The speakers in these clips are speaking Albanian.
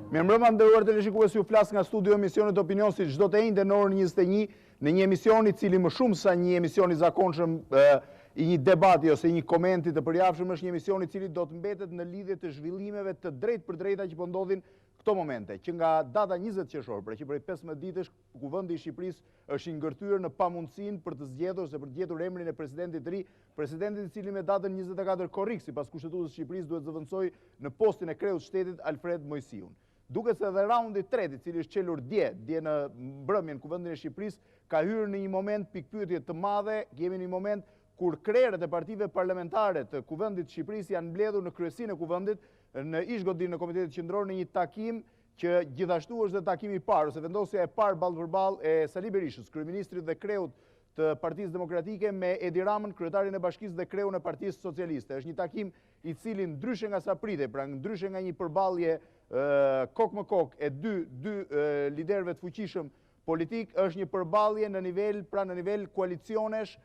Mirëmbrëma nderuar teleshikues, ju flas nga studio emisionit Opinion si çdo të njëjtë në orën 21 në një emision i cili më shumë sa një emision i zakonshëm i një debati ose një komenti të përjashëm është një emision i cili do të mbetet në lidhje të zhvillimeve të drejtë për drejta që po ndodhin këto momente, që nga data 20 qershor, pra që prej 15 ditësh, Kuvendi i Shqipërisë është i ngërtyer në pamundësinë për të zgjedhur ose për të gjetur emrin e presidentit të ri, presidentin i cili me datën 24 korrik sipas Kushtetutës së Shqipërisë duhet zëvendësojë në postin e kreut shtetit Alfred Moisiun. Duket se edhe raundi tretë, i cili është çelur dje në mbrëmjen Kuvendin e Shqipërisë, ka hyrë në një moment pikëpyetje të madhe, jemi në një moment kur krerët e partive parlamentare të Kuvendit të Shqipërisë janë mbledhur në kryesinë e Kuvendit në Ishgodin në Komitetin Qendror në një takim që gjithashtu është dhe takimi i parë, ose vendosja e parë ballë për ballë e Sali Berishës, kryeministrit dhe kreut të Partisë Demokratike me Edi Ramën, kryetarin e Bashkisë dhe kreun e Partisë Socialiste. Është një takim i cili ndryshe nga sa pritej, pra ndryshe nga një përballje kok më kok e dy liderëve të fuqishëm politik, është një përballje në nivel koalicionesh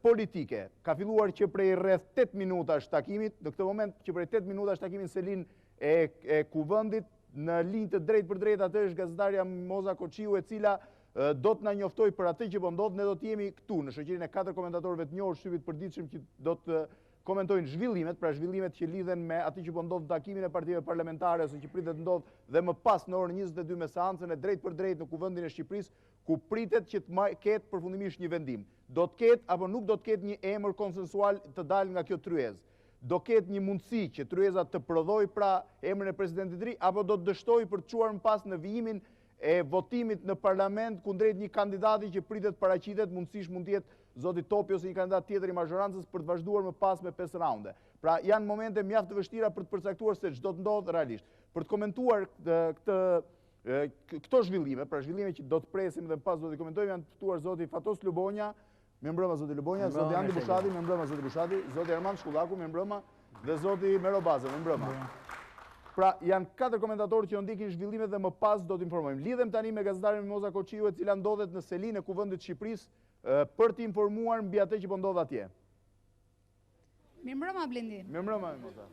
politike. Ka filluar që prej rreth 8 minutash takimit, në këtë moment që prej 8 minutash takimin se linë e Kuvendit, në linjë të drejtë për drejtë atë është gazetarja Mimoza Koçiu, e cila do të na njoftoj për atë që po ndodh. Ne do të jemi këtu në shoqërinë e 4 komentatorëve të njohur shtypit përditshëm që do të komentojnë zhvillimet, pra zhvillimet që lidhen me atë që po ndodh në takimin e partive parlamentare ose që pritet të ndodh dhe më pas në orën 22 me seancën e drejtë për drejtë në Kuvendin e Shqipërisë, ku pritet që të ketë përfundimisht një vendim. Do të ketë apo nuk do të ketë një emër konsensual të dalë nga kjo tryezë. Do ketë një mundësi që tryeza të prodhoj pra emrin e presidentit të ri, apo do të dështoj për të çuar më pas në vijimin e votimit në parlament kundrejt një kandidati që pritet paraqitet, mundësisht mund të jetë zoti Topi ose një kandidat tjetër i mazhorancës për të vazhduar më pas me 5 raunde. Pra janë momente mjaft të vështira për të përcaktuar se ç'do të ndodhë realisht. Për të komentuar këto zhvillime, pra zhvillime që do të presim dhe më pas do të komentojmë, janë të ftuar zoti Fatos Lubonja, mirëmbrëma zoti Lubonja, zoti Andi Bushati, mirëmbrëma zoti Bushati, zoti Armand Shkullaku, mirëmbrëma, dhe zoti Mero Baze, mirëmbrëma. Pra, janë 4 komentatorë që ndikin zhvillimet dhe më pas do të informojmë. Lidhem tani me gazetarin Mimoza Koçiu, e cila ndodhet në selinë e Kuvendit të Shqipërisë për të informuar mbi atë që po ndodh atje. Mirëmbrëma Blendi. Mirëmbrëma Mimoza.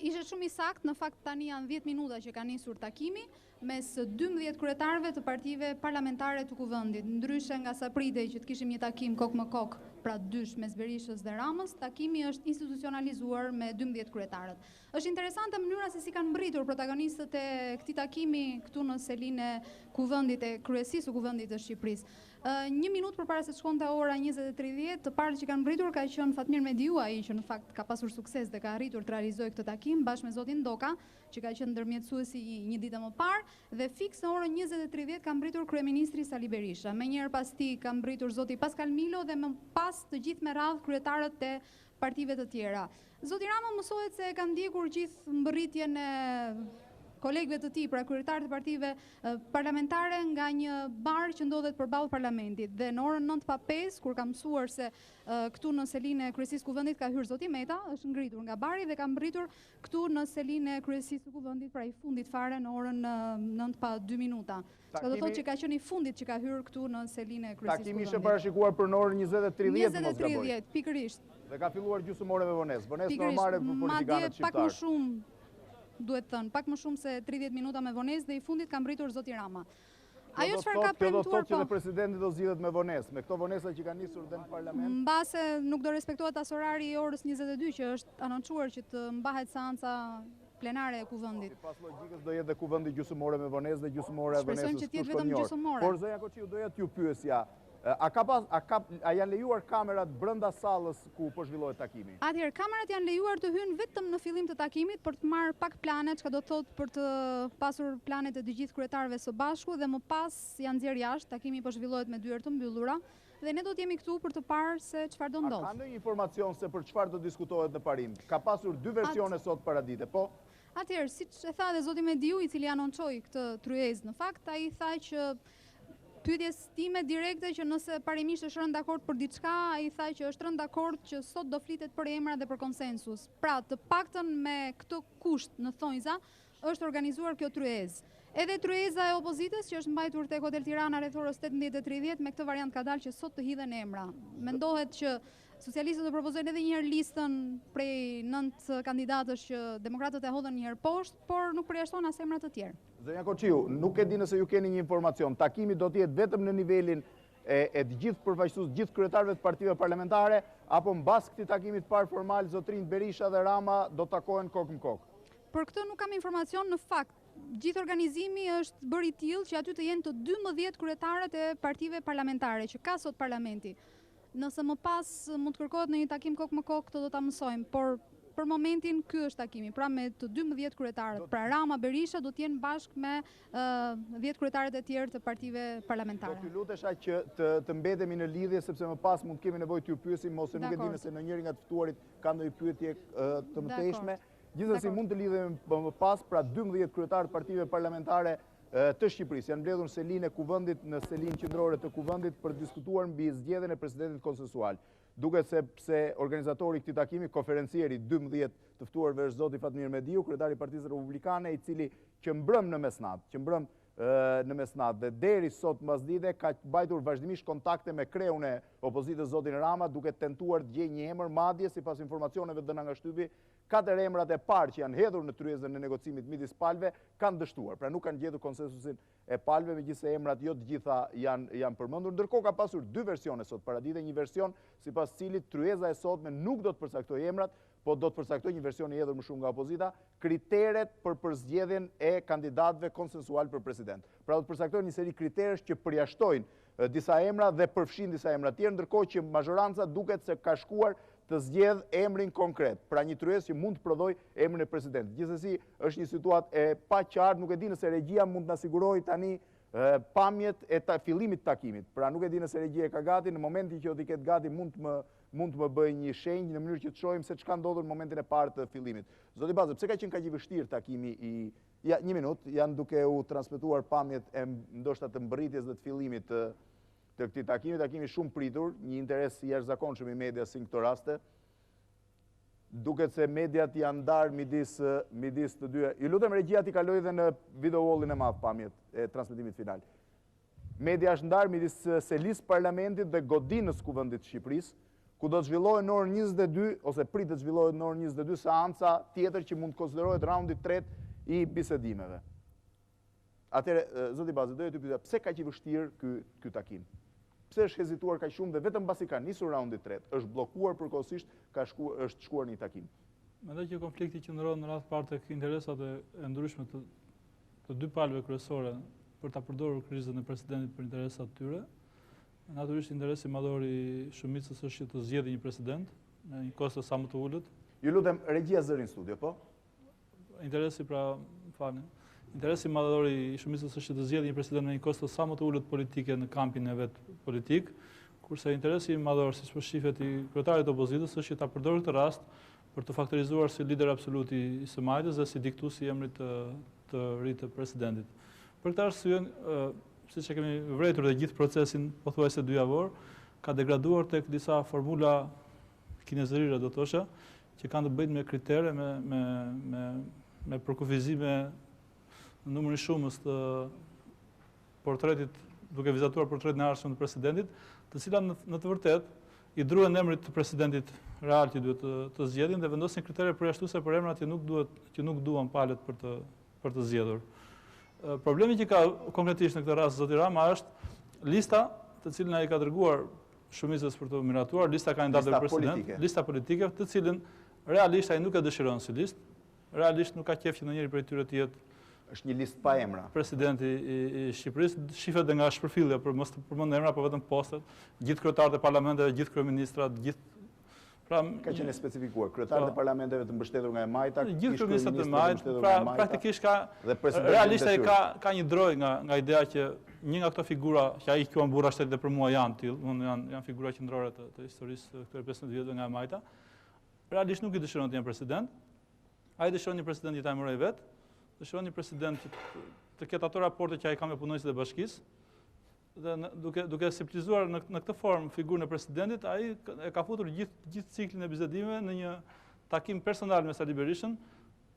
Ishte shumë i saktë, në fakt tani janë 10 minuta që ka nisur takimi mes 12 kryetarëve të partive parlamentare të Kuvendit. Ndryshe nga sa pritej që të kishim një takim kok më kok, pra dysh mes Berishës dhe Ramës, takimi është institucionalizuar me 12 kryetarët. Është interesante mënyra se si kanë mbritur protagonistët e këtij takimi këtu në selinë e Kuvendit, e kryesisë së Kuvendit të Shqipërisë. Një minutë përpara se të shkonte ora 20:30, të parë që kanë mbritur ka qenë Fatmir Mediu, ai që në fakt ka pasur sukses dhe ka arritur të realizojë këtë takim bashkë me zotin Doka, që ka qenë ndërmjetësuesi një ditë më parë, dhe fiks në orën 20:30 ka mbritur kryeministri Sali Berisha. Menjëherë pas tij ka mbritur zoti Pascal Milo dhe më pas të gjithë me radhë kryetarët e partive të tjera. Zoti Rama mësohet se ka ndjekur gjithë mbërritjen e kolegëve të tij, pra kryetarët e partive parlamentare, nga një bar që ndodhet përballë parlamentit. Dhe në orën 9:05, kur ka mësuar se këtu në selinë e kryesisë Kuvendit ka hyrë zoti Meta, është ngritur nga bari dhe ka mbërritur këtu në selinë e kryesisë së Kuvendit, pra i fundit fare në orën 9:02. Ka do thotë që ka qenë i fundit që ka hyrë këtu në selinë e kryesisë Kuvendit. Takimi ishte parashikuar për në orën 20:30, 20:30, pikërisht. Dhe ka filluar gjysmore me vonesë. Vonesë normale për politikanët shqiptar. Pak më shumë, duhet thënë, pak më shumë se 30 minuta me vonesë dhe i fundit ka mbritur zoti Rama. Ajo çfarë ka premtuar, kjo do thotë që dhe presidenti do zgjidhet me vonesë, me këto vonesa që kanë nisur dhe në parlament. Mbase nuk do respektohet as orari i orës 22 që është anoncuar që të mbahet seanca plenare e Kuvendit. Sipas logjikës do jetë dhe Kuvendi gjysmore me vonesë dhe gjysmore e vonesës. Shpresojmë që të jetë vetëm gjysmore. Por zoja Koçiu, doja t'ju pyesja, a janë lejuar kamerat brenda sallës ku po zhvillohet takimi? Atëherë, kamerat janë lejuar të hyjnë vetëm në fillim të takimit për të marrë pak plane, çka do të thotë për të pasur planet e të gjithë kryetarëve së bashku, dhe më pas janë nxjerrë jashtë. Takimi po zhvillohet me dyert të mbyllura dhe ne do të jemi këtu për të parë se çfarë do ndodh. A ka ndonjë informacion se për çfarë do diskutohet në parim? Ka pasur 2 versione sot paradite, po? Atëherë, siç e tha dhe zoti Mediu, i cili anoncoi këtë tryezë, në fakt ai tha që pyetjes time direkte që nëse parimisht është rënë dakord për diçka, ai tha që është rënë dakord që sot do flitet për emra dhe për konsensus. Pra, të paktën me këtë kusht në thonjza është organizuar kjo tryezë. Edhe tryeza e opozitës që është mbajtur tek Hotel Tirana rreth orës 18:30, me këtë variant ka dalë që sot të hidhen emra. Mendohet që socialistët do propozojnë edhe një herë listën prej 9 kandidatësh që demokratët e hodhën një herë poshtë, por nuk përjashton as emra të tjerë. Zonja Koçiu, nuk e di nëse ju keni një informacion. Takimi do të jetë vetëm në nivelin e të gjithë përfaqësues, gjithë kryetarëve të partive parlamentare, apo mbas këtij takimit parë formal zotrinj Berisha dhe Rama do takohen kokë në kokë? Për këtë nuk kam informacion. Në fakt, gjithë organizimi është bërë i tillë që aty të jenë të 12 kryetarët e partive parlamentare që ka sot parlamenti. Nëse më pas mund të kërkohet në një takim kokë më kokë, këtë do ta mësojmë, por për momentin ky është takimi, pra me të 12 kryetarët. Pra Rama Berisha do të jenë bashkë me 10 kryetarët e tjerë të partive parlamentare. Do t'ju lutesha që të mbetemi në lidhje, sepse më pas mund kemi nevojë t'ju pyesim, ose nuk e di nëse në njëri nga të ftuarit ka ndonjë pyetje të mëtejshme. Gjithsesi mund të lidhemi më pas, pra 12 kryetarë të partive parlamentare të Shqipërisë. Janë mbledhur në selinë e kuvendit, në selinë qendrore të kuvendit për të diskutuar mbi zgjedhjen e presidentit konsensual. Duket se organizatori i këtij takimi, konferencieri 12 të ftuarve është zoti Fatmir Mediu, kryetari i Partisë Republikane, i cili që mbrëm në mesnatë, dhe deri sot mbasdite ka mbajtur vazhdimisht kontakte me kreun e opozitës zotin Rama, duke tentuar të gjejë një emër, madje sipas informacioneve dhëna nga shtypi, 4 emrat e parë që janë hedhur në tryezën e negocimit midis palëve kanë dështuar. Pra nuk kanë gjetur konsensusin e palëve, megjithëse emrat jo të gjitha janë përmendur. Ndërkohë ka pasur 2 versione sot paradite, një version sipas cilit tryeza e sotme nuk do të përcaktojë emrat, po do të përcaktojë një version i hedhur më shumë nga opozita, kriteret për përzgjedhjen e kandidatëve konsensual për president. Pra do të përcaktojë një seri kriterësh që përjashtojnë disa emra dhe përfshin disa emra tjerë, ndërkohë që majoranca duket se ka shkuar të zgjedh emrin konkret, pra një tryezë që mund të prodhoj emrin e presidentit. Gjithsesi është një situatë e paqartë, nuk e di nëse regjia mund të na sigurojë tani pamjet e fillimit të takimit. Pra nuk e di nëse regjia e ka gati, në momentin që do t'i ketë gati mund të më bëjë një shenjë në mënyrë që të shohim se çka ndodhur në momentin e parë të fillimit. Zoti Baze, pse ka qenë kaq i vështirë takimi një minutë, janë duke u transmetuar pamjet e ndoshta të mbërritjes dhe të fillimit të këtij takimi shumë pritur, një interes i jashtëzakonshëm i medias në këto raste. Duket se mediat janë ndarë midis të dyja. Ju lutem regjia t'i kaloj dhe në video wallin e madh pamjet e transmetimit final. Media është ndarë midis selisë parlamentit dhe godinës kuvendit të Shqipërisë, ku do të zhvillohet në orën 22, ose pritet të zhvillohet në orën 22 seanca tjetër që mund të konsiderohet raundi tretë i bisedimeve. Atëherë, zoti Baze, doja t'ju pyesja, pse kaq i vështirë ky takim? Pse është hezituar kaq shumë dhe vetëm pasi ka nisur raundi tretë, është bllokuar përkohësisht, është shkuar në një takim? Mendoj që konflikti qëndron në radhë parë tek interesat e ndryshme të dy palëve kryesore për ta përdorur krizën e presidentit për interesat të tyre. Natyrisht interesi madhor i shumicës është që të zgjedhë një president në një kosto sa më të ulët. Ju lutem regjia zërin studio, po? Interesi Interesi madhor i shumicës është që të zgjedhë një president në një kosto sa më të ulët politike në kampin e vet politik, kurse interesi madhor, siç po shihet, i kryetarit të opozitës është që ta përdorë këtë rast për të faktorizuar si lider absolut i së majtës dhe si diktues i emrit të ri të presidentit. Për këtë arsye, siç e kemi vërejtur dhe gjithë procesin pothuajse 2 javor, ka degraduar tek disa formula kinezërire, do thosha, që kanë të bëjnë me kritere, me përkufizime në numrin shumës të portretit, duke vizatuar portretin e arshëm të presidentit, të cilat në të vërtetë i druhen emrit të presidentit real që duhet të zgjedhin dhe vendosin kritere përjashtuese për emrat që nuk duan palët për të zgjedhur. Problemi që ka konkretisht në këtë rast zoti Rama është lista të cilën ai ka dërguar shumicës për të miratuar, lista kandidatëve për president, lista politike, të cilën realisht ai nuk e dëshiron si listë, realisht nuk ka qejf që ndonjëri prej tyre të jetë është një listë pa emra. Presidenti i Shqipërisë, shihet dhe nga shpërfillja, për mos të përmend emra, por vetëm postet, gjithë kryetarët e parlamenteve, gjithë kryeministrat, gjithë. Pra ka qenë specifikuar, kryetarët e parlamenteve të mbështetur nga e majta, gjithë kryeministrat e majtë, pra praktikisht realisht ai ka një droj nga ideja që një nga këto figura që ai quan burra shtetit dhe për mua janë figura qendrore të historisë këtyre 15 vjetëve nga e majta. Realisht nuk i dëshiron të jenë president. Ai dëshiron një president që ta emëroj vet. Dëshiron një president që të ketë ato raporte që ai ka me punonjësit e bashkisë, dhe duke simplizuar në këtë formë figurën e presidentit, ai e ka futur gjithë ciklin e bisedimeve në një takim personal me Sali Berishën,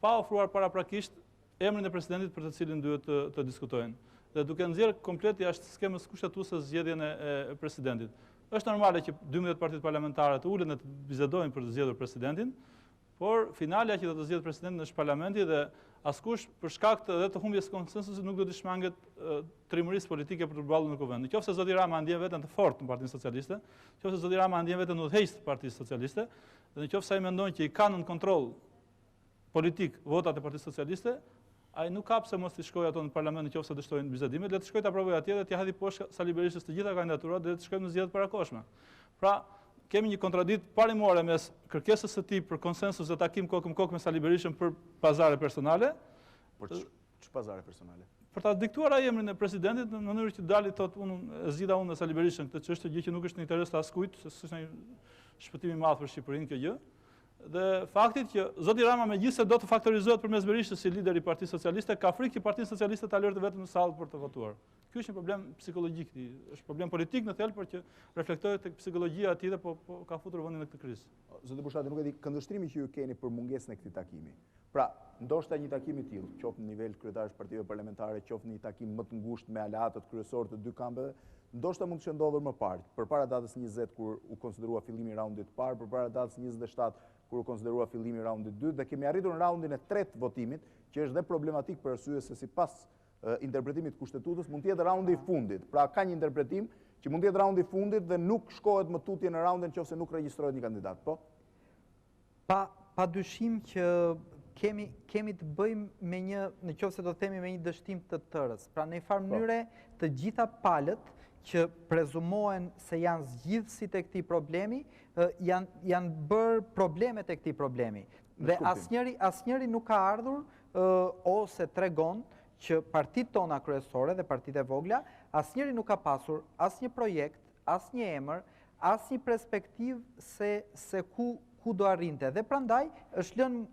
pa ofruar paraprakisht emrin e presidentit për të cilin duhet të diskutojnë. Dhe duke nxjerrë komplet jashtë skemës kushtetuese zgjedhjen e presidentit. Është normale që 12 partitë parlamentare të ulen dhe të bisedojnë për të zgjedhur presidentin, por finalja që do të zgjedhë presidentin është parlamenti dhe askush për shkak të humbjes konsensusit nuk do të shmanget trimërisë politike për të përballur në kuvend. Nëse zoti Rama ndjen veten të fortë në Partinë Socialiste, nëse zoti Rama ndjen veten në udhëheqës të Partisë Socialiste, dhe nëse ai mendon që i kanë në kontroll politik votat e Partisë Socialiste, ai nuk ka pse mos të shkojë ato në parlament nëse dështojnë bizedimet, le të shkojë ta provojë atje dhe t'i hadhi poshtë Sali Berishës të gjitha kandidaturat dhe të shkojmë në zgjedhjet parakoshme. Pra, kemi një kontradikt parimore mes kërkesës së tij për konsensus dhe takim kokë me kokë me Sali Berishën për pazare personale. Për ç'pazare personale? Për ta diktuar ai emrin e presidentit në mënyrë që dali thotë unë e zgjidha unë me Sali Berishën këtë çështje, gjë që nuk është në interes të askujt, se s'është një shpëtim i madh për Shqipërinë kjo gjë. Dhe faktit që zoti Rama megjithëse do të faktorizohet përmes Berishës si lider i Partisë Socialiste, ka frikë që Partia Socialiste ta lërë vetëm në sallë për të votuar. Ky është një problem psikologjik, është problem politik në thelb, por që reflektohet tek psikologjia e tij dhe po ka futur vendin në këtë krizë. Zoti Bushati, nuk e di këndvështrimi që ju keni për mungesën e këtij takimi. Pra, ndoshta një takim i tillë, qoftë në nivel kryetarësh partive parlamentare, qoftë një takim më të ngushtë me aleatët kryesorë të dy kampeve, ndoshta mund të ndodhur më parë, përpara datës 20 kur u konsiderua fillimi i raundit të parë, përpara datës 27 kur u konsiderua fillimi i raundit 2 dhe kemi arritur në raundin e tretë votimit, që është dhe problematik për arsye se sipas interpretimit të kushtetutës mund të jetë raundi i fundit. Pra ka një interpretim që mund të jetë raundi i fundit dhe nuk shkohet më tutje në raundin nëse nuk regjistrohet një kandidat, po? Pa dyshim që kemi të bëjmë me një, nëse do të themi me një dështim të tërës. Pra në një farë mënyre të gjitha palët që prezumohen se janë zgjidhësit e këtij problemi, janë bërë problemet e këtij problemi. Dhe asnjëri nuk ka ardhur ose tregon që partitë tona kryesore dhe partitë e vogla, asnjëri nuk ka pasur asnjë projekt, asnjë emër, asnjë perspektivë se ku do arrinte. Dhe prandaj është lënë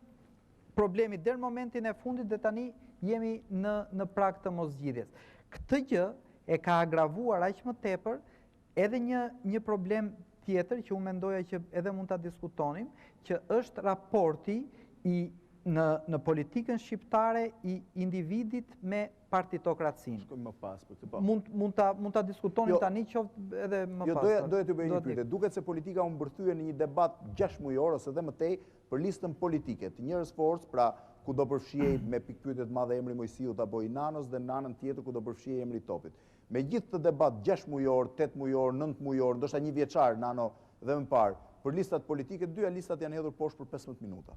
problemi deri në momentin e fundit dhe tani jemi në prag të moszgjidhjes. Këtë gjë e ka agravuar aq më tepër edhe një problem tjetër që unë mendoja që edhe mund ta diskutonim, që është raporti në politikën shqiptare i individit me partitokracinë. Shkojmë më pas për këtë. Mund ta diskutonim tani qoftë edhe më pas. Doja t'ju bëj një pyetje. Duket se politika u mbërthye në një debat 6 mujor ose edhe më tej për listën politike të njerëz forcë, pra ku do përfshihej me pikëpyetje të madhe emri Moisiut apo i Nanës dhe në anën tjetër ku do përfshihej emri i Topit. Me gjithë të debat 6 mujor, 8 mujor, 9 mujor, ndoshta një vjeçar nano dhe më parë, për listat politike, dyja listat janë hedhur poshtë për 15 minuta.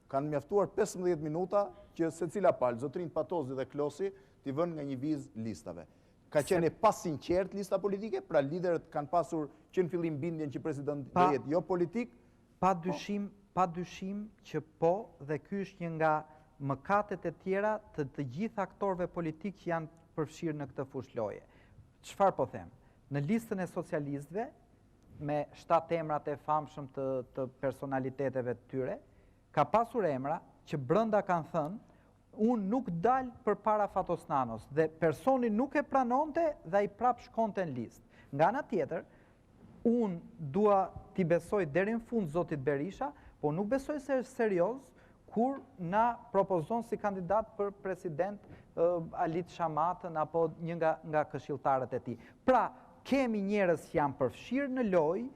Kanë mjaftuar 15 minuta që secila palë, zotrin Patozi dhe Klosi, t'i vënë nga një vizë listave. Ka qenë pa sinqert lista politike, pra liderët kanë pasur që në fillim bindjen që presidenti do jetë jo politik. Pa dyshim që po, dhe ky është një nga mëkatet e tjera të gjithë aktorëve politik që janë përfshirë në këtë fushëloje. Çfarë po them? Në listën e socialistëve, me 7 emrat e famshëm të personaliteteve të tyre, ka pasur emra që brenda kanë thënë, unë nuk dal përpara Fatos Nanos, dhe personi nuk e pranonte dhe ai prap shkonte në listë. Nga ana tjetër, unë dua t'i besoj deri në fund zotit Berisha, po nuk besoj se është serioz kur na propozon si kandidat për president Alit Shamatën apo një nga këshilltarët e tij. Pra, kemi njerëz që janë përfshirë në lojë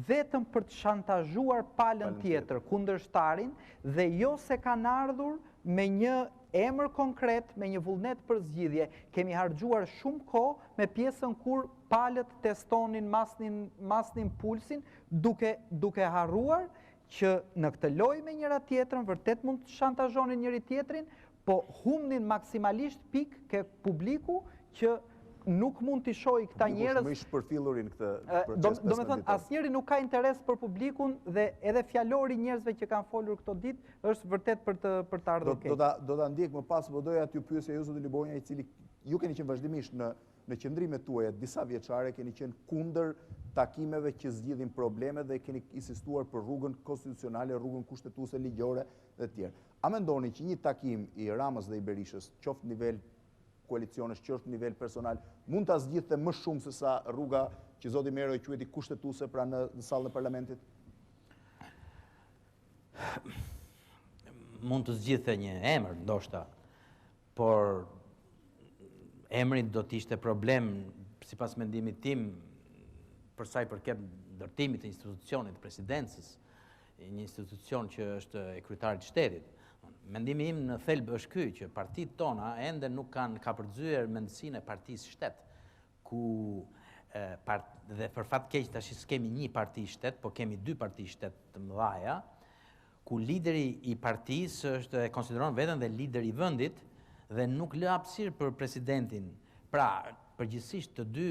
vetëm për të shantazhuar palën tjetër, kundërshtarin, dhe jo se kanë ardhur me një emër konkret, me një vullnet për zgjidhje. Kemi harxuar shumë kohë me pjesën kur palët testonin, masnin pulsin, duke harruar që në këtë lojë me njëra tjetrën vërtet mund të shantazhonin njëri tjetrin, po humnin maksimalisht pikë ke publiku që nuk mund t'i shohë këta njerëz. Më ish përfillurin këtë proces. Do me thënë, asnjëri nuk ka interes për publikun dhe edhe fjalori njerëzve që kanë folur këto ditë është vërtet për të ardhur keq. Do ta ndjek më pas, po doja t'ju pyesja ju zoti Lubonja, i cili ju keni qenë vazhdimisht në qëndrimet tuaja disa vjeçare, keni qenë kundër takimeve që zgjidhin probleme dhe keni insistuar për rrugën konstitucionale, rrugën kushtetuese ligjore dhe të tjerë. A mendoni që një takim i Ramës dhe i Berishës, qoftë nivel koalicionesh, qoftë nivel personal, mund ta zgjidhte më shumë se sa rruga që zoti Mero e quajti kushtetuese pra në sallën e parlamentit? Mund të zgjidhte një emër, ndoshta, por emri do të ishte problem, sipas mendimit tim, për sa i përket ndërtimit të institucionit të presidencës, një institucion që është e kryetarit të shtetit. Mendimi im në thelb është ky që partitë tona ende nuk kanë kapërcyer mendësinë e partisë shtet, ku dhe për fat keq tash s'kemi një parti shtet, po kemi dy parti shtet të mëdha, ku lideri i partisë është e konsideron veten dhe lider i vendit dhe nuk lë hapësirë për presidentin. Pra, përgjithsisht të dy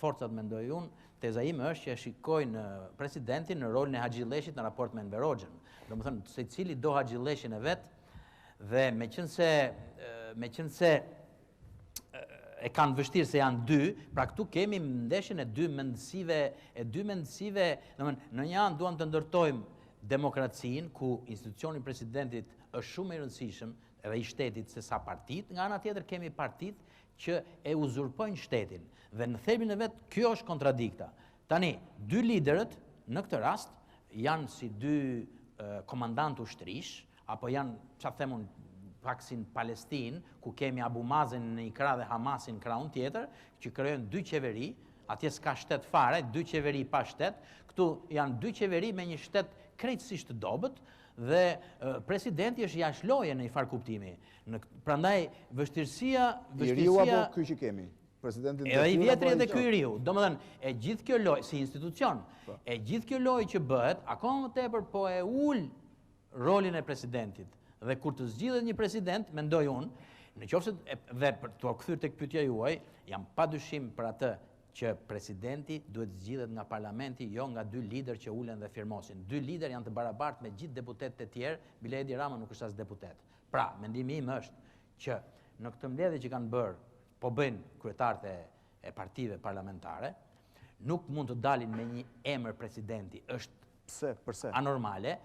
forcat mendoj unë, teza ime është që e shikojnë presidentin në rolin e Haxhilleshit në raport me Enver Hoxhën. Domethënë, secili do Haxhilleshin e vet dhe meqense e kanë vështirë se janë dy, pra këtu kemi ndeshjen e dy mendësive, domethënë në një anë duam të ndërtojmë demokracinë ku institucioni presidentit është shumë i rëndësishëm edhe i shtetit se sa partit, nga ana tjetër kemi partit që e uzurpojnë shtetin. Dhe në thelbin e vet kjo është kontradikta. Tani, dy liderët në këtë rast janë si dy komandantë ushtrish, apo janë, çfarë them unë, paksin Palestinë, ku kemi Abu Mazen në një krah dhe Hamasin në krahun tjetër, që krijojnë dy qeveri, atje s'ka shtet fare, dy qeveri pa shtet, këtu janë dy qeveri me një shtet krejtësisht të dobët, dhe presidenti është jashtë loje në një farë kuptimi. Prandaj vështirësia I riu apo ky që kemi? Presidentin edhe i vjetri edhe ky i riu. Domethënë, e gjithë kjo lojë si institucion, e gjithë kjo lojë që bëhet, akoma më tepër po e ul rolin e presidentit. Dhe kur të zgjidhet një president, mendoj unë, nëse dhe për të kthyer tek pyetja juaj, jam padyshim për atë që presidenti duhet zgjidhet nga parlamenti, jo nga dy lider që ulen dhe firmosin. Dy lider janë të barabartë me gjithë deputetët e tjerë, bile Edi Rama nuk është as deputet. Pra, mendimi im është që në këtë mbledhje që kanë bërë, po bëjnë kryetarët e partive parlamentare, nuk mund të dalin me një emër presidenti, është Përse? anormale,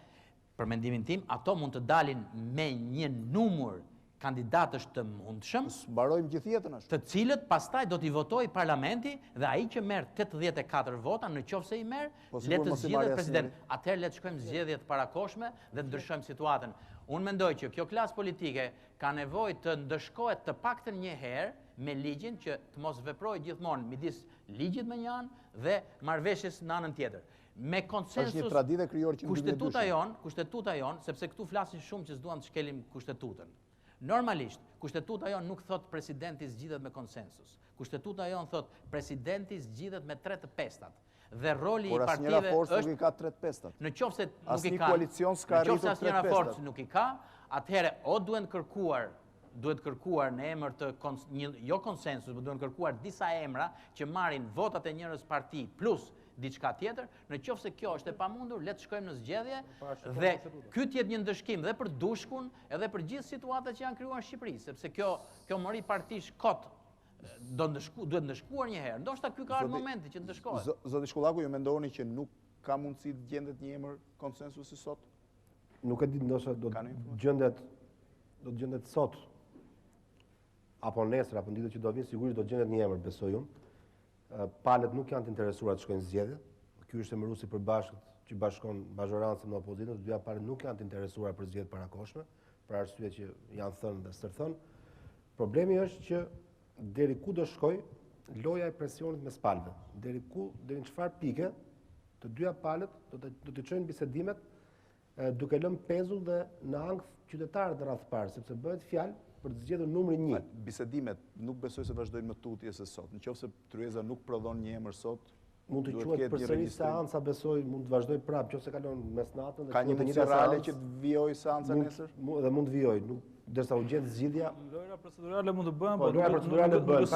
për mendimin tim, ato mund të dalin me një numër kandidatësh të mundshëm, Mbarojmë gjithë jetën është. të cilët pastaj do t'i votojë parlamenti dhe ai që merr 84 vota, në qoftë se i merr, le të zgjidhet president. Atëherë le të shkojmë zgjedhje të parakoshme dhe të ndryshojmë situatën. Unë mendoj që kjo klasë politike ka nevojë të ndëshkohet të paktën një herë me ligjin që të mos veprojë gjithmonë midis ligjit me një anë dhe marrëveshjes në anën tjetër. Me konsensus. Është një traditë krijore që kushtetuta jon, sepse këtu flasin shumë që s'duan të shkelim kushtetutën. Normalisht, kushtetuta jon nuk thot presidenti zgjidhet me konsensus. Kushtetuta jon thot presidenti zgjidhet me 3/5. Dhe roli i partive është nuk i ka 3/5. Në qoftë se nuk i Asnjë ka, koalicion s'ka arritur 3/5. Asnjëra forcë nuk i ka, atëherë o duhet kërkuar në emër të jo konsensus, por duhet kërkuar disa emra që marrin votat e njërës parti plus diçka tjetër. Në qoftë se kjo është e pamundur, le të shkojmë në zgjedhje dhe ky të jetë një ndëshkim dhe për Dushkun, edhe për gjithë situatat që janë krijuar në Shqipëri, sepse kjo mori partish kot duhet ndëshkuar një herë. Ndoshta ky ka ardhur momenti që ndëshkohet. Zoti Shkullaku, ju mendoni që nuk ka mundësi të gjendet një emër konsensusi sot? Nuk e di, ndoshta do të gjendet sot apo nesër apo ditët që do vinë, sigurisht do të gjendet një emër, besoj unë. Palët nuk janë të interesuar të shkojnë zgjedhje. Ky është emëruesi përbashkët që bashkon majorancën me opozitën, të dyja palët nuk janë të interesuar për zgjedhje parakoshme, për arsye që janë thënë dhe stërthënë. Problemi është që deri ku do shkoj loja e presionit mes palëve. Deri në çfarë pike të dyja palët do të çojnë bisedimet duke lënë pezull dhe në ankth qytetarët në radhë parë, sepse bëhet fjalë për të zgjedhur numri 1. Bisedimet nuk besoj se vazhdojnë më tutje se sot. Nëse Tryeza nuk prodhon një emër sot, mund të quhet përsëri seanca, besoj, mund të vazhdoj prapë, nëse kalon mesnatën. Ka një mundësi reale që të vijojë seanca nesër? Dhe mund të vijojë, derisa u gjet zgjidhja. Lojra procedurale mund të bëhen, po lojra procedurale bëhen.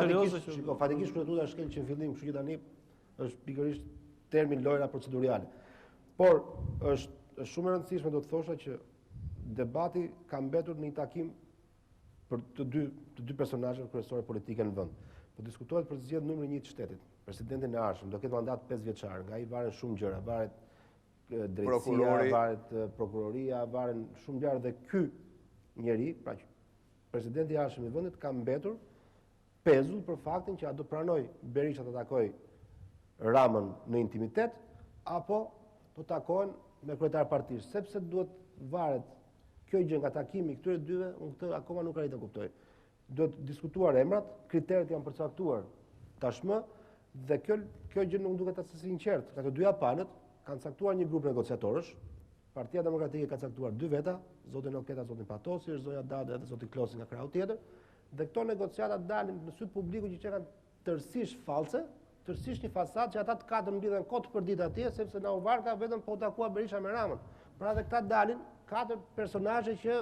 Fatikisht kushtetuta shkel që në fillim, kështu që tani është pikërisht termin lojra procedurale. Por është shumë e rëndësishme, do të thosha, që debati ka mbetur në një takim për të dy personazhe kryesorë politike në vend. Po diskutohet për zgjedhje numri 1 të shtetit. Presidentin e ardhshëm do ketë mandat 5 vjeçar, nga ai varen shumë gjëra, varet drejtësia, varet prokuroria, varen shumë gjëra dhe ky njeri, pra presidenti i ardhshëm i vendit ka mbetur pezull për faktin që a do pranoj Berisha të takoj Ramën në intimitet apo do takohen me kryetar partish, sepse duhet varet kjo gjë nga takimi këtyre dyve, unë këtë akoma nuk arrit të kuptoj. Duhet diskutuar emrat, kriteret janë përcaktuar tashmë dhe kjo gjë nuk duket as sinqert. Ka të dyja palët kanë caktuar një grup negociatorësh, Partia Demokratike ka caktuar 2 veta, zotin Oketa, zotin Patosi, është zonja Dade edhe zotin Klosi nga krahu tjetër, dhe këto negociata dalin në sytë publiku që kanë tërësisht false, tërësisht një fasad që ata të katër mbledhen kot për ditë atje, sepse na u varka vetëm po takua Berisha me Ramën. Pra dhe këta dalin 4 personazhe që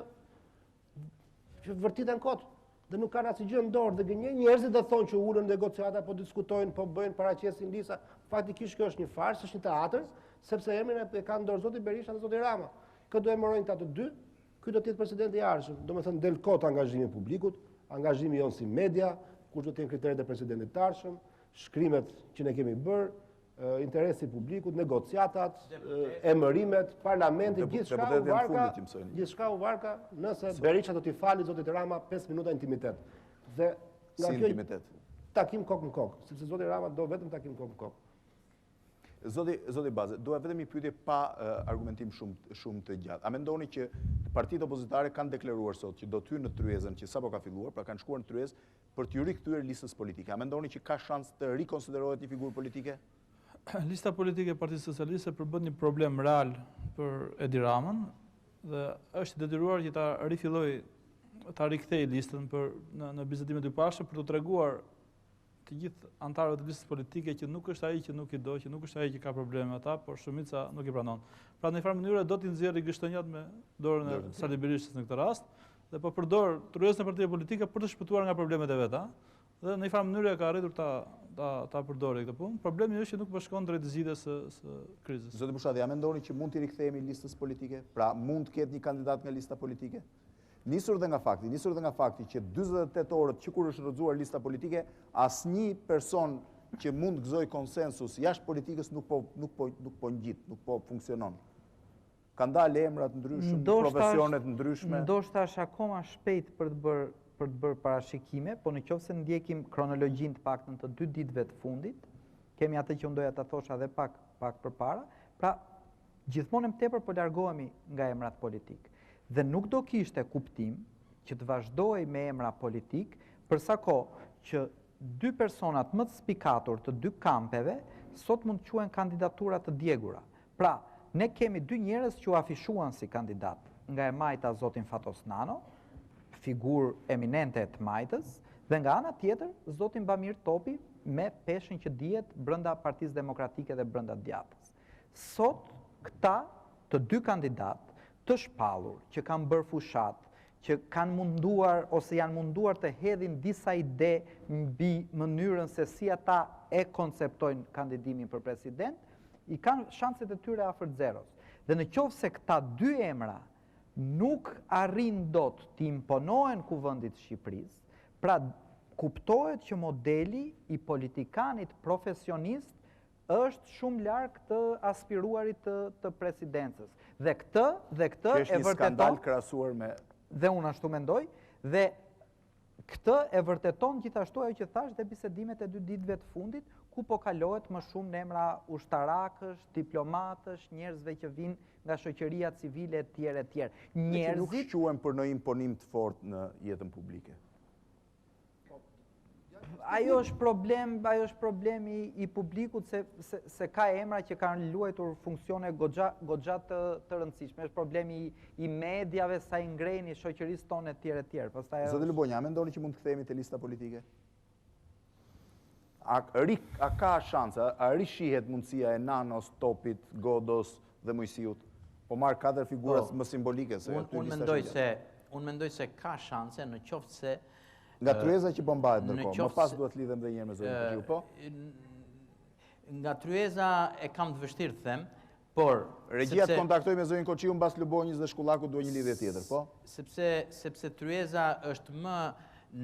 vërtiten kot. Dhe nuk kanë asgjë gjë në dorë, dhe gënjej njerëzit dhe thonë që ulën negociata, po diskutojnë, po bëjnë paraqesjen lista. Faktikisht kjo është një farsë, është një teatr, sepse emrin e kanë dorë zoti Berisha dhe zoti Rama. Këtë do e morojnë ta të dy, ky do të jetë presidenti i ardhshëm. Domethënë del kot angazhimi i publikut, angazhimi jon si media, kush do të jenë kriteret e presidentit të ardhshëm, shkrimet që ne kemi bërë, interesi i publikut, negociatat, emërimet, parlamenti, gjithçka u varka nëse Berisha do t'i fali zotit Rama 5 minuta intimitet. Dhe nga kjo takim kokë në kokë, sepse zoti Rama do vetëm takim kokë në kokë. Zoti Baze, doja vetëm një pyetje pa argumentim shumë të gjatë. A mendoni që partitë opozitare kanë deklaruar sot që do të hyjnë në tryezën që sapo ka filluar, pra kanë shkuar në tryezë për t'ju rikthyer listës politike? A mendoni që ka shans të rikonsiderohet një figurë politike? Lista politike e Partisë Socialiste përbën një problem real për Edi Ramën dhe është detyruar që ta rifilloj, ta rikthej listën në bizetimet e pashme për të treguar të gjithë antarëve të listës politike që nuk është ai që nuk i do, që nuk është ai që ka probleme me ata, por shumica nuk i pranon. Pra në një farë mënyrë do t'i nxjerrë gështënjat me dorën e Sali Berishës në këtë rast, dhe po përdor tryezën e partive politike për të shpëtuar nga problemet e veta, dhe në një farë mënyrë ka arritur ta përdori këtë punë. Problemi është që nuk po shkon drejt zgjidhjes së krizës. Zoti Bushati, a mendoni që mund t'i rikthehemi listës politike? Pra mund të ketë një kandidat nga lista politike? Nisur dhe nga fakti që 48 orët që kur është rrëzuar lista politike, asnjë person që mund gëzoj konsensus jashtë politikës nuk po ngjit, nuk po funksionon. Ka ndalë emra të ndryshëm, profesionet ndryshme. Ndoshta është akoma shpejt për të bërë parashikime, po në qoftë se ndjekim kronologjinë të paktën të 2 ditëve të fundit, kemi atë që doja ta thosha edhe pak përpara, pra gjithmonë më tepër po largohemi nga emrat politik. Dhe nuk do kishte kuptim që të vazhdoj me emra politik, përsa kohë që 2 personat më të spikatur të 2 kampeve, sot mund të quhen kandidaturat të djegura. Pra, ne kemi 2 njerëz që u afishuan si kandidat, nga e majta zotin Fatos Nano, figurë eminente e të majtës, dhe nga ana tjetër, zotin Bamir Topi, me peshën që dihet brenda Partisë Demokratike dhe brenda Djatës. Sot, këta të 2 kandidat, të shpallur, që kanë bërë fushat, që kanë munduar ose janë munduar të hedhin disa ide mbi mënyrën se si ata e konceptojnë kandidimin për president, i kanë shanset e tyre afër zeros. Dhe në qoftë se këta 2 emra nuk arrin dot të imponohen kuvendit të Shqipërisë, pra kuptohet që modeli i politikanit profesionist është shumë larg të aspiruarit të presidencës. Dhe këtë e vërteton. Është një skandal krahasuar me. Dhe unë ashtu mendoj, dhe këtë e vërteton gjithashtu ajo që thash dhe bisedimet e 2 ditëve të fundit, ku po kalohet më shumë në emra ushtarakësh, diplomatësh, njerëzve që vinë nga shoqëria civile e tjerë. Njerëzit nuk quhen për në imponim të fortë në jetën publike. Ajo është problemi i publikut se ka emra që kanë luajtur funksione goxha të rëndësishme. Është problemi i mediave sa i ngrejnë i shoqërisë tonë e tjerë. Zoti Lubonja, a mendoni që mund të kthehemi te lista politike? A ka shanse, a rishihet mundësia e Nanos, Topit, Godos dhe Moisiut? Po marr 4 figura më simbolike se Unë mendoj se ka shanse në qoftë se nga tryeza që bëmbahet ndërkohë, më pas duhet lidhem dhe njërë me zonë Koçiu, po? Nga tryeza e kam të vështirë të them, por... Regjia të kontaktoj me zonë Koçiu në bas Lubonjës dhe Shkullaku duhet një lidhje tjetër, po? Sepse tryeza është më...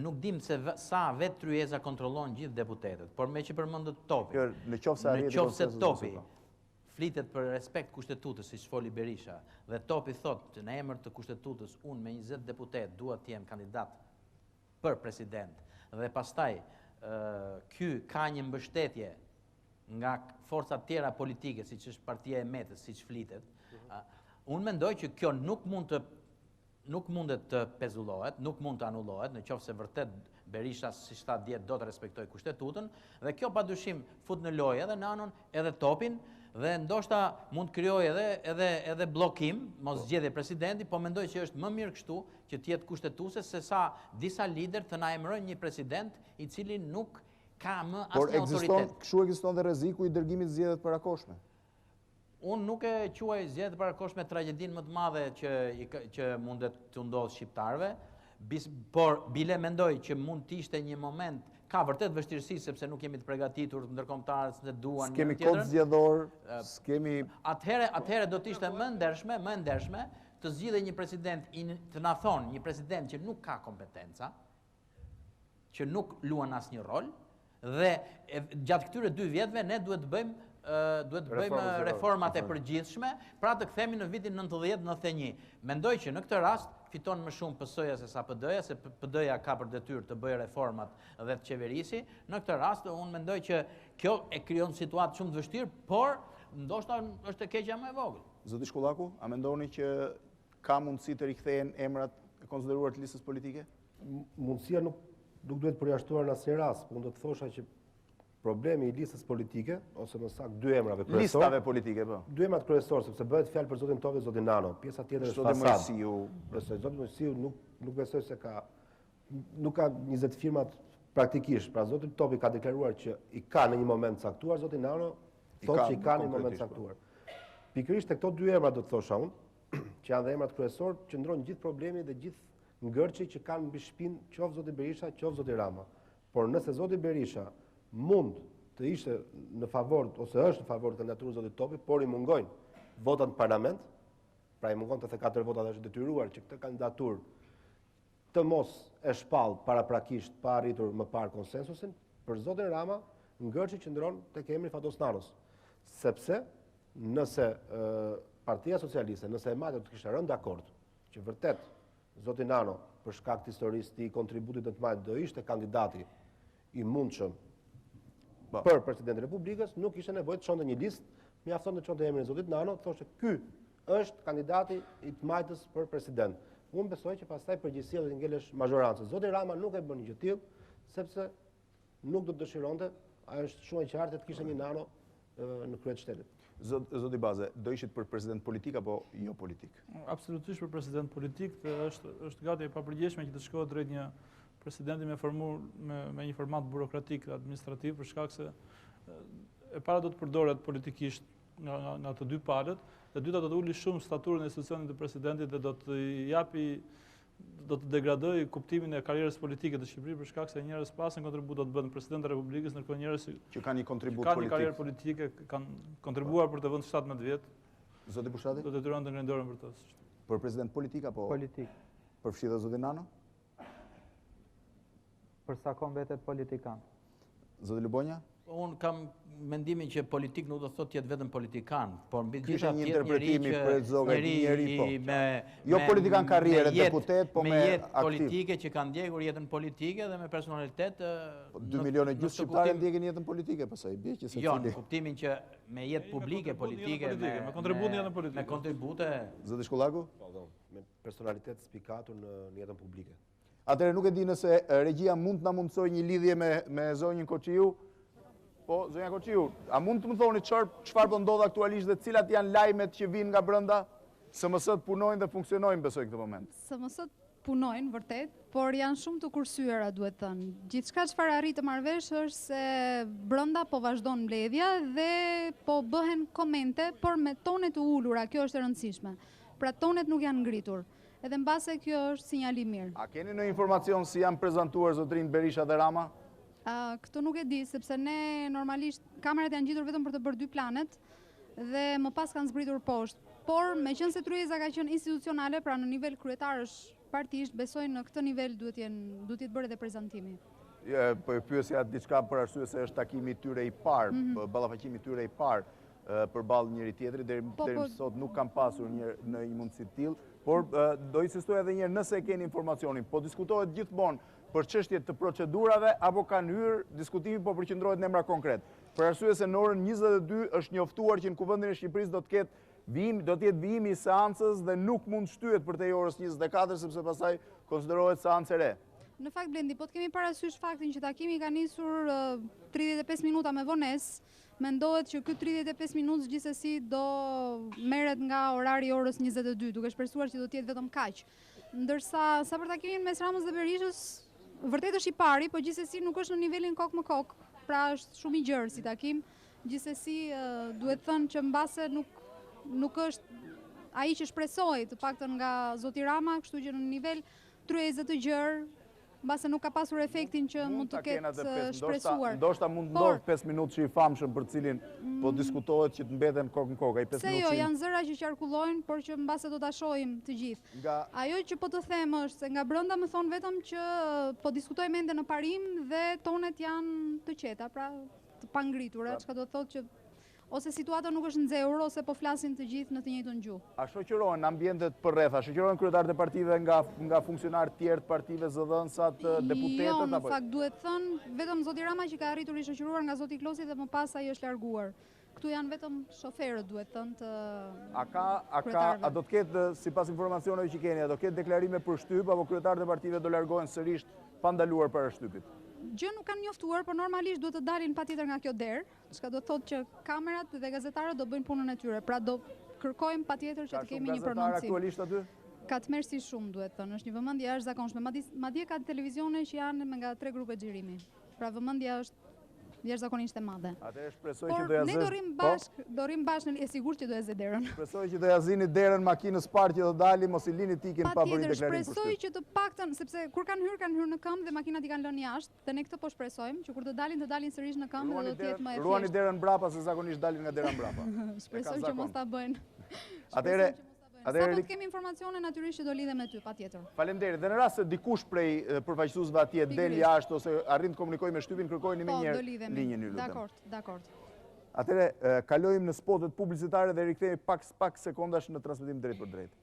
Nuk dim se sa vetë tryeza kontrollon gjithë deputetet, por me që përmendët Topi. Në qoftë se Topi flitet për respekt kushtetutës, si shfoli Berisha, dhe Topi thotë në emër të kushtetutës, unë me 20 deputet duhet të jem kandidat për president, dhe pastaj ky ka një mbështetje nga forcat tjera politike, si që është partia e Metës, si që flitet, unë mendoj që kjo nuk mundet të pezullohet, nuk mund të anullohet, në qoftë se vërtet Berisha si 7 do të respektoj kushtetutën, dhe kjo padyshim fut në lojë edhe Nanon, edhe Topin, dhe ndoshta mund të krijojë edhe bllokim, mos zgjedhje presidenti, po mendoj që është më mirë kështu që të jetë kushtetuese se sa disa lider të na emërojnë një president i cili nuk ka më asnjë autoritet. Kështu ekziston dhe rreziku i dërgimit të zgjedhjeve të parakoshme. Unë nuk e quaj zgjedhjet e parakoshme tragjedinë më të madhe që mundet të ndodhë shqiptarëve, por bile mendoj që mund të ishte një moment, ka vërtet vështirësi sepse nuk jemi të përgatitur, ndërkombëtarët se duan një S'kemi tjetër. kod zgjedhor, s'kemi... Atëherë do të ishte më ndershme të zgjidhej një president, të na thonë një president që nuk ka kompetenca, që nuk luan asnjë rol, dhe gjatë këtyre 2 vjetëve ne duhet të bëjmë reformat e përgjithshme, pra të kthehemi në vitin 90-91. Mendoj që në këtë rast fiton më shumë PS-ja se sa PD-ja, se PD-ja ka për detyrë të bëjë reformat dhe të qeverisi. Në këtë rast unë mendoj që kjo e krijon situatë shumë të vështirë, por ndoshta është e keqja më e vogël. Zoti Shkullaku, a mendoni që ka mundësi të rikthehen emrat e konsideruar të listës politike? Mundësia nuk duhet përjashtuar në asnjë rast, por do të thosha që problemi i listës politike, ose më saktë 2 emrave kryesor. Listave politike, po. 2 emrat kryesor, sepse bëhet fjalë për zotin Topi dhe zotin Nano. Pjesa tjetër është Zoti fasad. Moisiu. Zoti Moisiu nuk besoj se nuk ka 20 firmat praktikisht. Pra zoti Topi ka deklaruar që i ka në një moment caktuar, zoti Nano thotë që i ka në një moment caktuar. Pikërisht te këto 2 emra do të thosha unë, që janë dhe emrat kryesor, qëndron gjithë problemi dhe gjithë ngërçi që kanë mbi shpinë qoftë zoti Berisha, qoftë zoti Rama. Por nëse zoti Berisha mund të ishte në favor, ose është në favor të kandidaturës zotit Topi, por i mungojnë votat në parlament, pra i mungon 84 votat dhe është detyruar që këtë kandidaturë të mos e shpall paraprakisht pa arritur më parë konsensusin, për zotin Rama ngërçi qëndron tek emri Fatos Nanos. Sepse nëse Partia Socialiste, nëse e Madhe të kishte rënë dakord që vërtet zoti Nano për shkak të historisë të kontributit të madh do ishte kandidati i mundshëm për Presidentin e Republikës, nuk ishte nevojë të çonte një listë, mjafton të çonte emrin e zotit Nano, thoshte ky është kandidati i të majtës për president. Unë besoj që pastaj përgjegjësia do të ngelesh mazhorancës. Zoti Rama nuk e bën një gjë tillë, sepse nuk do të dëshironte, ajo është shumë e qartë të kishte një Nano në krye të shtetit. Zoti Baze, do ishit për president politik apo jo politik? Absolutisht për president politik, dhe është gati e papërgjeshme që të shkohet drejt një presidenti me një format burokratik dhe administrativ, për shkak se e para do të përdoret politikisht nga të 2 palët, dhe dyta do të uli shumë staturën e institucionit të presidentit dhe do të degradoj kuptimin e karrierës politike të Shqipërisë, për shkak se njerëz pasin kontribut do të bënë Presidenti i Republikës, ndërkohë njerëz që kanë një kontribut kanë një politik. karrierë politike, kanë kontribuar për të vënë 17 vjet. Zoti Bushati? Do të detyrohen të ngrenë dorën për të. Për president politik apo Politik. përfshi dhe zoti Nano? Për sa kohë mbetet politikan. Zoti Lubonja? Unë kam mendimin që politik nuk do të thotë jetë vetëm politikan, por mbi Ky gjitha është një tjetë interpretimi për zogë njëri po. Jo me politikan karrierë, me jetë- deputet, po me jetë aktiv. politike që kanë ndjekur jetën politike dhe me personalitet. 2 milionë gjysmë shqiptarë ndjekin jetën politike, pastaj bie që Jo, në secili. kuptimin që me jetë publike, politike, me kontribut në jetën politike. Me kontribute. Zoti Shkullaku? Me personalitet spikatur në jetën publike. Atëherë nuk e di nëse regjia mund të na mundsoj një lidhje me zonjën Koçiu. Po, zonja Koçiu, a mund të më thoni çfarë po ndodh aktualisht dhe cilat janë lajmet që vinë nga brenda? SMS-t punojnë dhe funksionojnë besoj këtë moment. SMS-t punojnë vërtet, por janë shumë të kursyeara, duhet thënë. Gjithçka çfarë arrit të marrëvesh është se brenda po vazhdon mbledhja dhe po bëhen komente, por me tone të ulura, kjo është e rëndësishme. Pra tonet nuk janë ngritur. Edhe mbase kjo është sinjal i mirë. A keni në informacion si janë prezantuar zotrin Berisha dhe Rama? Këtë nuk e di, sepse ne normalisht kamerat janë gjitur vetëm për të bërë 2 planet dhe më pas kanë zbritur poshtë. Por me qenë se tryeza ka qenë institucionale, pra në nivel kryetarësh partisht, besoj në këtë nivel duhet jetë bërë edhe prezantimi. Po e pyesja diçka për arsye se është takimi tyre i parë, ballafaqimi tyre i parë përballë njëri tjetrit, deri më sot nuk kam pasur në një mundësi të tillë, por do insistoj edhe një herë nëse e keni informacionin, po diskutohet gjithmonë për çështje të procedurave apo kanë hyrë diskutimi po përqendrohet në emra konkret. Për arsye se në orën 22 është njoftuar që në Kuvendin e Shqipërisë do të jetë vijimi i seancës dhe nuk mund shtyhet për te orës 24 sepse pastaj konsiderohet seancë e re. Në fakt, Blendi, po të kemi parasysh faktin që takimi ka nisur 35 minuta me vonesë, mendohet që këtë 35 minutë gjithsesi do merret nga orari i orës 22, duke shpresuar që do të jetë vetëm kaq. Ndërsa sa për takimin mes Ramës dhe Berishës, vërtet është i pari, po gjithsesi nuk është në nivelin kokë më kokë, pra është shumë i gjerë si takim. Gjithsesi duhet thënë që mbase nuk është ai që shpresoi të paktën nga zoti Rama, kështu që në nivel tryezë të gjerë, mbase nuk ka pasur efektin që mund të ketë shpresuar. Ndoshta mund të ndodhë 5 minutë që i famshëm për cilin po diskutohet që të mbeten kokë në kokë. Se jo, janë zëra që qarkullojnë, por që mbase do ta shohim të gjithë. Ajo që po të them është se nga brenda më thonë vetëm që po diskutojmë ende në parim dhe tonet janë të qeta, pra të pangritura, çka do të thotë që ose situata nuk është nxehur ose po flasin të gjithë në të njëjtën gjuhë. A shoqërohen ambientet përreth, a shoqërohen kryetarët e partive nga funksionarë tjerë të partive, zëdhënësat, deputetët? Jo, në fakt duhet thënë vetëm zoti Rama që ka arritur i shoqëruar nga zoti Klosi dhe më pas ai është larguar. Këtu janë vetëm shoferët, duhet thënë, të A do të ketë, sipas informacioneve që keni, a do ketë deklarime për shtyp apo kryetarët e partive do largohen sërish pa ndaluar para shtypit? Gjë nuk kanë njoftuar, por normalisht duhet të dalin patjetër nga kjo derë, çka do të thotë që kamerat dhe gazetarët do bëjnë punën e tyre. Pra do kërkojmë patjetër që të kemi një prononcim. Ka shumë gazetarë aktualisht aty? Ka të mersi shumë, duhet thënë, është një vëmendje jashtëzakonshme. Madje ka televizione që janë me nga 3 grupe xhirimi. Pra vëmendja është jashtëzakonisht e madhe. Atëherë shpresoj që do ja ne do rrim bashkë, e sigurt që do ja zë derën. Shpresoj që do ja zini derën makinës parë që do dalim, mos i lini tikin pa bërë deklarim për shtyp. Shpresoj që të paktën, sepse kur kanë hyrë në këmbë dhe makinat i kanë lënë jashtë, dhe ne këtë po shpresojmë, që kur të dalin sërish në këmbë dhe do të jetë më e thjeshtë. Ruani derën mbrapa se zakonisht dalin nga dera mbrapa. Shpresoj që mos ta bëjnë. Atëherë Sa po të kemi informacione, natyrisht që do lidhem me ty, patjetër. Faleminderit. Dhe në rast se dikush prej përfaqësuesve atje del jashtë ose arrin të komunikojë me shtypin, kërkojeni më njëherë linjën, ju lutem. Dakord. Atëherë kalojmë në spotet publicitare dhe rikthehemi pak sekondash në transmetim drejt për drejt.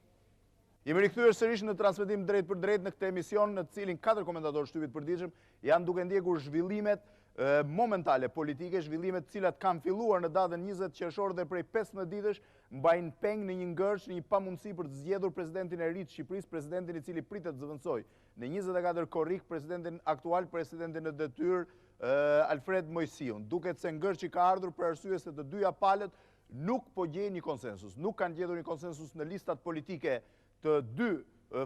Jemi rikthyer sërish në transmetim drejt për drejt në këtë emision në të cilin 4 komentatorë shtypit përditshëm janë duke ndjekur zhvillimet momentale politike, zhvillimet cilat kanë filluar në datën 20 qershor dhe prej 15 ditësh mbajnë peng në një ngërç, në një pamundësi për të zgjedhur presidentin e ri të Shqipërisë, presidentin i cili pritet të zëvendësojë në 24 korrik presidentin aktual, presidentin në detyrë Alfred Moisiun. Duket se ngërçi ka ardhur për arsye se të dyja palët nuk po gjejnë një konsensus. Nuk kanë gjetur një konsensus në listat politike të dy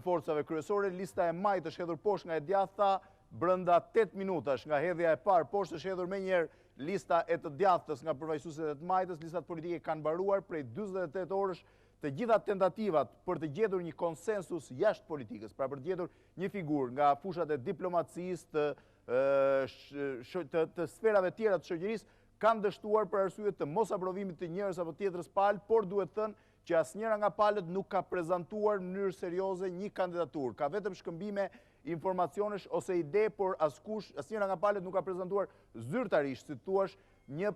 forcave kryesore. Lista e majtë është hedhur poshtë nga e djathta, brenda 8 minutash nga hedhja e parë, poshtë është hedhur menjëherë lista e të djathtës nga përfaqësuesit e të majtës. Listat politike kanë mbaruar prej 48 orësh të gjitha tentativat për të gjetur një konsensus jashtë politikës, pra për të gjetur një figurë nga fushat e diplomacisë, të sferave tjera të shoqërisë, kanë dështuar për arsye të mos aprovimit të njërës apo tjetrës palë, por duhet thënë që asnjëra nga palët nuk ka prezantuar në mënyrë serioze një kandidaturë. Ka vetëm shkëmbime informacionesh ose ide, por asnjëra nga palët nuk ka prezantuar zyrtarisht, si thuash, një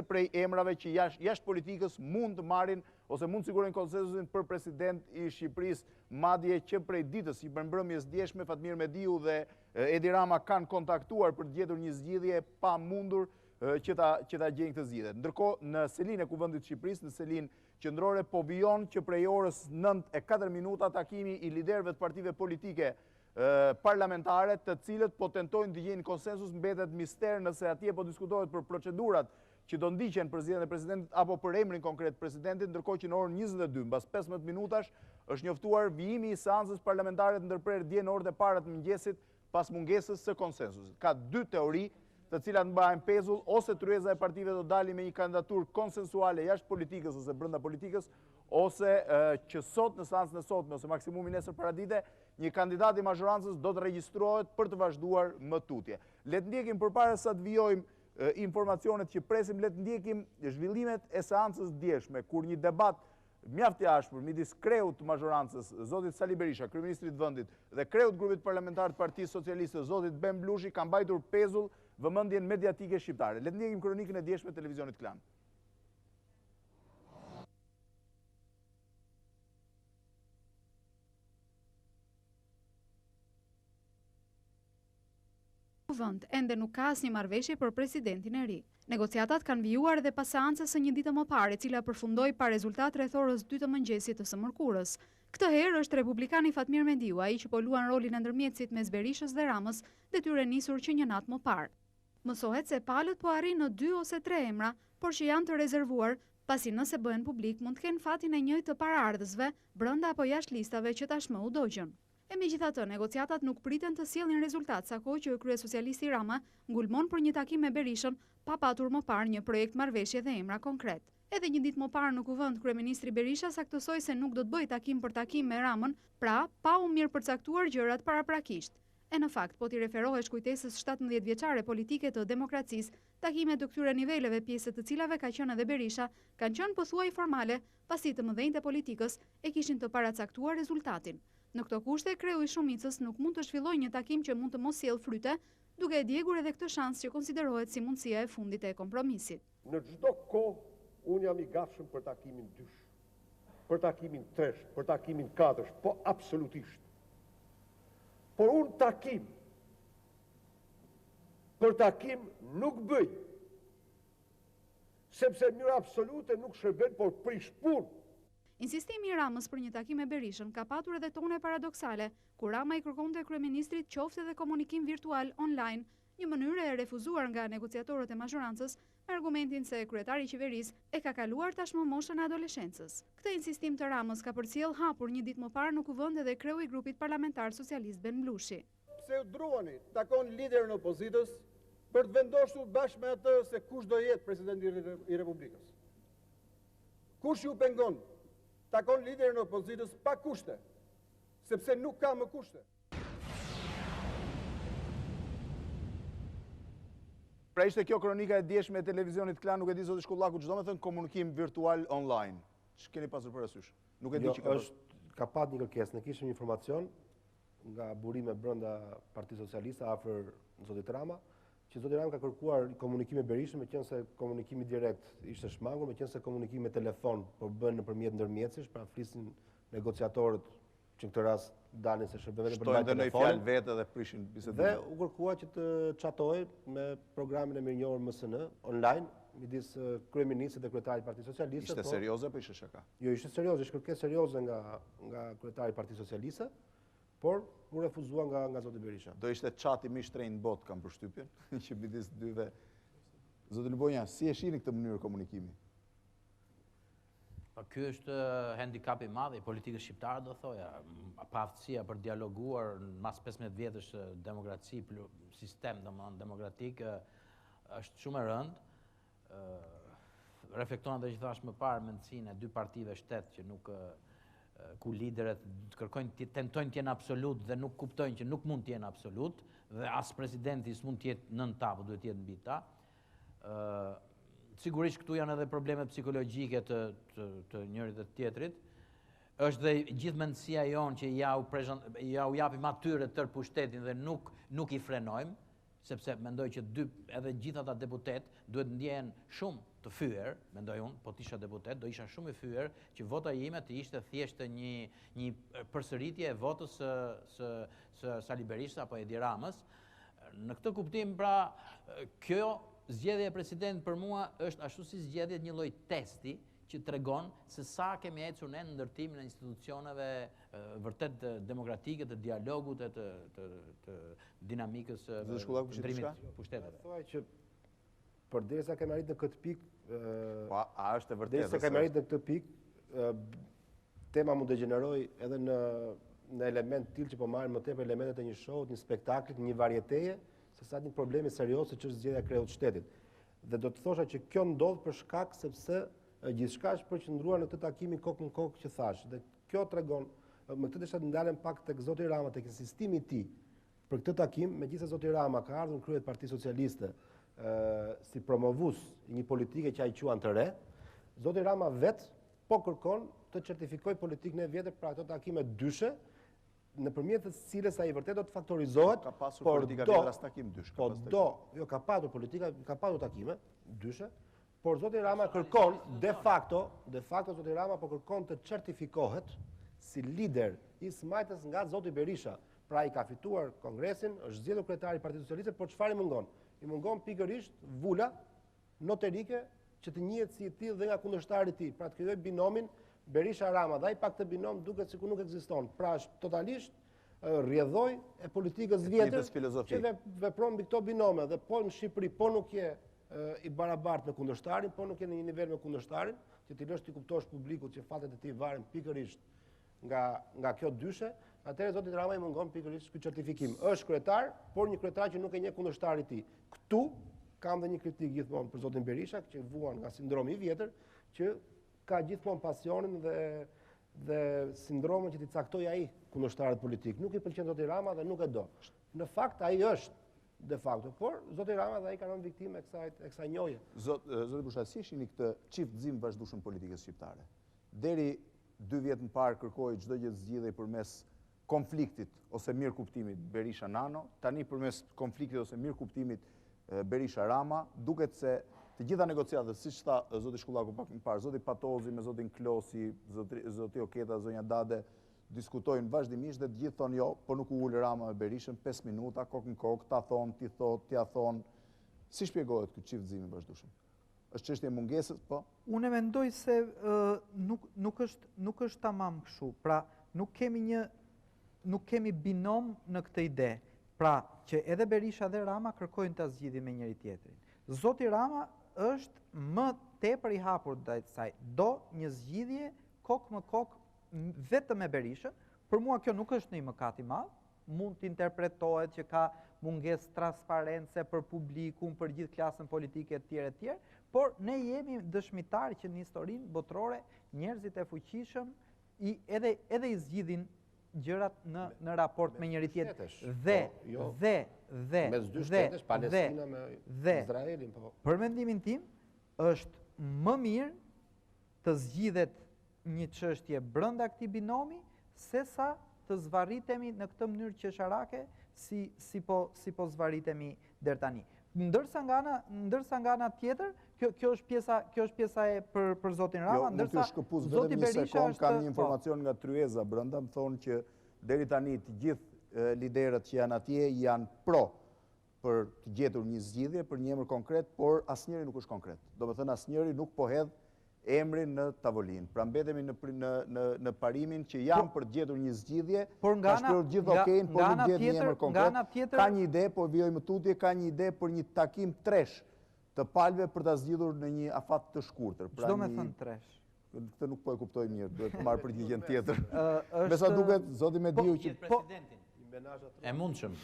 prej emrave që jashtë politikës mund të marrin ose mund të sigurojnë konsensusin për president i Shqipërisë, madje që prej ditës i mbrëmjes djeshme Fatmir Mediu dhe Edi Rama kanë kontaktuar për të gjetur një zgjidhje pa mundur që ta gjejnë këtë zgjidhje. Ndërkohë në selinë e Kuvendit të Shqipërisë, në selinë qendrore, po vijon që prej orës 9:04 takimi i liderëve të partive politike parlamentare, të cilët po tentojnë të gjejnë konsensus. Mbetet mister nëse atje po diskutohet për procedurat që do ndiqen për zgjedhjen e presidentit apo për emrin konkret presidentit, ndërkohë që në orën 22, mbas 15 minutash, është njoftuar vijimi i seancës parlamentare të ndërprerë dje në orët e para të mëngjesit pas mungesës së konsensusit. Ka 2 teori të cilat mbahen pezull, ose tryeza e partive do dalin me një kandidaturë konsensuale jashtë politikës ose brenda politikës, ose që sot në seancën e sotme ose maksimumi nesër paradite, një kandidat i mazhorancës do të regjistrohet për të vazhduar më tutje. Le të ndjekim përpara sa të vijojmë informacionet që presim, le të ndjekim zhvillimet e seancës djeshme, kur një debat mjaft i ashpër midis kreut të mazhorancës, zotit Sali Berisha, kryeministrit vendit, dhe kreut grupit parlamentar të Partisë Socialiste, zotit Ben Blushi, ka mbajtur pezull vëmendjen mediatike shqiptare. Le të ndjekim kronikën e djeshme të televizionit Klan. Vend, ende nuk ka asnjë marrëveshje për presidentin e ri. Negociatat kanë vijuar edhe pas seancës së një dite më parë, e cila përfundoi pa rezultat rreth orës 2 të mëngjesit të së mërkurës. Këtë herë është republikani Fatmir Mediu, ai që po luan rolin e ndërmjetësit mes Berishës dhe Ramës, detyrë nisur që një natë më parë. Mësohet se palët po arrin në 2 ose 3 emra, por që janë të rezervuar, pasi nëse bëhen publik mund të kenë fatin e njëjtë të paraardhësve brenda apo jashtë listave që tashmë u dogjën. E megjithatë, negociatat nuk priten të sjellin rezultat, sako që kryesocialisti Rama ngulmon për një takim me Berishën pa patur më parë një projekt marrëveshje dhe emra konkret. Edhe një ditë më parë në kuvend, kryeministri Berisha saktësoi se nuk do të bëjë takim për takim me Ramën, pra pa u mirë përcaktuar gjërat paraprakisht. E në fakt, po t'i referohesh kujtesës 17 vjeçare politike të demokracisë, takimet të këtyre niveleve, pjesë të cilave ka qenë edhe Berisha, kanë qenë pothuaj formale, pasi të mëdhenjtë e politikës e kishin të paracaktuar rezultatin. Në këto kushte, kreu i shumicës nuk mund të zhvillojë një takim që mund të mos sjellë fryte, duke e djegur edhe këtë shans që konsiderohet si mundësia e fundit e kompromisit. Në çdo kohë, unë jam i gatshëm për takimin 2, për takimin 3, për takimin 4, po absolutisht. Por unë takim, për takim nuk bëj, sepse në mënyrë absolute nuk shërben, por prish punë. Insistimi i Ramës për një takim me Berishën ka patur edhe tone paradoksale, ku Rama i kërkonte kryeministrit qoftë edhe komunikim virtual online, një mënyrë e refuzuar nga negociatorët e mazhorancës, me argumentin se kryetari i qeverisë e ka kaluar tashmë moshën e adoleshencës. Këtë insistim të Ramës ka përcjell hapur një ditë më parë në kuvend edhe kreu i grupit parlamentar socialist Ben Blushi. Pse u druani takon liderin e opozitës për të vendosur bashkë me atë se kush do jetë presidenti i Republikës? Kush ju pengon takon liderin e opozitës pa kushte, sepse nuk ka më kushte. Pra ishte kjo kronika e djeshme e televizionit Klan, nuk e di zoti Shkullaku, çdo me thënë komunikim virtual online. Ç'keni pasur parasysh? Nuk e di që ka pat një kërkesë, ne kishim informacion nga burime brenda Partisë Socialiste afër zotit Rama, që zoti Rama ka kërkuar komunikim me Berishën, meqense komunikimi direkt ishte shmangur, meqense komunikimi me telefon po bën nëpërmjet ndërmjetësish, pra flisin negociatorët që në këtë rast dalin se shërben vetëm për shtojnë dhe në i fjalë vetë dhe prishin bisedën. Dhe u kërkua që të çatohej me programin e mirënjohur MSN online midis kryeministit dhe kryetarit të Partisë Socialiste. Ishte serioze apo ishte shaka? Jo, ishte serioze, ishte kërkesë serioze nga kryetari i Partisë Socialiste, por u refuzua nga zoti Berisha. Do ishte çati më i shtrenjtë në botë, kam përshtypjen, që midis dyve. Zoti Lubonja, si e shihni këtë mënyrë komunikimi? Ky është handicap i madh i politikës shqiptare, do thoja, pa aftësia për dialoguar mas 15 vjetësh demokraci, sistem demokratik, është shumë e rëndë. Reflekton edhe që thash më parë mendësinë e dy partive shtet që nuk ku liderët tentojnë të jenë absolut dhe nuk kuptojnë që nuk mund të jenë absolut dhe as presidenti s'mund të jetë nën ta, po duhet të jetë mbi ta. Sigurisht këtu janë edhe probleme psikologjike të njërit dhe tjetrit. Është dhe gjithë mendësia jonë që ja u japim atyre tërë pushtetin dhe nuk i frenojmë, sepse mendoj që edhe gjithë ata deputet duhet ndjehen shumë të fyer, mendoj unë, po t'isha deputet, do isha shumë i fyer që vota ime të ishte thjesht një përsëritje e votës së Sali Berisha apo Edi Ramës. Në këtë kuptim, pra, kjo zgjedhja e presidentit për mua është ashtu si zgjedhja një lloj testi që tregon se sa kemi ecur ne në ndërtimin e institucioneve vërtet demokratike, të dialogut e të dinamikës ndrimit pushteteve. Thuaj që përderisa kemi arritur në këtë pikë, a është e vërtetë? Derisa kemi arritur në këtë pikë, tema mund të degenerojë edhe në element të tillë që po marrin më tepër elementet e një show, një spektakli, një varieteje, sesa një problemi serioz që është zgjedhja e kreut të shtetit. Dhe do të thosha që kjo ndodh për shkak sepse gjithçka është përqendruar në këtë takimin kokë në kokë që thash. Dhe kjo tregon, më këtë desha të ndalem pak tek zoti Rama, tek insistimi i tij për këtë takim, megjithëse zoti Rama ka ardhur në krye të Partisë Socialiste si promovues i një politike që ai quan të re, zoti Rama vet po kërkon të certifikojë politikën e vjetër për ato takime dyshe, nëpërmjet të cilës ai vërtet do të faktorizohet. Ka pasur politika vjetër as takim dysh. Ka patur politika, ka patur takime dyshe, por zoti Rama kërkon de facto zoti Rama po kërkon të certifikohet si lider i smajtës nga zoti Berisha. Pra i ka fituar kongresin, është zgjedhur kryetari i Partisë Socialiste, por çfarë i mungon? I mungon pikërisht vula noterike që të njihet si i tillë dhe nga kundërshtari i tij. Pra të krijojë binomin Berisha Rama, dhe ai pak të binom duket sikur nuk ekziston. Pra është totalisht rrjedhoj e politikës vjetër filozofi. që vepron mbi këto binome dhe po në Shqipëri po nuk je i barabartë me kundërshtarin, po nuk je në një nivel me kundërshtarin, që ti lësh ti kuptosh publikut që fatet e tij varen pikërisht nga kjo dyshe, atëherë zoti Rama i mungon pikërisht ky certifikim. Është kryetar, por një kryetar që nuk e njeh kundërshtarin e tij. Këtu kam dhe një kritik gjithmonë për zotin Berisha, që vuan nga sindromi i vjetër, që ka gjithmonë pasionin dhe sindromën që t'i caktoj ai kundërshtarët politik. Nuk i pëlqen zoti Rama dhe nuk e do. Në fakt ai është de facto, por zoti Rama dhe ai ka rënë viktimë e kësaj njohje. Zoti Bushati, si shihni këtë çiftëzim vazhdueshëm politikës shqiptare? Deri 2 vjet më parë kërkoi çdo gjë zgjidhej përmes konfliktit ose mirë kuptimit Berisha-Nano, tani përmes konfliktit ose mirë kuptimit Berisha-Rama, duket se të gjitha negociatat, siç tha zoti Shkullaku pak më parë, zoti Patozi me zotin Klosi, zoti Oketa, zonja Dade, diskutojnë vazhdimisht dhe të gjithë thonë jo, po nuk u ul Rama me Berishën 5 minuta, kokë në kokë, ta thonë, ti thot, t'ja thonë. Si shpjegohet ky çiftëzim i vazhdueshëm? Është çështje mungesës, po? Unë mendoj se nuk është tamam kështu. Pra, nuk kemi binom në këtë ide. Pra, që edhe Berisha dhe Rama kërkojnë ta zgjidhin me njëri tjetrin. Zoti Rama është më tepër i hapur ndaj saj. Do një zgjidhje kokë më kokë vetëm me Berishën. Për mua kjo nuk është një mëkat i madh. Mund të interpretohet që ka mungesë transparence për publikun, për gjithë klasën politike etj. Por ne jemi dëshmitarë që në historinë botërore njerëzit e fuqishëm edhe i zgjidhin gjërat në raport me njëri tjetër. Mes dy shtetesh, Palestina me Izraelin, po. Për mendimin tim, është më mirë të zgjidhet një çështje brenda këtij binomi sesa të zvarritemi në këtë mënyrë qesharake si po zvarritemi deri tani. Ndërsa nga ana tjetër, kjo është pjesa e për zotin Rama, ndërsa zoti Berisha është kam një informacion nga Tryeza brenda, më thonë që deri tani të gjithë liderët që janë atje janë pro për të gjetur një zgjidhje për një emër konkret, por asnjëri nuk është konkret. Domethënë asnjëri nuk po hedh emrin në tavolinë. Pra mbetemi në parimin që janë për të gjetur një zgjidhje, ka shkruar gjithë okejn, por nuk gjet një emër konkret. Ka një ide, po vijoj më tutje, ka një ide për një takim tresh të palëve për ta zgjidhur në një afat të shkurtër. Çdo me thënë tresh. Këtë nuk po e kuptoj mirë, duhet të marr përgjigjen tjetër. Me sa duket zoti Mediu që Presidentin. E mundshëm.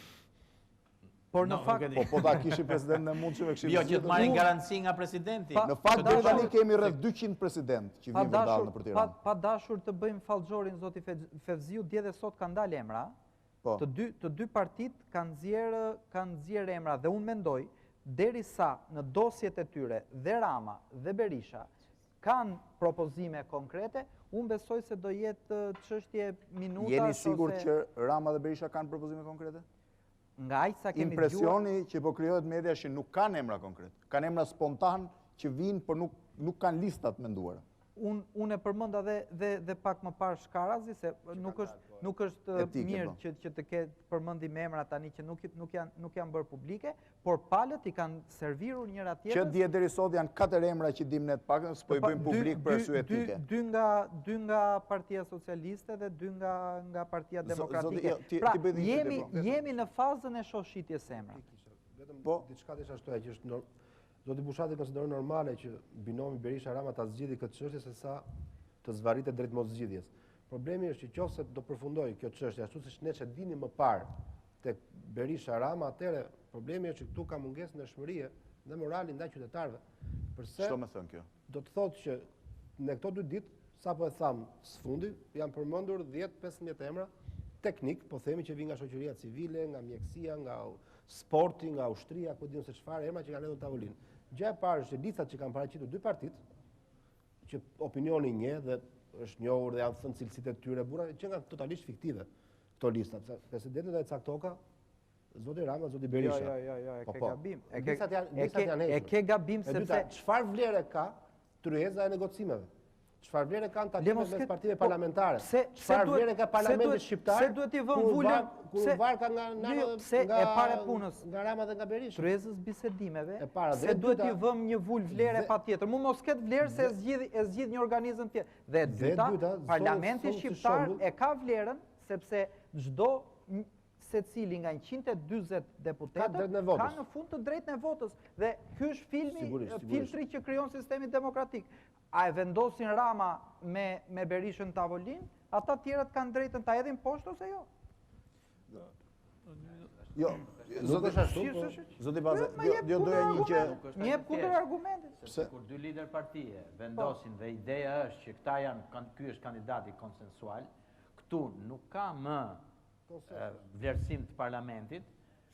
Por në fakt po ta kishin presidentin e mundshëm e kishim. Jo, që të marrin garanci nga presidenti. Në fakt deri tani kemi rreth 200 president që vinë vërdall nëpër Tiranë. Pa dashur të bëjmë fallxhorin zoti Fevziu, dje dhe sot kanë dalë emra. Të dy partitë kanë nxjerrë emra dhe unë mendoj derisa në dosjet e tyre dhe Rama dhe Berisha kanë propozime konkrete, unë besoj se do jetë çështje minuta. Jeni sigurt që Rama dhe Berisha kanë propozime konkrete? Nga aq sa kemi impresioni që po krijohet media që nuk kanë emra konkret. Kanë emra spontan që vinë, por nuk kanë listat menduara. Unë e përmenda dhe pak më parë Shkarazi, se nuk është mirë që të ketë përmendim emra tani që nuk janë bërë publike, por palët i kanë servirur njëra tjetrës. Që dje deri sot janë 4 emra që dim ne të pakën, s'po i bëjmë publik për arsye etike. 2 nga Partia Socialiste dhe 2 nga Partia Demokratike. Pra, jemi në fazën e shohshitjes emra. Po, diçka të ashtu që është zoti Bushati konsideron normale që binomi Berisha-Rama ta zgjidhë këtë çështje sesa të zvarritet drejt mos zgjidhjes. Problemi është që nëse do përfundoj kjo çështje ashtu siç ne dini më parë tek Berisha-Rama, atëherë problemi është që këtu ka mungesë ndeshmërie dhe morali ndaj qytetarëve. Përse? Ç'do të thonë kjo? Do të thotë që në këto 2 ditë, sapo e tham sfundi, janë përmendur 10-15 emra teknik, po themi që vinë nga shoqëria civile, nga mjekësia, nga sporti, nga ushtria, ku diun se çfarë emra që kanë lënë në tavolinë. Gjë e parë është listat që kanë paraqitur 2 partitë, që opinioni njeh dhe është njohur dhe janë thënë cilësitë e tyre burra, që janë totalisht fiktive këto lista. Presidenti do të caktoka zoti Rama, zoti Berisha. Jo, e ke gabim. E ke gabim sepse çfarë vlerë ka tryeza e negocimeve? Çfarë vlerë kanë takimet mes partive parlamentare? Çfarë vlerë ka parlamenti shqiptar? Se duhet i vëmë vulën kur varka nga Rama dhe nga Berisha. Tryezës bisedimeve, se duhet i vëmë një vulë vlerë patjetër. Mund mos ketë vlerë se e zgjidh një organizëm tjetër. Dhe dyta, parlamenti shqiptar e ka vlerën sepse çdo se cili nga 140 deputetët drejtën e votës. ka në fund të drejtën e votës. Dhe ky është filtri që krijon sistemi demokratik. A e vendosin Rama me Berishën tavolinë? Ata tjerët kanë drejtën ta hedhin poshtë ose jo? Jo, zoti Baze, jo doja një që... Një kundër argumentit. Sepse kur dy lider partije vendosin dhe ideja është që këta janë, ky është kandidati konsensual, këtu nuk ka më vlerësim të parlamentit,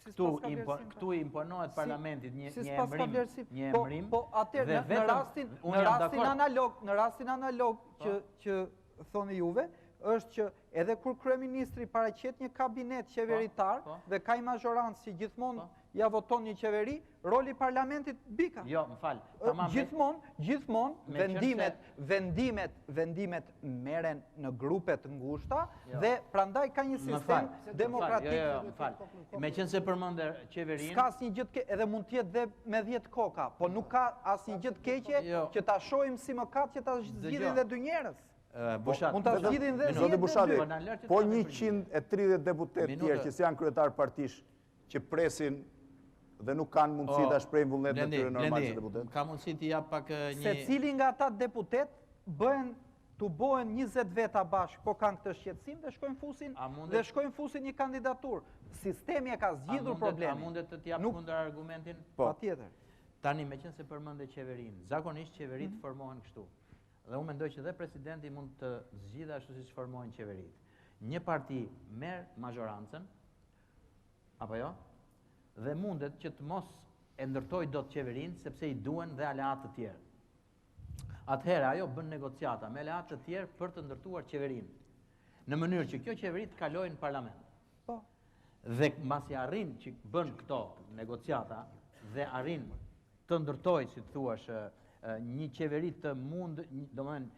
këtu imponohet parlamentit një emrim, po atëherë në rastin analog që thoni juve, është që edhe kur kryeministri paraqet një kabinet qeveritar dhe ka një majorancë që gjithmonë ja voton një qeveri, roli parlamentit bika. Jo, më fal. Gjithmonë vendimet merren në grupe të ngushta dhe prandaj ka një sistem demokratik. Jo, më fal. Meqense përmendë qeverinë, s'ka asnjë gjë të keqe, edhe mund të jetë dhe me 10 koka, po nuk ka asnjë gjë të keqe që ta shohim si mëkat që ta zgjidhin dhe dy njerëz. Mund ta zgjidhin dhe Zoti Bushati, po 130 deputet tjerë që janë kryetar partish që presin dhe nuk kanë mundësi ta shprehin vullnetin e tyre normal si deputet. Ka mundësi të jap pak një secili nga ata deputet bëhen 20 veta bashkë, po kanë këtë shqetësim dhe shkojnë fusin një kandidaturë. Sistemi e ka zgjidhur problemin. A mundet të jap kundër argumentin? Patjetër. Tani meqense përmendë qeverinë, zakonisht qeveritë formohen kështu. Dhe unë mendoj që dhe presidenti mund të zgjidhë ashtu siç formohen qeveritë. Një parti merr majorancën, apo jo? Dhe mundet që të mos e ndërtoj dot qeverinë sepse i duhen dhe aleatë të tjerë. Atëherë ajo bën negociata me aleatë të tjerë për të ndërtuar qeverinë. Në mënyrë që kjo qeveri të kalojë në parlament. Po. Dhe mbasi arrin që bën këto negociata dhe arrin të ndërtojë, si thuash, një qeveri të domethënë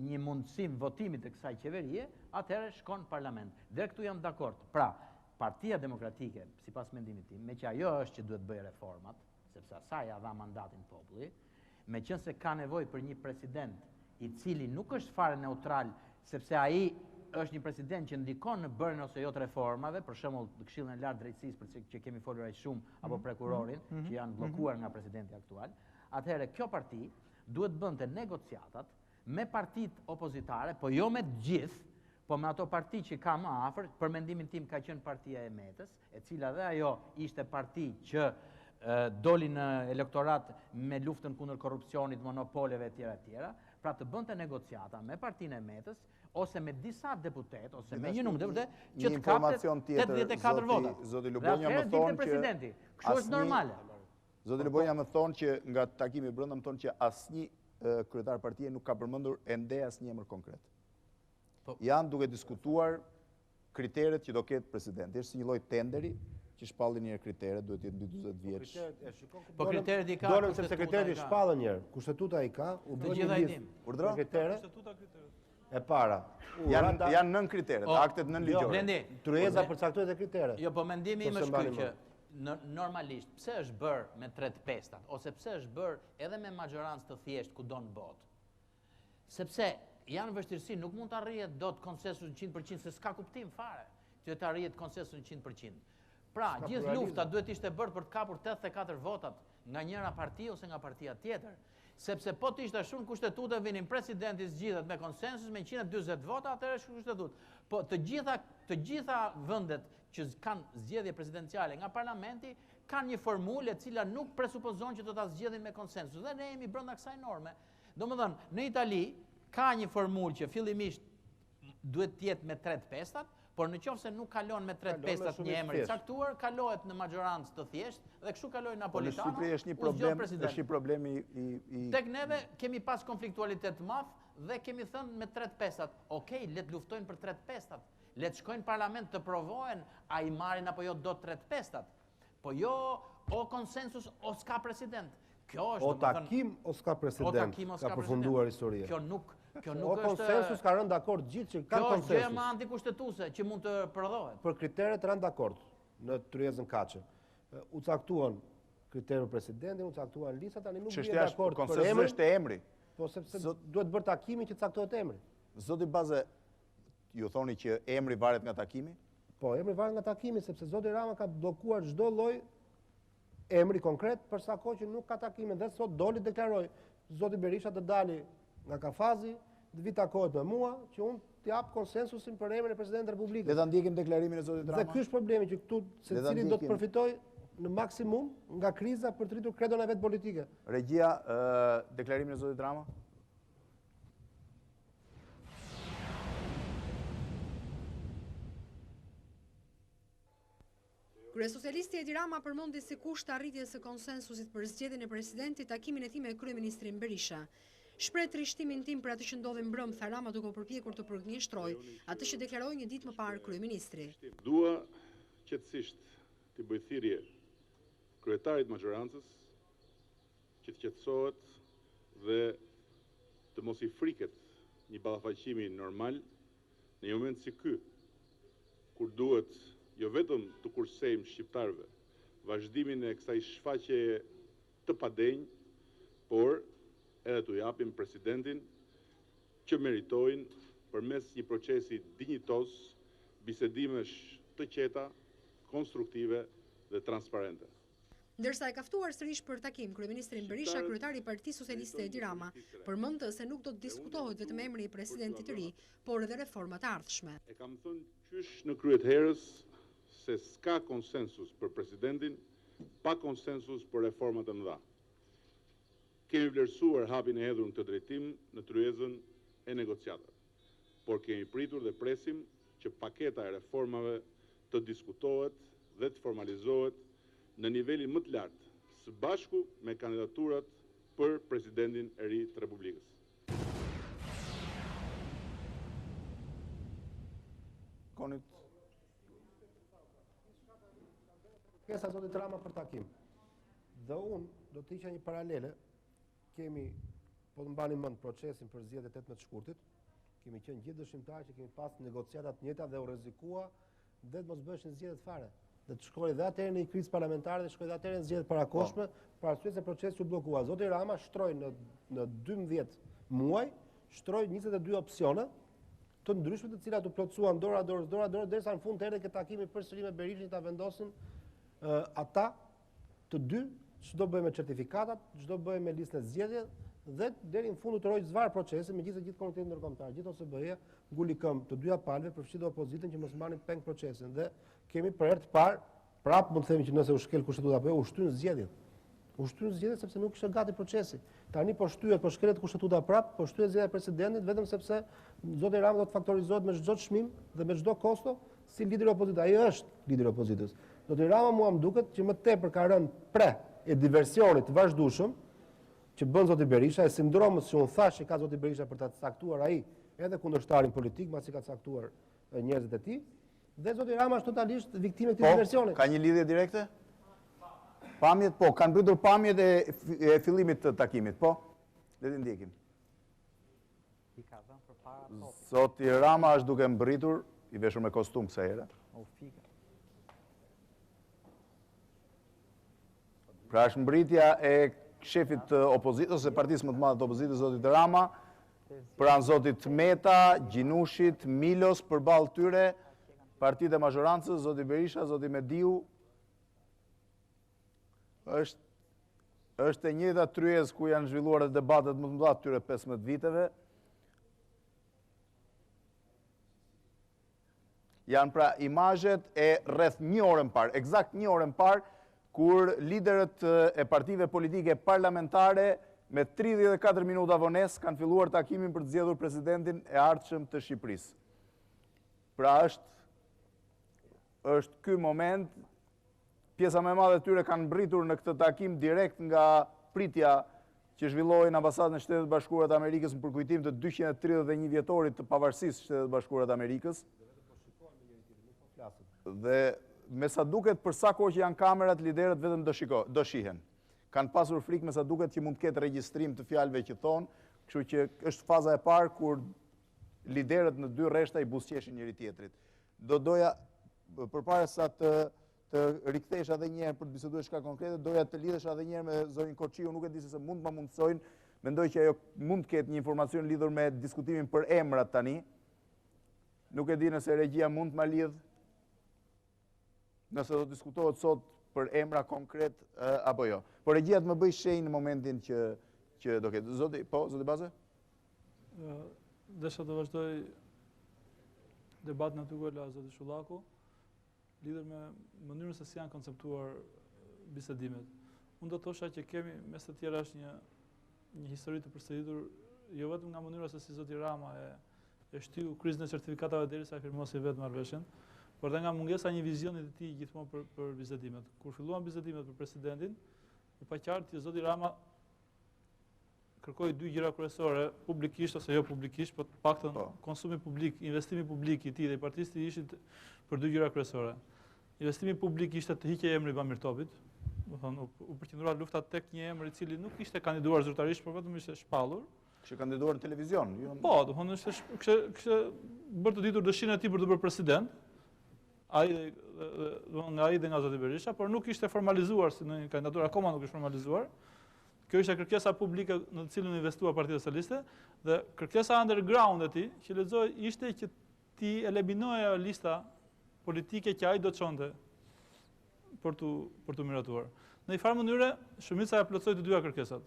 një mundësim votimit të kësaj qeverie, atëherë shkon në parlament. Dhe këtu jam dakord. Pra, Partia Demokratike, sipas mendimit tim, me që ajo është që duhet bëjë reformat, sepse asaj ja dha mandatin populli, meqense ka nevojë për një president i cili nuk është fare neutral, sepse ai është një president që ndikon në bërjen ose jo të reformave, për shembull Këshillin e Lartë Drejtësisë, për që kemi folur aq shumë, apo prokurorin, që janë bllokuar nga presidenti aktual. Atëherë kjo parti duhet bënte negociatat me partitë opozitare, po jo me të gjithë, po me ato parti që ka më afër. Për mendimin tim ka qenë Partia e Metës, e cila dhe ajo ishte parti që doli në elektorat me luftën kundër korrupsionit, monopoleve etj. Pra të bënte negociata me Partinë e Metës ose me disa deputet ose me një numër deputet që të kapte 84 vota. Zoti Lubonja më thonë që presidenti, kështu është normale. Zoti Lubonja më thonë që nga takimi brenda më thonë që asnjë kryetar partie nuk ka përmendur ende asnjë emër konkret. Janë duke diskutuar kriteret që do ketë presidenti. Është si një lloj tenderi që shpallin një herë kriteret, duhet të jetë mbi 40 vjeç. Po kriteret i ka. Dolën sepse kriteret i shpallën një herë. Kushtetuta i ka, u bën një listë. Urdhro? Kriteret. E para. Janë 9 kriteret, aktet 9 ligjore. Tryeza përcaktoi edhe kriteret. Jo, po mendimi im është ky që normalisht pse është bërë me 3/5, ose pse është bërë edhe me majorancë të thjeshtë ku don botë. Sepse janë vështirësi, nuk mund të arrihet dot konsensus 100%, se s'ka kuptim fare që të arrihet konsensus 100%. Pra, gjithë lufta duhet ishte bërë për të kapur 84 votat nga njëra parti ose nga partia tjetër. Sepse po të ishte shumë kushtetutë, vinin presidenti zgjidhet me konsensus me 140 vota, atëherë është kushtetutë. Po të gjitha vendet që kanë zgjedhje presidenciale nga parlamenti kanë një formulë e cila nuk presupozon që do ta zgjedhin me konsensus. Dhe ne jemi brenda kësaj norme. Domethënë, në Itali ka një formulë që fillimisht duhet të jetë me 3/5, por në qoftë se nuk kalon me 3/5 një emër i caktuar, kalohet në majorancë të thjeshtë dhe kështu kaloi Napolitano. Në Shqipëri është një problem i tek neve kemi pas konfliktualitet të madh dhe kemi thënë me 3/5. Okej, le të luftojnë për 3/5. Le të shkojnë në parlament të provohen a i marrin apo jo do 3/5. Po jo o konsensus o s'ka president. Kjo është o takim o s'ka president. Ka përfunduar historia. Kjo nuk o konsensus ka rënë dakord gjithë që kanë konsensus. Kjo është gjë më antikushtetuese që mund të prodhohet. Për kriteret rënë dakord në tryezën kaçe. U caktuan kriterët presidentin, u caktuan listat, tani nuk vjen dakord për emrin. Konsensusi është emri. Po sepse duhet bërë takimin që caktohet emri. Zoti Baze, ju thoni që emri varet nga takimi? Po, emri varet nga takimi, sepse zoti Rama ka bllokuar çdo lloj emri konkret për sa kohë që nuk ka takime. Dhe sot doli deklaroi zoti Berisha të dali nga kafazi, të vi takohet me mua, që unë t'jap konsensusin për emrin e Presidentit të Republikës. Le ta ndjekim deklarimin e zotit Rama. Dhe ky është problemi që këtu secili do të përfitojë në maksimum nga kriza për të rritur kredon e vet politike. Regjia, deklarimin e zotit Rama. Kryesocialisti Edi Rama përmendi si kusht të arritjes së konsensusit për zgjedhjen e presidentit takimin e tij me kryeministrin Berisha. Shpreh trishtimin tim për atë që ndodhi mbrëmje, tha Rama duke u përpjekur të përgënjeshtrojë atë që deklaroi një ditë më parë kryeministri. Dua qetësisht të bëj thirrje kryetarit majorancës që të qetësohet dhe të mos i friket një ballafaqimi normal në një moment si ky, kur duhet jo vetëm të kursejmë shqiptarëve vazhdimin e kësaj shfaqjeje të padenj, por edhe t'u japim presidentin që meritojnë përmes një procesi dinjitos, bisedimesh të qeta, konstruktive dhe transparente. Ndërsa e ka ftuar sërish për takim kryeministrin Berisha, kryetari i Partisë Socialiste Edi Rama përmend se nuk do të diskutohet vetëm emri i presidentit të ri, por edhe reformat e ardhshme. E kam thënë qysh në kryet herës se s'ka konsensus për presidentin, pa konsensus për reformat e mëdha. Kemi vlerësuar hapin e hedhur në këtë drejtim në tryezën e negociatave, por kemi pritur dhe presim që paketa e reformave të diskutohet dhe të formalizohet në nivelin më të lartë, së bashku me kandidaturat për presidentin e ri të Republikës. Konit. Kesa zotit Rama për takim. Dhe unë do të isha një paralele. Kemi, po të mbani mend procesin për zgjedhjet e 18 shkurtit, kemi qenë gjithë dëshimtarë që kemi pas negociatat njëjta dhe u rrezikua dhe të mos bëshin zgjedhjet fare. Dhe të shkojë dhe atëherë në një krizë parlamentare dhe shkojë dhe atëherë në zgjedhjet parakoshme, për arsye se procesi u bllokua. Zoti Rama shtroi në 12 muaj, shtroi 22 opsione të ndryshme të cilat u plotësuan dorë a dorë derisa në fund të erdhi ke takimi përsëri me Berishin ta vendosin ata të dy çdo bëjmë me certifikatat, çdo bëjmë me listën e zgjedhjeve dhe deri në fund u tëroi zvar procesi, megjithëse gjithë komiteti ndërkombëtar, gjithë OSBE nguli këmbë të dyja palëve përfshi opozitën që mos marrin peng procesin dhe kemi për herë të parë, prapë mund të themi që nëse u shkel kushtetuta apo u shtyn zgjedhjet. U shtyn zgjedhjet sepse nuk ishte gati procesi. Tani po shtyhet, po shkelet kushtetuta prapë, po shtyhet zgjedhja e presidentit vetëm sepse zoti Rama do të faktorizohet me çdo çmim dhe me çdo kosto si lider i opozitës. Ai është lider i opozitës. Zoti Rama mua më duket që më tepër ka rënë e diversionit të vazhdueshëm që bën zoti Berisha, e sindromës që unë thash që ka zoti Berisha për ta caktuar ai edhe kundërshtarin politik, mbasi ka caktuar njerëzit e tij, dhe zoti Rama është totalisht viktime e këtij diversioni. Ka një lidhje direkte? Pamjet, po, kanë mbritur pamjet e fillimit të takimit, po? Le të ndjekim. Zoti Rama është duke mbritur, i veshur me kostum kësaj here. Pra është mbritja e shefit të opozitës, ose partisë më të madhe të opozitës, zotit Rama, pranë zotit Meta, Gjinushit, Milos, përballë tyre, partitë e majorancës, zoti Berisha, zoti Mediu, është e njëjta tryezë ku janë zhvilluar debatet më të mëdha të tyre 15 viteve. Janë pra imazhet e rreth një orë më parë, eksakt një orë më parë, kur liderët e partive politike parlamentare me 34 minuta vonesë kanë filluar takimin për të zgjedhur presidentin e ardhshëm të Shqipërisë. Pra është ky moment, pjesa më e madhe e tyre kanë mbritur në këtë takim direkt nga pritja që zhvilloi në ambasadën e Shtetit Bashkuar të Amerikës në përkujtim të 231 vjetorit të pavarësisë së Shtetit Bashkuar të Amerikës. Dhe me sa duket për sa kohë që janë kamerat, liderët vetëm do shihen. Kanë pasur frikë me sa duket që mund të ketë regjistrim të fjalëve që thonë, kështu që është faza e parë kur liderët në dy rreshta i buzëqeshin njëri tjetrit. Doja përpara sa të rikthesha edhe një herë për të biseduar çka konkrete, doja të lidhesha edhe një herë me zonjën Koçiu, nuk e di se mund të ma mundsojnë, mendoj që ajo mund të ketë një informacion lidhur me diskutimin për emrat tani. Nuk e di nëse regjia mund të ma lidh. Nëse do diskutohet sot për emra konkret apo jo. Por e gjithë më bëj shenjë në momentin që do ketë. Zoti Baze? Desha të vazhdoj debatin aty ku e la zoti Shkullaku, lidhur me mënyrën se si janë konceptuar bisedimet. Unë do të thosha që kemi, mes të tjera është një histori të përsëritur, jo vetëm nga mënyra se si zoti Rama e shtyu krizën e certifikatave derisa e firmosi vetë marrëveshjen, por dhe nga mungesa një vizionit të tij gjithmonë për bisedimet. Kur filluan bisedimet për presidentin, u pa qartë që zoti Rama kërkoi dy gjëra kryesore, publikisht ose jo publikisht, por të paktën konsumi publik, investimi publik i tij dhe i partisë tij ishin për dy gjëra kryesore. Investimi publik ishte të hiqej emri Bamirtopit, do thonë u përqendrua lufta tek një emër i cili nuk ishte kandiduar zyrtarisht, por vetëm ishte shpallur. Kishte kandiduar në televizion. Po, do thonë kishte bërë të ditur dëshirën e tij për të bërë president. Nga ai dhe nga zoti Berisha, por nuk ishte formalizuar si në një kandidaturë, akoma nuk është formalizuar. Kjo ishte kërkesa publike në të cilën investua Partia Socialiste dhe kërkesa underground e tij, që lexoj, ishte që ti eliminoja lista politike që ai do të çonte për tu miratuar. Në një farë mënyre, shumica ja plotsoi të dyja kërkesat.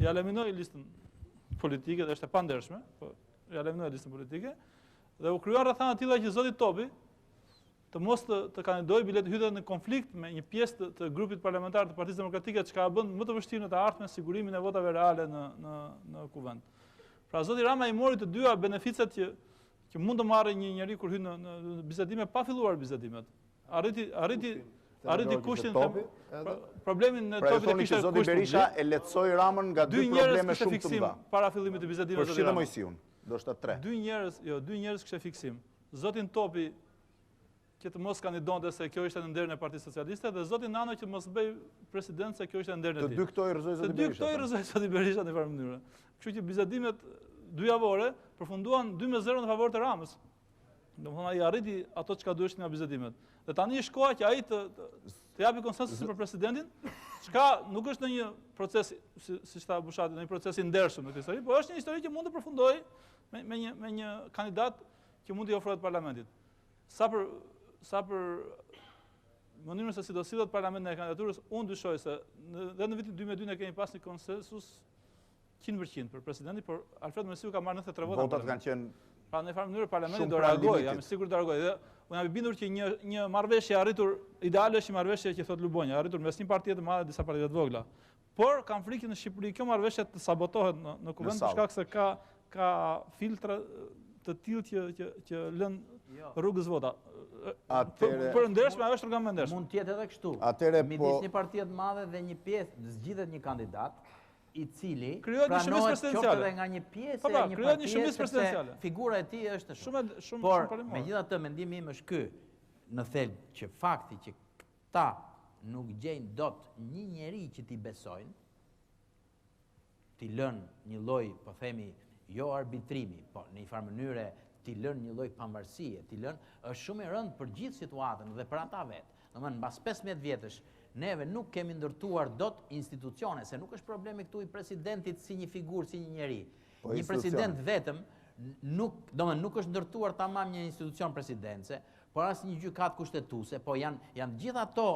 Ja eliminoi listën politike dhe është e pandershme, po ja eliminoi listën politike dhe u krijuan rrethana të tilla që zoti Topi të mos të kandidoj bilet hyrë në konflikt me një pjesë të grupit parlamentar të Partisë Demokratike, që ka bën më të vështirë në të ardhmen sigurimin e votave reale në kuvend. Pra zoti Rama i mori të dyja beneficet që mund të marrë një njeri kur hyn në bisedime pa filluar bisedimet. Arriti kushtin problemin në Topit e kishte zoti Berisha e lehtësoi Ramën nga dy probleme shumë të mëdha. Para fillimit të bisedimeve zoti Rama. Moisiun, ndoshta 3. Dy njerëz kishte fiksim. Zotin Topi që të mos kandidonte se kjo ishte në nderin e Partisë Socialiste dhe zoti Nano që mos bëj president se kjo ishte në nderin e tij. Të dy këto i rrëzoi zoti Berisha. Të dy këto i rrëzoi zoti Berisha në farë mënyrë. Kështu që bisedimet dyjavore përfunduan 2-0 në favor të Ramës. Domethënë ai arriti ato çka duheshin nga bisedimet. Dhe tani është koha që ai të japi konsensus për presidentin, çka nuk është në një proces siç tha Bushati, në një proces i ndershëm në këtë histori, por është një histori që mund të përfundojë me një kandidat që mund t'i ofrohet parlamentit. Sa për mënyrën se si do sillet parlamenti në kandidaturës, unë dyshoj se dhe në vitin 2002 ne kemi pas një konsensus 100% për presidentin, por Alfred Moisiu ka marrë 93 vota. Votat kanë qenë pra në farë mënyrë parlamenti do reagojë, jam i sigurt do reagojë. Dhe unë jam i bindur që një marrëveshje arritur, ideale është një marrëveshje që thot Lubonja, arritur mes një partie të madhe dhe disa partive të vogla. Por kam frikën në Shqipëri kjo marrëveshje të sabotohet në kuvend për shkak se ka filtra të tillë që lënë rrugës vota. Për ndershme ajo është rruga më e ndershme. Mund të jetë edhe kështu. Midis një partie të madhe dhe një pjesë zgjidhet një kandidat i cili pranohet qoftë edhe nga një pjesë e një partie sepse figura e tij është shumë. Por megjithatë mendimi im është ky, në thelb që fakti që këta nuk gjejnë dot një njeri që t'i besojnë, t'i lënë një lloj, po themi, jo arbitrimi, po në një farë mënyre t'i lënë një lloj pavarësie, t'i lënë, është shumë e rëndë për gjithë situatën dhe për ata vetë. Domethënë mbas 15 vjetësh neve nuk kemi ndërtuar dot institucione, se nuk është problemi këtu i presidentit si një figurë, si një njeri. Një president vetëm nuk është ndërtuar tamam një institucion presidence, por as një gjykatë kushtetuese, po janë gjithë ato,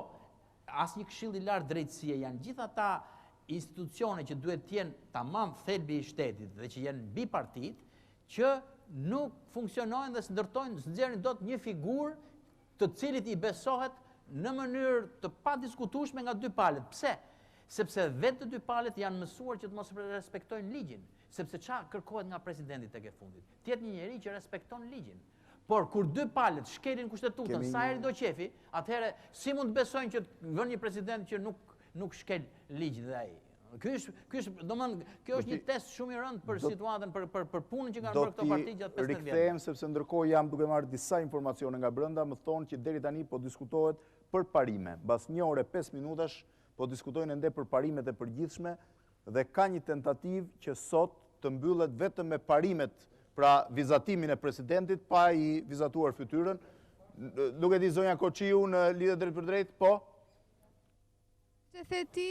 as një këshill i lartë drejtësie, janë gjithë ata institucione që duhet të jenë tamam thelbi i shtetit dhe që janë mbi partitë, që nuk funksionojnë dhe s'ndërtojnë, s'nxjerrin dot një figurë të cilit i besohet në mënyrë të pa diskutueshme nga dy palët. Pse? Sepse vetë të dy palët janë mësuar që të mos respektojnë ligjin. Sepse çfarë kërkohet nga presidenti tek e fundit? Të jetë një njeri që respekton ligjin. Por kur dy palët shkelin kushtetutën sa herë do qefi, atëherë si mund të besojnë që vën një president që nuk shkel ligjin dhe ai? Kjo është një test shumë i rëndë për situatën, për punën që kanë bërë këto parti gjatë 15 vjetë. Do t'i rikthehem sepse ndërkohë jam duke marrë disa informacione nga brenda, më thonë që deri tani po diskutohet për parime. Bas 1 orë e 5 minutash po diskutojnë ende për parimet e përgjithshme dhe ka një tentativë që sot të mbyllet vetëm me parimet, pra vizatimin e presidentit pa i vizatuar fytyrën. Nuk e di zonja Koçiu në lidhje drejt për drejt, po? Që the ti,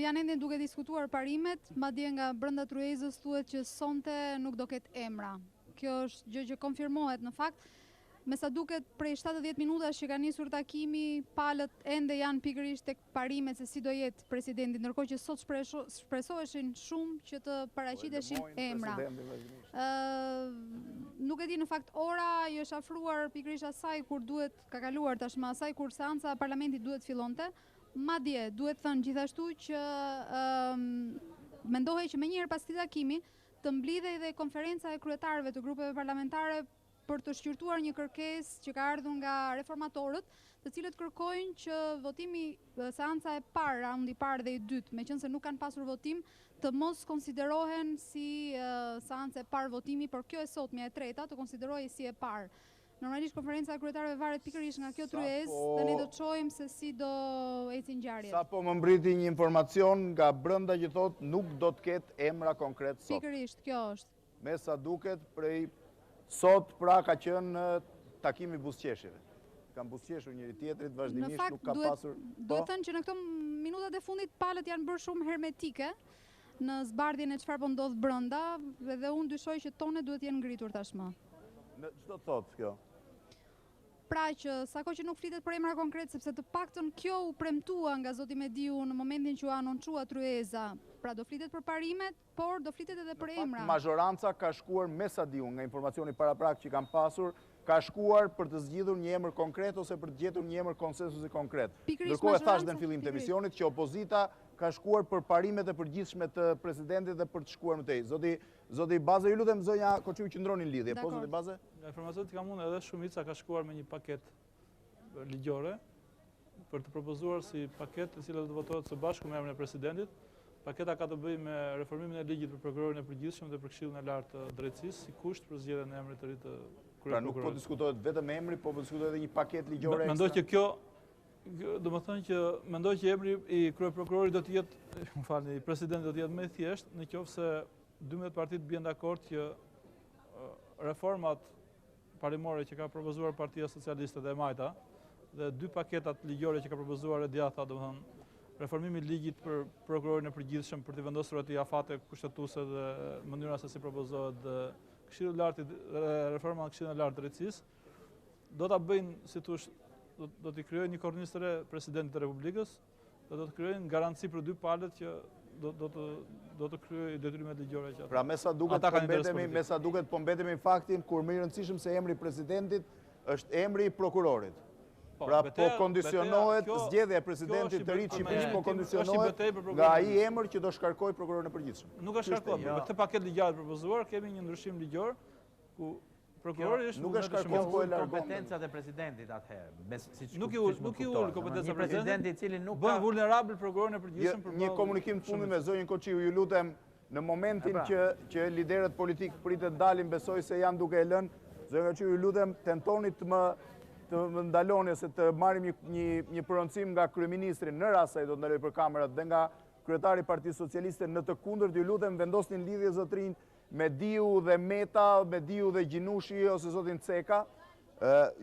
janë ende duke diskutuar parimet, madje nga brenda tryezës thuhet që sonte nuk do ketë emra. Kjo është gjë që konfirmohet në fakt. Me sa duket prej 70 minutash që ka nisur takimi, palët ende janë pikërisht tek parimet se si do jetë presidenti, ndërkohë që sot shpresoheshin shumë që të paraqiteshin emra. Nuk e di në fakt ora i është afruar pikërisht asaj kur duhet, ka kaluar tashmë asaj kur seanca e parlamentit duhet fillonte. Madje duhet thënë gjithashtu që mendohej që menjëherë pas këtij takimi të mblidhej dhe konferenca e kryetarëve të grupeve parlamentare për të shqyrtuar një kërkesë që ka ardhur nga reformatorët, të cilët kërkojnë që votimi seanca e parë, raundi i parë dhe i dytë, meqense nuk kanë pasur votim, të mos konsiderohen si seancë e parë votimi, por kjo e sotmja e treta të konsiderohej si e parë. Normalisht konferenca e kryetarëve varet pikërisht nga kjo tryezë dhe ne do të shohim se si do ecin ngjarjet. Sapo më mbriti një informacion nga brenda që thotë nuk do të ketë emra konkret sot. Pikërisht, kjo është. Me sa duket prej sot pra ka qenë takimi buzëqeshjeve. Kanë buzëqeshur njëri tjetrit, vazhdimisht nuk ka pasur. Duhet thënë që në këto minutat e fundit palët janë bërë shumë hermetike në zbardhjen e çfarë po ndodh brenda dhe unë dyshoj që tonet duhet jenë ngritur tashmë. Ç'do thotë kjo? Pra që sako që nuk flitet për emra konkret, sepse të paktën kjo u premtua nga zoti Mediu në momentin që u anonçua tryeza. Pra do flitet për parimet, por do flitet edhe për emra. Mazhoranca ka shkuar me sa diun nga informacioni paraprak që kanë pasur, ka shkuar për të zgjidhur një emër konkret ose për të gjetur një emër konsensusi konkret. Ndërkohë e thash në fillim të emisionit që opozita ka shkuar për parimet e përgjithshme të presidentit dhe për të shkuar më tej. Zoti Baze, ju lutem zonja Koçiu qëndroni në lidhje. Po zoti Baze? Nga informacionet që kam unë edhe shumica ka shkuar me një paket ligjore për të propozuar si paket e cila do të votohet së bashku me emrin e presidentit. Paketa ka të bëjë me reformimin e ligjit për prokurorin e përgjithshëm dhe për Këshillin e Lartë të Drejtësisë si kusht për zgjedhjen e emrit të ri të kryeprokurorit. Pra nuk po diskutohet vetëm emri, po diskutohet edhe një paket ligjore ekstra. Mendoj që kjo, domethënë që mendoj që emri i kryeprokurorit do të jetë, më falni, i presidentit do të jetë më i thjeshtë nëse 12 partitë bien dakord që reformat parimore që ka propozuar Partia Socialiste dhe e Majta dhe dy paketat ligjore që ka propozuar e djatha, domethënë reformimi i ligjit për prokurorin e përgjithshëm për të vendosur aty afate kushtetuese dhe mënyra se si propozohet Këshilli i Lartë reforma në Këshillin e Lartë të Drejtësisë, do ta bëjnë, si thosh, do t'i krijojnë një kornizë të re presidentit të Republikës, dhe do të krijojnë garanci për dy palët që do të kryejë detyrimet ligjore që ata. Pra me sa duket po mbetemi në faktin kur më i rëndësishëm se emri i presidentit është emri i prokurorit. Pra po kondicionohet zgjedhja e presidentit të ri të Shqipërisë, po kondicionohet nga ai emër që do shkarkojë prokurorin e përgjithshëm. Nuk e shkarkon, me këtë paket ligjor propozuar kemi një ndryshim ligjor ku prokurori është nuk e shkarkon, po e largon kompetencat e presidentit atëherë. Nuk i ul kompetencat e presidentit i cili nuk bën vulnerabël prokurorin e përgjithshëm për një komunikim të fundit me zonjën Koçiu, ju lutem, në momentin që liderët politik pritet dalin, besoj se janë duke e lënë, zonjën Koçiu, ju lutem, tentoni të më ndaloni ose të marrim një përrëndësim nga kryeministri në rast se do të ndaloj për kamerat dhe nga kryetari i Partisë Socialiste, në të kundërt ju lutem vendosni në lidhje zotrin Mediu dhe Meta, Mediu dhe Gjinushi ose zotin Ceka.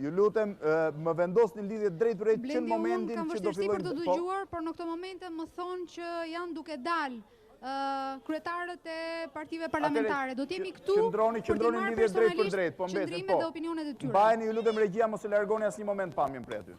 Ju lutem më vendosni në lidhje drejt për drejt që në momentin që do fillojmë. Blendi, unë kam vështirësi për të dëgjuar, por në këto momente më thonë që janë duke dalë kryetarët e partive parlamentare. Do t'jemi këtu për të marrë personalisht qëndrimet dhe opinionet e tyre. Mbajeni, ju lutem regjia, mos e largoni asnjë moment pamjen prej aty.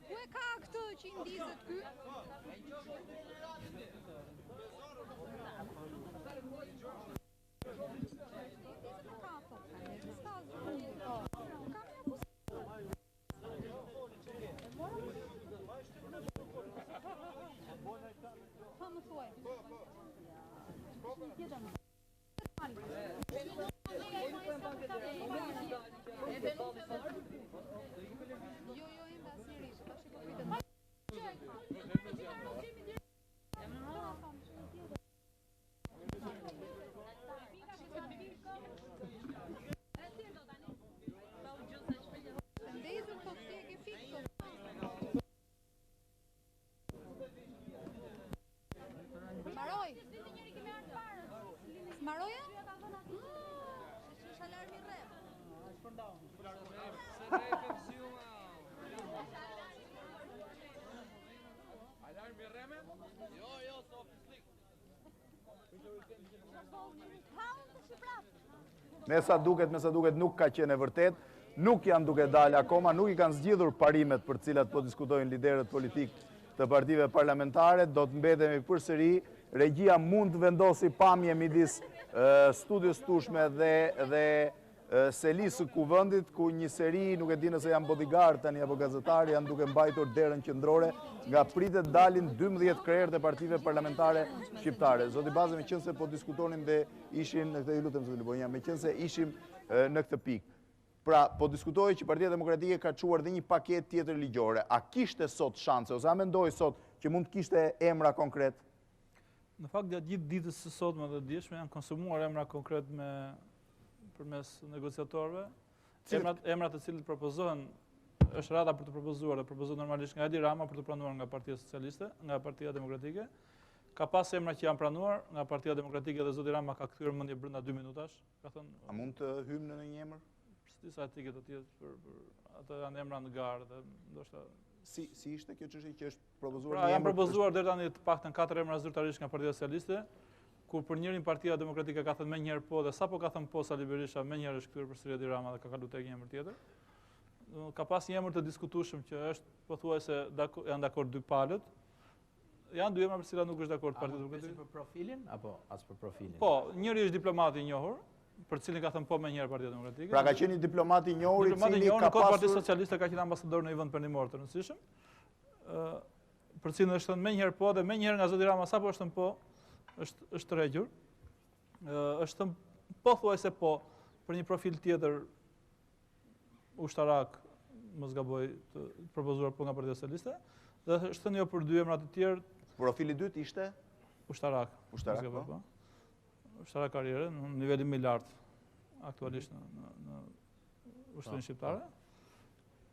Ku e ka këtë që i ndizet ky? Pa më thuaj. Maroja? Është alarmi rreth. Alarmi rreme? Jo, sofistik. Me sa duket nuk ka qenë e vërtet, nuk janë duke dalë akoma, nuk i kanë zgjidhur parimet për cilat po diskutojnë liderët politik të partive parlamentare, do të mbetemi përsëri. Regjia mund të vendosi pamje midis studios tushme dhe selisë së kuvendit, ku një seri, nuk e di nëse janë bodyguard tani apo gazetarë, janë duke mbajtur derën qendrore, nga pritet dalin 12 krerët e partive parlamentare shqiptare. Zoti Baze, meqense po diskutonin dhe ishim në këtë, ju lutem zoti Lubonja, meqense ishim në këtë pikë. Pra, po diskutoj që Partia Demokratike ka çuar dhe një paketë tjetër ligjore. A kishte sot shanse, ose a mendoj sot që mund të kishte emra konkret? Në fakt, gjatë gjithë ditës së sotme dhe djeshme janë konsumuar emra konkret përmes negociatorëve. Emrat të cilët propozohen, është rada për të propozuar dhe propozohet normalisht nga Edi Rama për të pranuar nga Partia Socialiste, nga Partia Demokratike. Ka pas emra që janë pranuar nga Partia Demokratike dhe zoti Rama ka kthyer mendje brenda 2 minutash. Ka thënë, a mund të hymë në një emër? Disa etike të tjetë për ato janë emra në garë dhe ndoshta Si ishte kjo çështje që është propozuar? Pra, janë propozuar deri tani të paktën 4 emra zyrtarisht nga Partia Socialiste, kur për njërin Partia Demokratike ka thënë më njëherë po dhe sapo ka thënë po Sali Berisha, më njëherë është kthyer për Edi Rama dhe ka kaluar tek një emër tjetër. Ka pas një emër të diskutueshëm që është pothuajse janë dakord dy palët. Janë dy emra për cilat nuk është dakord Partia Demokratike. Për profilin apo as për profilin? Po, njëri është diplomat i njohur, për cilin ka thënë po më njëherë Partia Demokratike. Pra ka qenë diplomat i njohur i cili ka pasur Partia pasur Socialiste ka qenë ambasador në një vend perëndimor të rëndësishëm. Për cilin është thënë më njëherë po dhe më njëherë nga zoti Rama sapo është thënë po, është tërhequr. Është thënë pothuajse po për një profil tjetër ushtarak, mos gaboj, të propozuar po nga Partia Socialiste, dhe është thënë jo për dy emra të tjerë. Profili i dytë ishte ushtarak. Ushtarak, po. Ushtarak karriere në nivelin më i lartë aktualisht në ushtrinë shqiptare.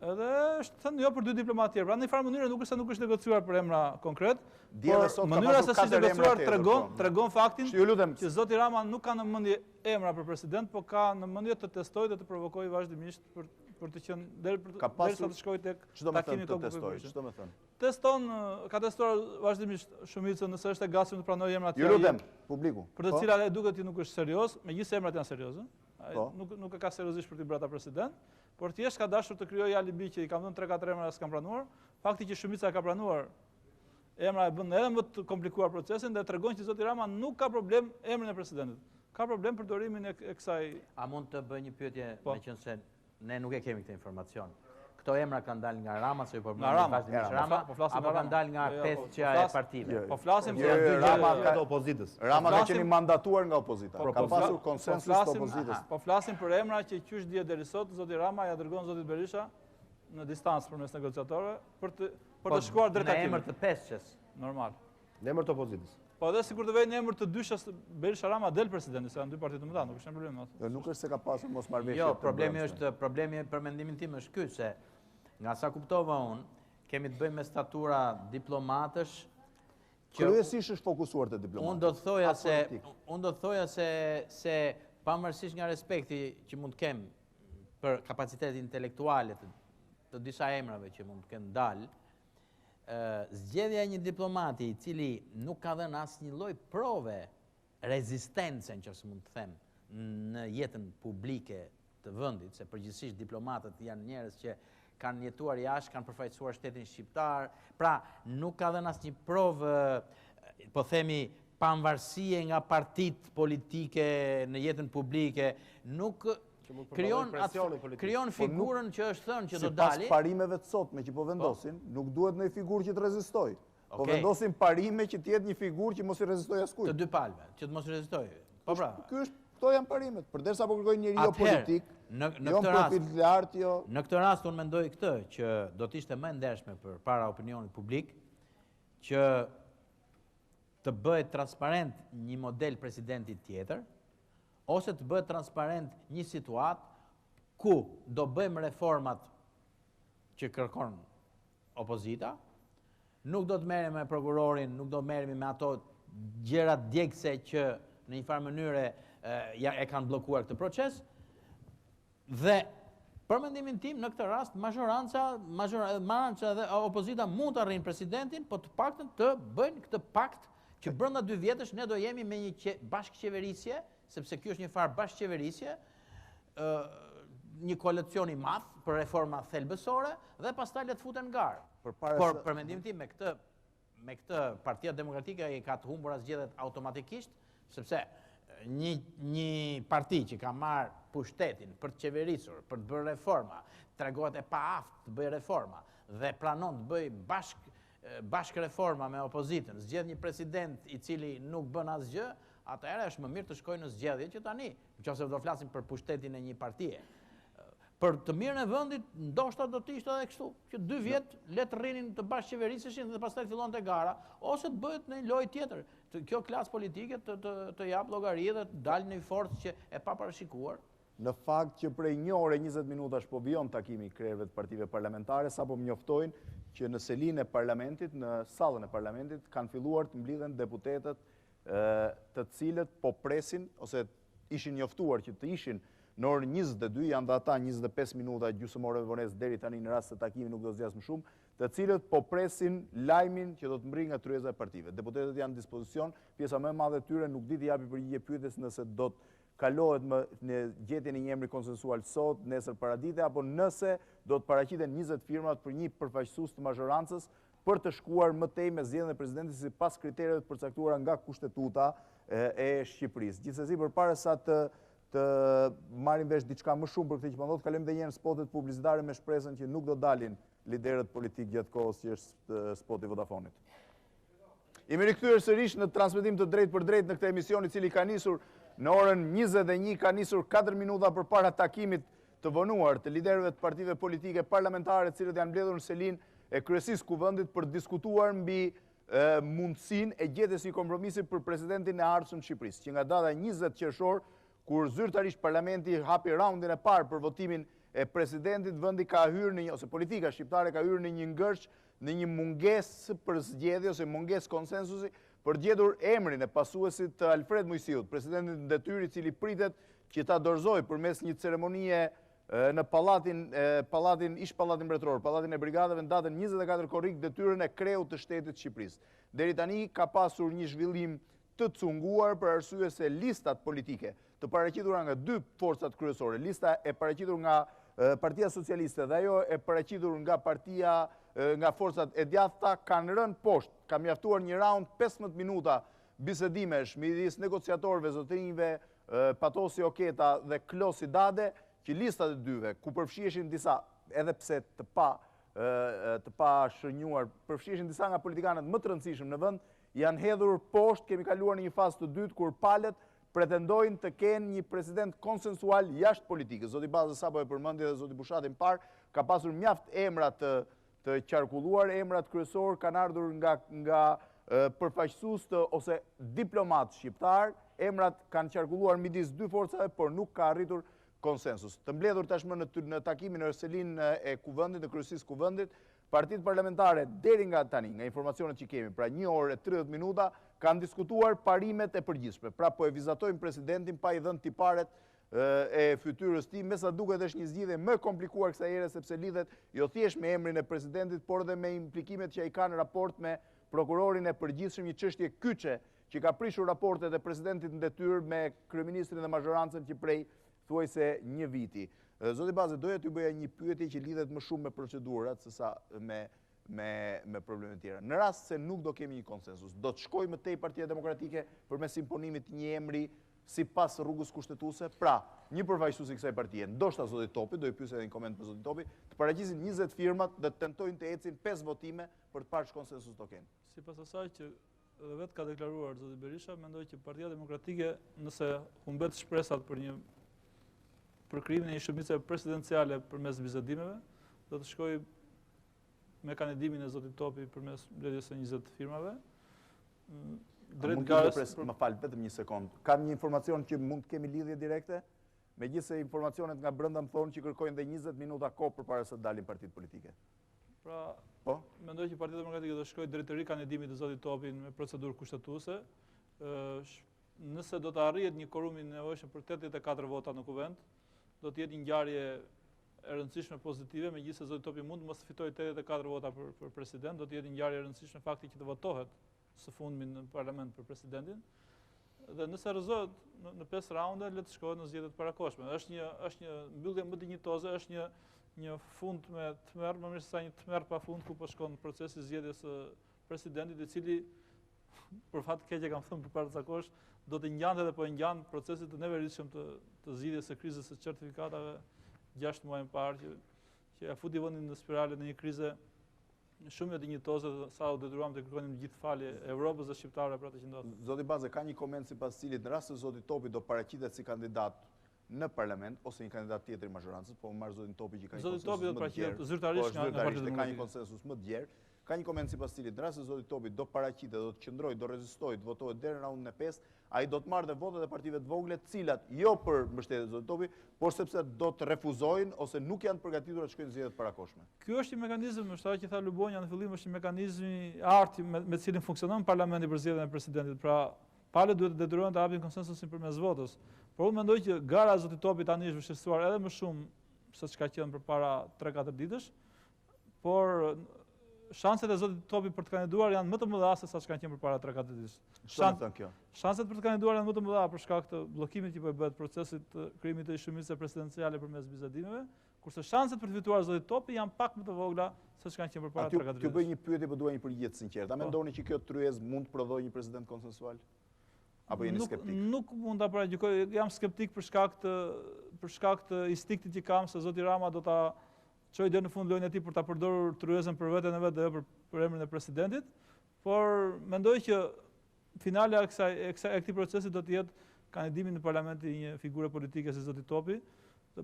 Edhe është thënë jo për dy diplomatë tjerë. Pra në një farë mënyrë nuk është se nuk është negociuar për emra konkret, por mënyra se si negociuar tregon faktin që zoti Rama nuk ka në mendje emra për president, por ka në mendje të testojë dhe të provokojë vazhdimisht për të qenë derisa të shkojë tek takimi të testojë. Ç'do të thënë? Teston, ka testuar vazhdimisht shumicën nëse është e gatshëm të pranojë emrat e tjerë. Publiku. Për të cilat e duket që nuk është serioz, megjithëse emrat janë serioze. Nuk e ka seriozisht për t'i bërë ata president, por thjesht ka dashur të krijojë alibi që i kam dhënë 3-4 emra s'kam pranuar. Fakti që shumica ka pranuar emra e bën edhe më të komplikuar procesin dhe tregon që zoti Rama nuk ka problem emrin e presidentit. Ka problem përdorimin e kësaj. A mund të bëj një pyetje meqense ne nuk e kemi këtë informacion? Këto emra kanë dalë nga Rama, se po vazhdimisht Rama, apo kanë dalë nga pesë e partive? Po flasim për Rama nga opozitës. Rama ka qenë mandatuar nga opozita. Ka pasur konsensus të opozitës. Po flasim për emra që qysh dihet deri sot, zoti Rama ja dërgon zotit Berisha në distancë përmes negociatorëve për të shkuar drejt takimit. Në emër të pesës. Normal. Në emër të opozitës. Po edhe sikur të vej në emër të dyshës Berisha Rama del presidenti, se janë dy parti të mëdha, nuk është problem atë. Nuk është se ka pasur mosmarrëveshje. Jo, problemi për mendimin tim është ky se nga sa kuptova unë, kemi të bëjmë me statura diplomatësh që kryesisht është fokusuar te diplomatët. Unë do të thoja se pavarësisht nga respekti që mund të kem për kapacitetin intelektuale të disa emrave që mund të kenë dalë, zgjedhja e një diplomati i cili nuk ka dhënë asnjë lloj prove rezistence, nëse mund të them, në jetën publike të vendit, se përgjithsisht diplomatët janë njerëz që kanë jetuar jashtë, kanë përfaqësuar shtetin shqiptar, pra nuk ka dhënë asnjë provë, po themi, pavarësie nga partitë politike në jetën publike, nuk krijon figurën që është thënë që do dali. Sipas parimeve të sotme që po vendosin, nuk duhet ndonjë figurë që të rezistojë. Po vendosin parime që të jetë një figurë që mos i rezistojë askujt. Të dy palëve, që të mos i rezistojë. Po pra. Këto janë parimet. Përderisa po kërkojnë njeriu politik, jo profil të lartë, jo. Në këtë rast unë mendoj këtë që do të ishte më e ndershme përpara opinionit publik që të bëhet transparent një model presidenti tjetër, ose të bëhet transparent një situatë ku do bëjmë reformat që kërkon opozita, nuk do të merrem me prokurorin, nuk do të merrem me ato gjërat djegëse që në një farë mënyre e kanë bllokuar këtë proces, dhe për mendimin tim në këtë rast majoranca dhe opozita mund të arrijnë presidentin, po të paktën të bëjnë këtë pakt që brenda 2 vjetësh ne do jemi me një bashkëqeverisje, sepse kjo është një farë bashkëqeverisje, një koalicion i madh për reforma thelbësore dhe pastaj le të futen në garë. Por për mendimin tim me këtë Partia Demokratike i ka të humbura zgjedhjet automatikisht, sepse një parti që ka marrë pushtetin për të qeverisur, për të bërë reforma, tregohet e paaftë të bëjë reforma dhe planon të bëjë bashkë reforma me opozitën, zgjedh një president i cili nuk bën asgjë, atëherë është më mirë të shkojnë në zgjedhje që tani, nëse do flasim për pushtetin e një partie. Për të mirën e vendit, ndoshta do të ishte edhe kështu, që 2 vjet le të rrinin të bashkëqeveriseshin dhe pastaj fillonte gara, ose të bëhet në një lojë tjetër. Kjo klasë politike të jap llogari dhe të dalë në një forcë që e paparashikuar. Në fakt që prej 1 orë e 20 minutash po vijon takimi i krerëve të partive parlamentare, sapo më njoftojnë që në selinë e parlamentit, në sallën e parlamentit, kanë filluar të mblidhen deputetët të cilët po presin, ose ishin njoftuar që të ishin në orën 22, janë dhe ata 25 minuta gjysmore vonesë deri tani në rast se takimi nuk do zgjas më shumë, të cilët po presin lajmin që do të mbri nga tryeza e partive. Deputetët janë në dispozicion, pjesa më e madhe e tyre nuk di të japi përgjigje pyetjes nëse do të kalohet në gjetjen e një emri konsensual sot, nesër paradite, apo nëse do të paraqiten 20 firmat për një përfaqësues të mazhorancës për të shkuar më tej me zgjedhjen e presidentit sipas kriterieve të përcaktuara nga kushtetuta e Shqipërisë. Gjithsesi, përpara të marrim vesh diçka më shumë për këtë që po ndodh, kalojmë edhe një herë spotet publicitare me shpresën që nuk do dalin liderët politik gjatë kohës që është spoti Vodafonit. Jemi rikthyer sërish në transmetim të drejtë për drejtë në këtë emision, i cili ka nisur në orën 21, ka nisur 4 minuta përpara takimit të vonuar të liderëve të partive politike parlamentare, të cilët janë mbledhur në selinë e kryesisë kuvendit për diskutuar mbi mundësinë e gjetjes së një kompromisi për presidentin e ardhshëm të Shqipërisë, që nga data 20 qershor, kur zyrtarisht parlamenti hapi raundin e parë për votimin e presidentit, vendi ka hyrë ose politika shqiptare ka hyrë në një ngërç, në një mungesë për zgjedhje ose mungesë konsensusi për gjetur emrin e pasuesit të Alfred Moisiut, presidentit në detyrë, i cili pritet që ta dorëzojë përmes një ceremonie në ish pallatin mbretëror, pallatin e brigadave, në datën 24 korrik, detyrën e kreut të shtetit Shqipërisë. Deri tani ka pasur një zhvillim të cunguar për arsye se listat politike të paraqitura nga dy forcat kryesore, lista e paraqitur nga Partia Socialiste dhe ajo e paraqitur nga forcat e djathta, kanë rënë poshtë. Ka mjaftuar një raund 15 minuta bisedimesh midis negociatorëve, zotrinjve Patosi Oketa dhe Klosi Dade, që listat e dyve, ku përfshieshin disa, edhe pse të pa shënjuar, përfshieshin disa nga politikanët më të rëndësishëm në vend, janë hedhur poshtë. Kemi kaluar në një fazë të dytë kur palët pretendojnë të kenë një president konsensual jashtë politikës. Zoti Baze sapo e përmendi dhe zoti Bushati më parë, ka pasur mjaft emra të qarkulluar, emrat kryesor kanë ardhur nga përfaqësues ose diplomat shqiptar, emrat kanë qarkulluar midis dy forcave, por nuk ka arritur konsensus. Të mbledhur tashmë në takimin e selinë e kuvendit, në kryesisë kuvendit, partitë parlamentare deri nga tani, nga informacionet që kemi, pra 1 orë e 30 minuta, kanë diskutuar parimet e përgjithshme. Pra po e vizatojnë presidentin pa i dhënë tiparet e fytyrës tij, me sa duket është një zgjidhje më komplikuar kësaj here, sepse lidhet jo thjesht me emrin e presidentit, por edhe me implikimet që ai ka në raport me prokurorin e përgjithshëm, një çështje kyçe që ka prishur raportet e presidentit në detyrë me kryeministrin dhe mazhorancën që prej thuajse një viti. Zoti Baze, doja t'ju bëja një pyetje që lidhet më shumë me procedurat sesa me problemet tjera. Në rast se nuk do kemi një konsensus, do të shkojë më tej Partia Demokratike përmes imponimit një emri sipas rrugës kushtetuese? Pra, një përfaqësues i kësaj partie, ndoshta zoti Topi, do i pyes edhe një koment për zotin Topi, të paraqisin 20 firmat dhe të tentojnë të ecin 5 votime për të parë konsensus do kenë. Sipas asaj që edhe vetë ka deklaruar zoti Berisha, mendoj që Partia Demokratike, nëse humbet shpresat për krijimin e një shumice presidenciale përmes bisedimeve, do të shkojë me kandidimin e zotit Topi përmes mbledhjes së 20 firmave. Drejt garës. Më fal, vetëm një sekond. Kam një informacion që mund të kemi lidhje direkte, megjithëse informacionet nga brenda më thonë që kërkojnë dhe 20 minuta kohë përpara se të dalin partitë politike. Pra, mendoj që Partia Demokratike do shkojë drejt të rikandidimit të zotit Topi me procedurë kushtetuese. Nëse do të arrihet një korum i nevojshëm për 84 vota në kuvend, do të jetë një ngjarje e rëndësishme pozitive, megjithëse zoti Topi mund mos fitojë 84 vota për president, do të jetë një ngjarje e rëndësishme fakti që të votohet së fundmi në parlament për presidentin. Dhe nëse rrezohet në 5 raunde, le të shkohet në zgjedhjet parakohshme. Është një mbyllje më dinjitoze, është një fund me tmerr, më mirë se sa një tmerr pa fund ku po shkon procesi i zgjedhjes së presidentit, i cili për fat keq e kam thënë përparazakosh, do të ngjante dhe po e ngjan procesit të neveritshëm të zgjidhjes së krizës së certifikatave 6 muaj më parë që ja futi vendin në spirale në një krize shumë e dinjitoze, sa u detyruam të kërkojmë gjithë falje Evropës dhe shqiptarëve për atë që ndodh. Zoti Baze, ka një koment sipas cilit në rast se zoti Topi do paraqitet si kandidat në parlament ose një kandidat tjetër i mazhorancës, po marr zotin Topi që ka një konsensus. Zoti Topi do të paraqitet zyrtarisht nga Partia Demokratike. Ka një konsensus më të gjerë. Ka një koment sipas cilit në rast se zoti Topi do paraqitet, do të qëndrojë, do rezistojë, të votohet deri në raundin e 5, ai do të marrë dhe votat e partive të vogla, të cilat jo për mbështetje zotit Topi, por sepse do të refuzojnë ose nuk janë të përgatitura të shkojnë në zgjedhjet parakohshme. Ky është një mekanizëm, është ajo që tha Lubonja në fillim, është një mekanizëm i arti me cilin funksionon parlamenti për zgjedhjen e presidentit. Pra, palët duhet të detyrohen të hapin konsensusin përmes votës. Por unë mendoj që gara e zotit Topi tani është vështirësuar edhe më shumë se çka qenë përpara 3-4 ditësh, por shanset e zotit Topi për të kandiduar janë më të mëdha se sa që kanë qenë përpara 3-4 ditësh. Shanset për të kandiduar janë më të mëdha për shkak të bllokimit që po bëhet procesit të krijimit të shumicës presidenciale përmes bisedimeve, kurse shanset për të fituar zotit Topi janë pak më të vogla se që kanë qenë përpara 3-4 ditësh. T'ju bëj një pyetje, po dua një përgjigje të sinqertë. A mendoni që kjo tryezë mund të prodhojë një president konsensual? Apo jeni skeptik? Nuk mund ta paraqyjoj, jam skeptik për shkak të instiktit që kam se zoti Rama do ta çojë deri në fund lojën e tij për ta përdorur tryezën për veten e vet dhe jo për emrin e presidentit, por mendoj që finale e këtij procesi do të jetë kandidimi në parlament i një figure politike si zoti Topi,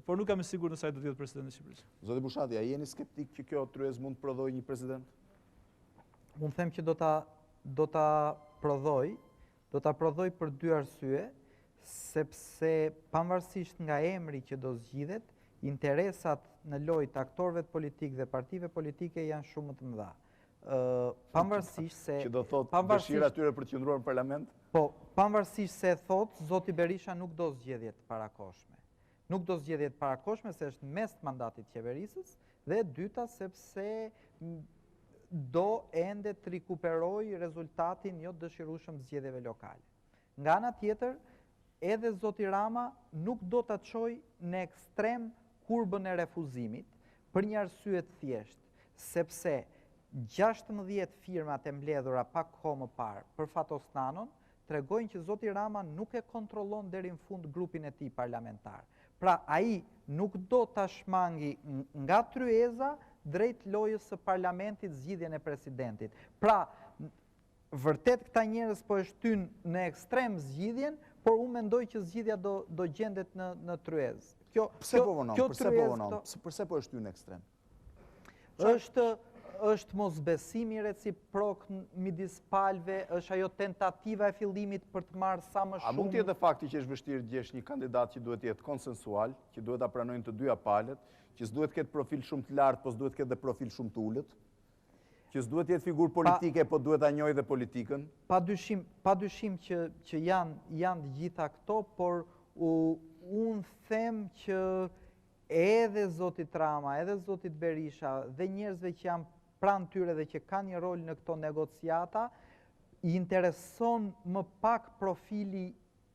por nuk jam i sigurt nëse ai do të jetë presidenti i Shqipërisë. Zoti Bushati, a jeni skeptik që kjo tryezë mund të prodhojë një president? Unë them që do ta prodhoj për dy arsye, sepse pavarësisht nga emri që do zgjidhet, interesat në lojë të aktorëve politik dhe partive politike janë shumë më të mëdha. Pavarësisht se që do thotë dëshira atyre për të qëndruar në parlament? Po, pavarësisht se thotë zoti Berisha nuk do zgjedhjet parakoshme. Nuk do zgjedhjet parakoshme se është mes mandatit qeverisës dhe dyta sepse do ende të rikuperoj rezultatin jo dëshirueshëm të zgjedhjeve lokale. Nga ana tjetër, edhe zoti Rama nuk do ta çojë në ekstrem kurbën e refuzimit për një arsye të thjeshtë, sepse 16 firmat e mbledhura pak kohë më parë për Fatos Nanon tregojnë që zoti Rama nuk e kontrollon deri në fund grupin e tij parlamentar. Pra ai nuk do ta shmangi nga tryeza drejt lojës së parlamentit zgjidhjen e presidentit. Pra, vërtet këta njerëz po e shtyn në ekstrem zgjidhjen, por unë mendoj që zgjidhja do gjendet në tryezë. Pse po e shtyn në ekstrem? Është mosbesimi reciprok midis palëve, është ajo tentativa e fillimit për të marrë sa më shumë. A mund të jetë fakti që është vështirë të gjesh një kandidat që duhet të jetë konsensual, që duhet ta pranojnë të dyja palët, që s'duhet ketë profil shumë të lartë, po s'duhet ketë dhe profil shumë të ulët, që s'duhet të jetë figurë politike, po duhet ta njohë dhe politikën? Padyshim që janë të gjitha këto, por unë them që edhe zotit Rama, edhe zotit Berisha dhe njerëzve që janë pranë tyre dhe që kanë një rol në këto negociata, i intereson më pak profili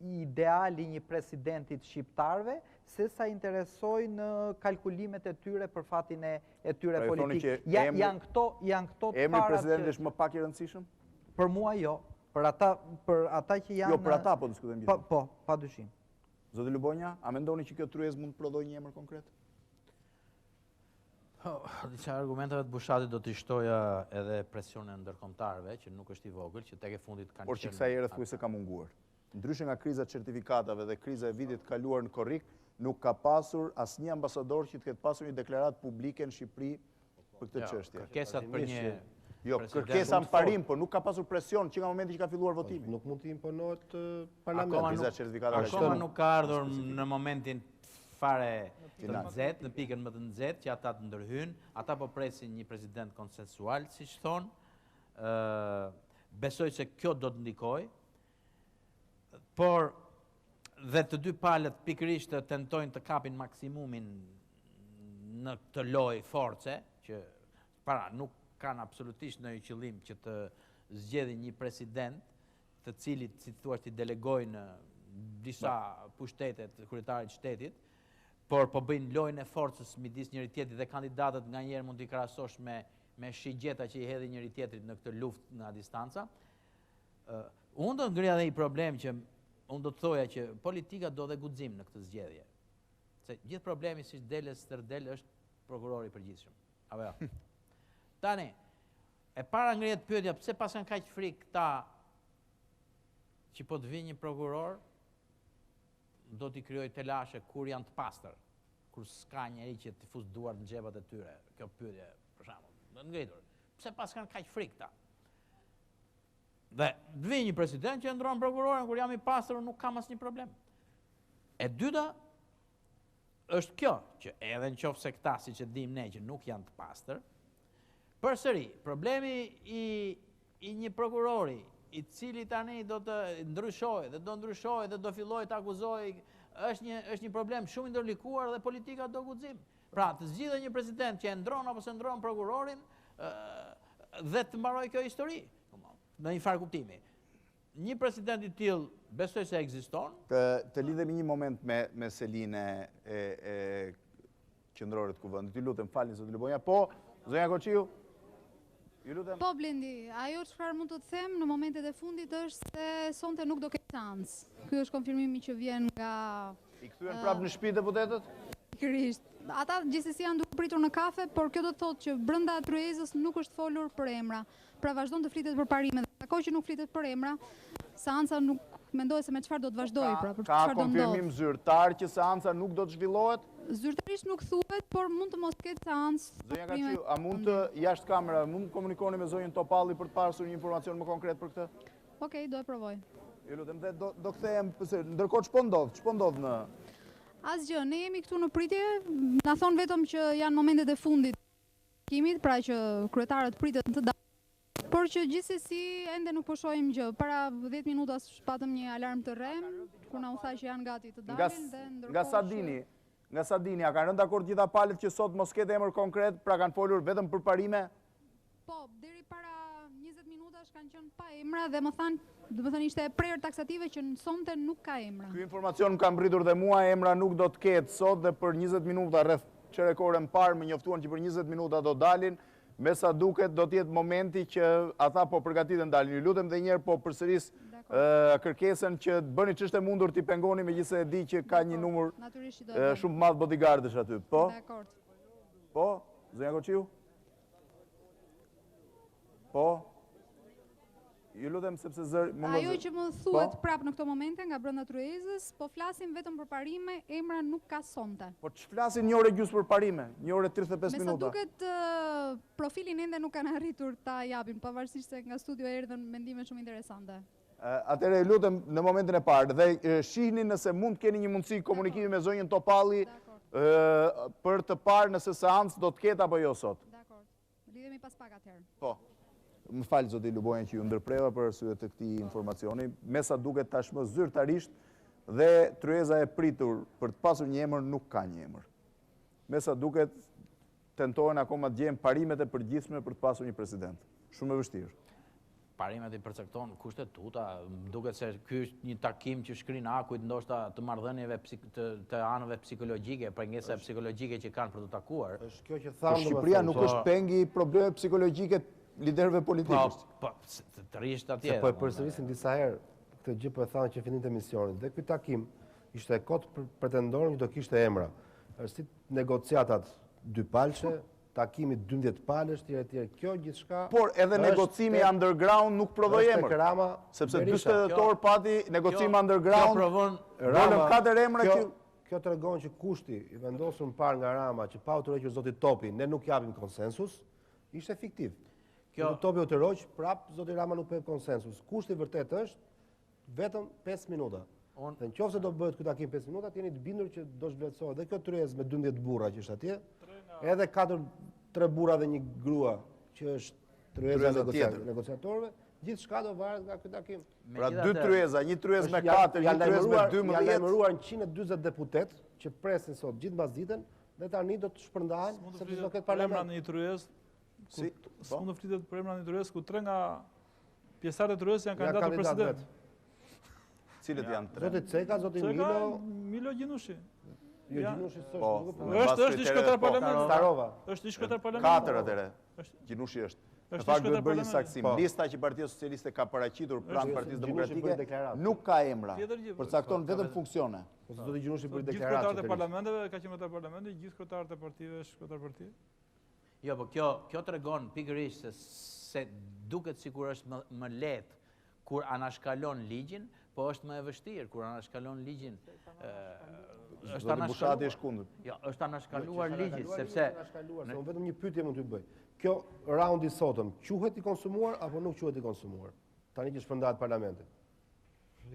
ideali një presidentit shqiptarve, se sa interesoj në kalkulimet e tyre për fatin e tyre politik. Janë këto të parat. Emri presidentit është më pak i rëndësishëm? Për mua jo. Për ata që janë... Jo, për ata po diskutojmë gjithë. Po, padyshim. Zoti Lubonja, a mendoni që kjo tryezë mund të prodhojë një emër konkret? Disa argumenteve të Bushatit do të shtoja edhe presionin ndërkombëtarëve, që nuk është i vogël, që tek e fundit kanë... Por që kësaj herë thuaj se ka munguar. Ndryshe nga kriza certifikatave dhe kriza e vitit kaluar në Korrik, nuk ka pasur asnjë ambasador që të ketë pasur një deklaratë publike në Shqipëri për këtë çështje. Kërkesat për një... Jo, kërkesa në parim, por nuk ka pasur presion që nga momenti që ka filluar votimi. Nuk mund të imponohet parlamenti. Akoma nuk ka ardhur në momentin fare të nxehtë, në pikën më të nxehtë që ata të ndërhyjnë, ata po presin një president konsensual, siç thonë. Besoj se kjo do të ndikojë, por dhe të dy palët pikërisht të tentojnë të kapin maksimumin në këtë lojë force, që nuk kanë absolutisht në një qëllim që të zgjedhin një president të cilit, si thua, të delegojnë disa pushtete të kryetarit të shtetit, por po bëjnë lojën e forcës midis njëri tjetrit dhe kandidatët nganjëherë mund t'i krahasosh me shigjeta që i hedhin njëri tjetrit në këtë luftë nga distanca. Unë do të ngrija edhe një problem që unë do të thoja që politika do dhe guxim në këtë zgjedhje. Se gjithë problemi si delës stërdel është prokurori i përgjithshëm. Apo jo? Tani, e para ngrihet pyetja, pse pas kanë kaq frikë këta që po të vinë një prokuror, do t'i krijoj telashe kur janë të pastër, kur s'ka njeri që t'i fus duart në xhepat e tyre. Kjo pyetje, për shembull, do të ngritur. Pse pas kanë kaq frikë këta? Dhe të vinë një president që ndron prokurorin kur jam i pastër, nuk kam asnjë problem. E dyta është kjo, që edhe nëse këta, siç e dimë ne, që nuk janë të pastër, përsëri, problemi i një prokurori i cili tani do të ndryshojë dhe do fillojë të akuzojë, është një problem shumë i ndërlikuar dhe politika do guxim. Pra, të zgjidhë një president që e ndron apo se ndron prokurorin, dhe të mbaroj kjo histori, në një farë kuptimi. Një president i tillë besoj se ekziston. Të lidhemi një moment me Seline e qendrore të kuvendit. Ju lutem, falni zot Lubonja. Po, zonja Koçiu. Ju lutem. Po Blendi, ajo çfarë mund të them në momentet e fundit është se sonte nuk do ketë seancë. Ky është konfirmimi që vjen nga I kthyen prapë në shtëpi deputetët? Pikërisht. Ata gjithsesi janë duke pritur në kafe, por kjo do të thotë që brenda tryezës nuk është folur për emra. Pra vazhdon të flitet për parime. Dhe ako që nuk flitet për emra, seanca nuk mendohet se me çfarë do të vazhdojë, pra për çfarë do ndodhë. Ka konfirmim zyrtar që seanca nuk do të zhvillohet? Zyrtarisht nuk thuhet, por mund të mos ketë seancë. Zonja Koçiu, a mund të jashtë kamera, mund të komunikoni me zonjën Topalli për të pasur një informacion më konkret për këtë? Okej, do e provoj. Ju lutem, dhe do kthehem, ndërkohë ç'po ndodh në Asgjë, ne jemi këtu në pritje, na thonë vetëm që janë momentet e fundit të takimit, pra që kryetarët pritet të dalin, por që gjithsesi ende nuk po shohim gjë. Para 10 minuta patëm një alarm të rrem, kur na u tha që janë gati të dalin dhe ndërkohë Nga sa dini, a kanë rënë dakord gjitha palët që sot mos ketë emër konkret, pra kanë folur vetëm për parime? Po, deri para 20 minutash kanë qenë pa emra dhe më thanë ishte e prerë taksative që në sonte nuk ka emra. Ky informacion më ka mbritur dhe mua, emra nuk do të ketë sot dhe për 20 minuta rreth çerekore më parë më njoftuan që për 20 minuta do dalin, me sa duket do të jetë momenti që ata po përgatiten dalin. Ju lutem edhe një herë po përsëris kërkesën që të bëni ç'është e mundur t'i pengoni, megjithëse e di që ka një numër shumë madh bodyguardësh aty. Po? Dakor. Po? Zonja Koçiu? Po? Ju lutem sepse ajo që më thuhet prapë në këto momente nga brenda tryezës, po flasim vetëm për parime, emra nuk ka sonte. Po ç'flasin një orë gjys për parime, një orë 35 minuta. Me sa duket profilin ende nuk kanë arritur ta japin, pavarësisht se nga studio erdhën mendime shumë interesante. Atëherë ju lutem në momentin e parë dhe shihni nëse mund të keni një mundësi komunikimi me zonjën Topalli për të parë nëse seancë do të ketë apo jo sot. Dakor. Lidhemi pas pak atëherë. Po. Më falë zoti Lubonja që ju ndërpreva për arsye të këtij informacioni, me sa duket tashmë zyrtarisht dhe tryeza e pritur për të pasur një emër nuk ka një emër. Me sa duket tentohen akoma të gjejnë parimet e përgjithshme për të pasur një president. Shumë e vështirë. Parimet i përcakton kushtet tuta, duket se ky është një takim që shkrin akujt ndoshta të marrëdhënieve të anëve psikologjike, pengesa psikologjike që kanë për të takuar. Është kjo që thamë. Shqipëria nuk është pengi probleme psikologjike liderëve politikës. Po, të risht atje. Po e përsërisim disa herë këtë gjë po e thanë që fillim të emisionit. Dhe ky takim ishte kot pretendor që do kishte emra. Është si negociatat dy palçe, takimi 12 palësh, tjerë. Kjo gjithçka. Por edhe negocimi underground nuk prodhoi emër. Sepse 40 tetor pati negocim underground. Dolën 4 emra që kjo tregon që kushti i vendosur më parë nga Rama që pa u tërhequr zoti Topi, ne nuk japim konsensus, ishte fiktiv. Kjo Topi u tërhoq, prap zoti Rama nuk pe konsensus. Kushti vërtet është vetëm 5 minuta. Dhe nëse do bëhet ky takim 5 minuta, jeni të bindur që do zhvlerësohet dhe kjo tryezë me 12 burra që është atje, edhe 3 burra dhe 1 grua që është tryeza e negociatorëve, gjithçka do varet nga ky takim. Pra 2 tryeza, një tryezë me 4, një tryezë me 12. Janë lajmëruar 140 deputet që presin sot gjithë mbasditën dhe tani do të shpërndahen sepse do ketë parlament në një tryezë. S'mund të flitet për emra në një tryezë ku 3 nga pjesëtarët e tryezës janë kandidatë për president. Cilët janë 3? Zoti Ceka, zoti Milo Gjinushi. Jo, Gjinushi është i shkëtar parlamentit. Starova. Është i shkëtar parlamentit. 4 atëre. Gjinushi është. Në fakt duhet bërë një saksim. Lista që Partia Socialiste ka paraqitur pranë Partisë Demokratike nuk ka emra. Përcakton vetëm funksione. Zoti Gjinushi bëri deklaratë. Gjithë kryetarët e parlamenteve, ka qenë kryetar parlamenti, gjithë kryetarët e partive është kryetar partie. Jo, po kjo tregon pikërisht se duket sikur është më lehtë kur anashkalon ligjin, po është më e vështirë kur anashkalon ligjin. Është Bushati është kundër. Jo, është anashkaluar ligji sepse unë vetëm një pyetje mund t'ju bëj. Kjo raundi sotëm quhet i konsumuar apo nuk quhet i konsumuar? Tani që shpërndahet parlamenti.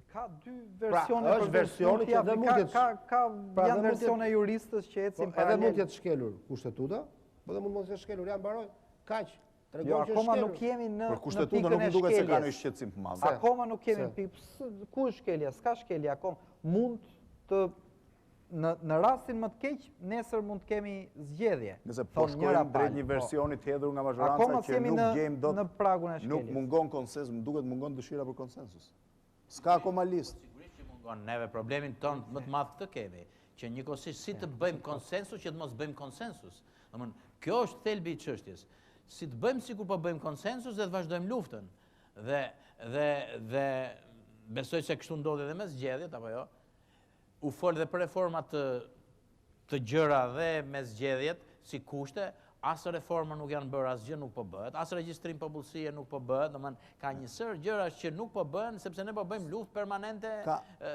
Ka 2 versione për versioni që dhe mund ka janë versione juristës që ecin paralel. Edhe mund të jetë shkelur kushtetuta, po dhe mund mos jetë shkelur, ja mbaroj. Kaq. Jo, akoma nuk jemi në për kushtetutën nuk duket se ka një shqetësim të madh. Akoma nuk kemi ku është shkelja, s'ka shkelja akoma. Mund të në rastin më të keq, nesër mund të kemi zgjedhje. Nëse po shkojmë drejt një versioni të hedhur nga majoranca që nuk gjejmë dot, në pragun e shkeljes. nuk mungon konsensus, më duket mungon dëshira për konsensus. Ska akoma listë. Sigurisht që mungon, neve problemin ton më të madh këtë kemi, që njëkohësisht si të bëjmë konsensus që të mos bëjmë konsensus. Domthon, kjo është thelbi i çështjes. Si të bëjmë sikur po bëjmë konsensus dhe të vazhdojmë luftën. Dhe besoj se kështu ndodhi edhe me zgjedhjet apo jo. U fol dhe për reformat të gjëra dhe me zgjedhjet si kushte, asë reforma nuk janë bërë, asgjë nuk po bëhet, asë regjistrim popullsie nuk po bëhet, domethënë ka një sër gjëra që nuk po bëhen sepse ne po bëjmë luftë permanente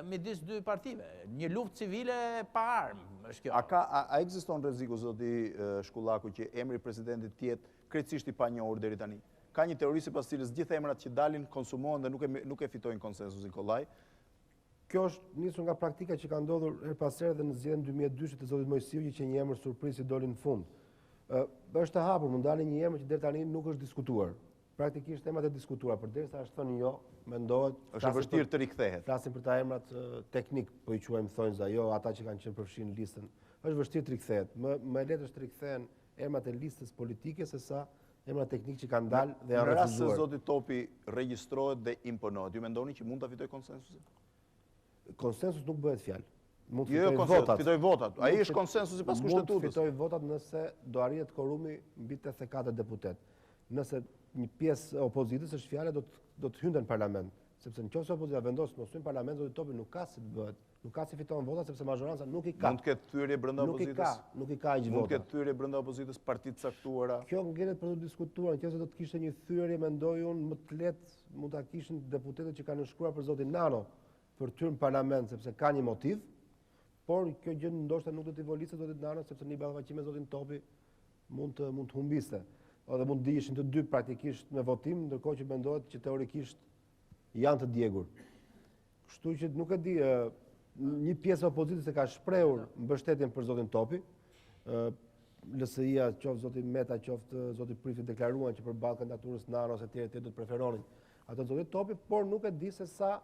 midis dy partive, një luftë civile pa armë, është kjo. A ekziston rreziku zoti Shkullaku që emri presidentit të jetë krejtësisht i panjohur deri tani? Ka një teori sipas cilës gjithë emrat që dalin konsumohen dhe nuk e fitojnë konsensusin kollaj. Kjo është nisur nga praktika që ka ndodhur her pas here dhe në zgjedhjen 2002 të zotit Moisiu që një emër surprizë doli në fund. Është e hapur, mund dalë një emër që deri tani nuk është diskutuar. Praktikisht emrat e diskutuara, përderisa është thënë jo, mendohet është e vështirë të rikthehet. Flasim për ta emrat teknik, po i quajmë thonjza, jo ata që kanë qenë përfshirë në listën. Është vështirë të rikthehet. Më lehtë është të rikthehen emrat e listës politike sesa emrat teknik që kanë dalë dhe janë refuzuar. Në rast se zoti Topi regjistrohet dhe imponohet, ju mendoni që mund ta fitojë konsensusin? Konsensus nuk bëhet fjalë. Mund të fitoj votat. Ai është konsensusi pas kushtetutës. Mund të fitoj votat nëse do arrihet korumi mbi 84 deputet. Nëse një pjesë e opozitës është fjala do të hynte në parlament, sepse nëse opozita vendos mos hyn në parlament, zoti Topi nuk ka si të bëhet. Nuk ka si fiton votat sepse majoranca nuk i ka. Mund të ketë thyrje brenda opozitës. Nuk i ka aq vota. Mund të ketë thyrje brenda opozitës partitë caktuara. Kjo ngjelet për të diskutuar, nëse do të kishte një thyrje, mendoj unë më të lehtë mund ta kishin deputetët që kanë shkruar për zotin Nano për të hyrë në parlament sepse ka një motiv, por kjo gjë ndoshta nuk do t'i volisë zotit Nano sepse në ballafaqim me zotin Topi mund të humbiste. Edhe mund të ishin të dy praktikisht me votim, ndërkohë që mendohet që teorikisht janë të djegur. Kështu që nuk e di, një pjesë e opozitës e ka shprehur mbështetjen për zotin Topi. LSI-a, qoftë zoti Meta, qoftë zoti Prifi deklaruan që përballë kandidaturës Nanos etj do të preferonin atë zotit Topi, por nuk e di se sa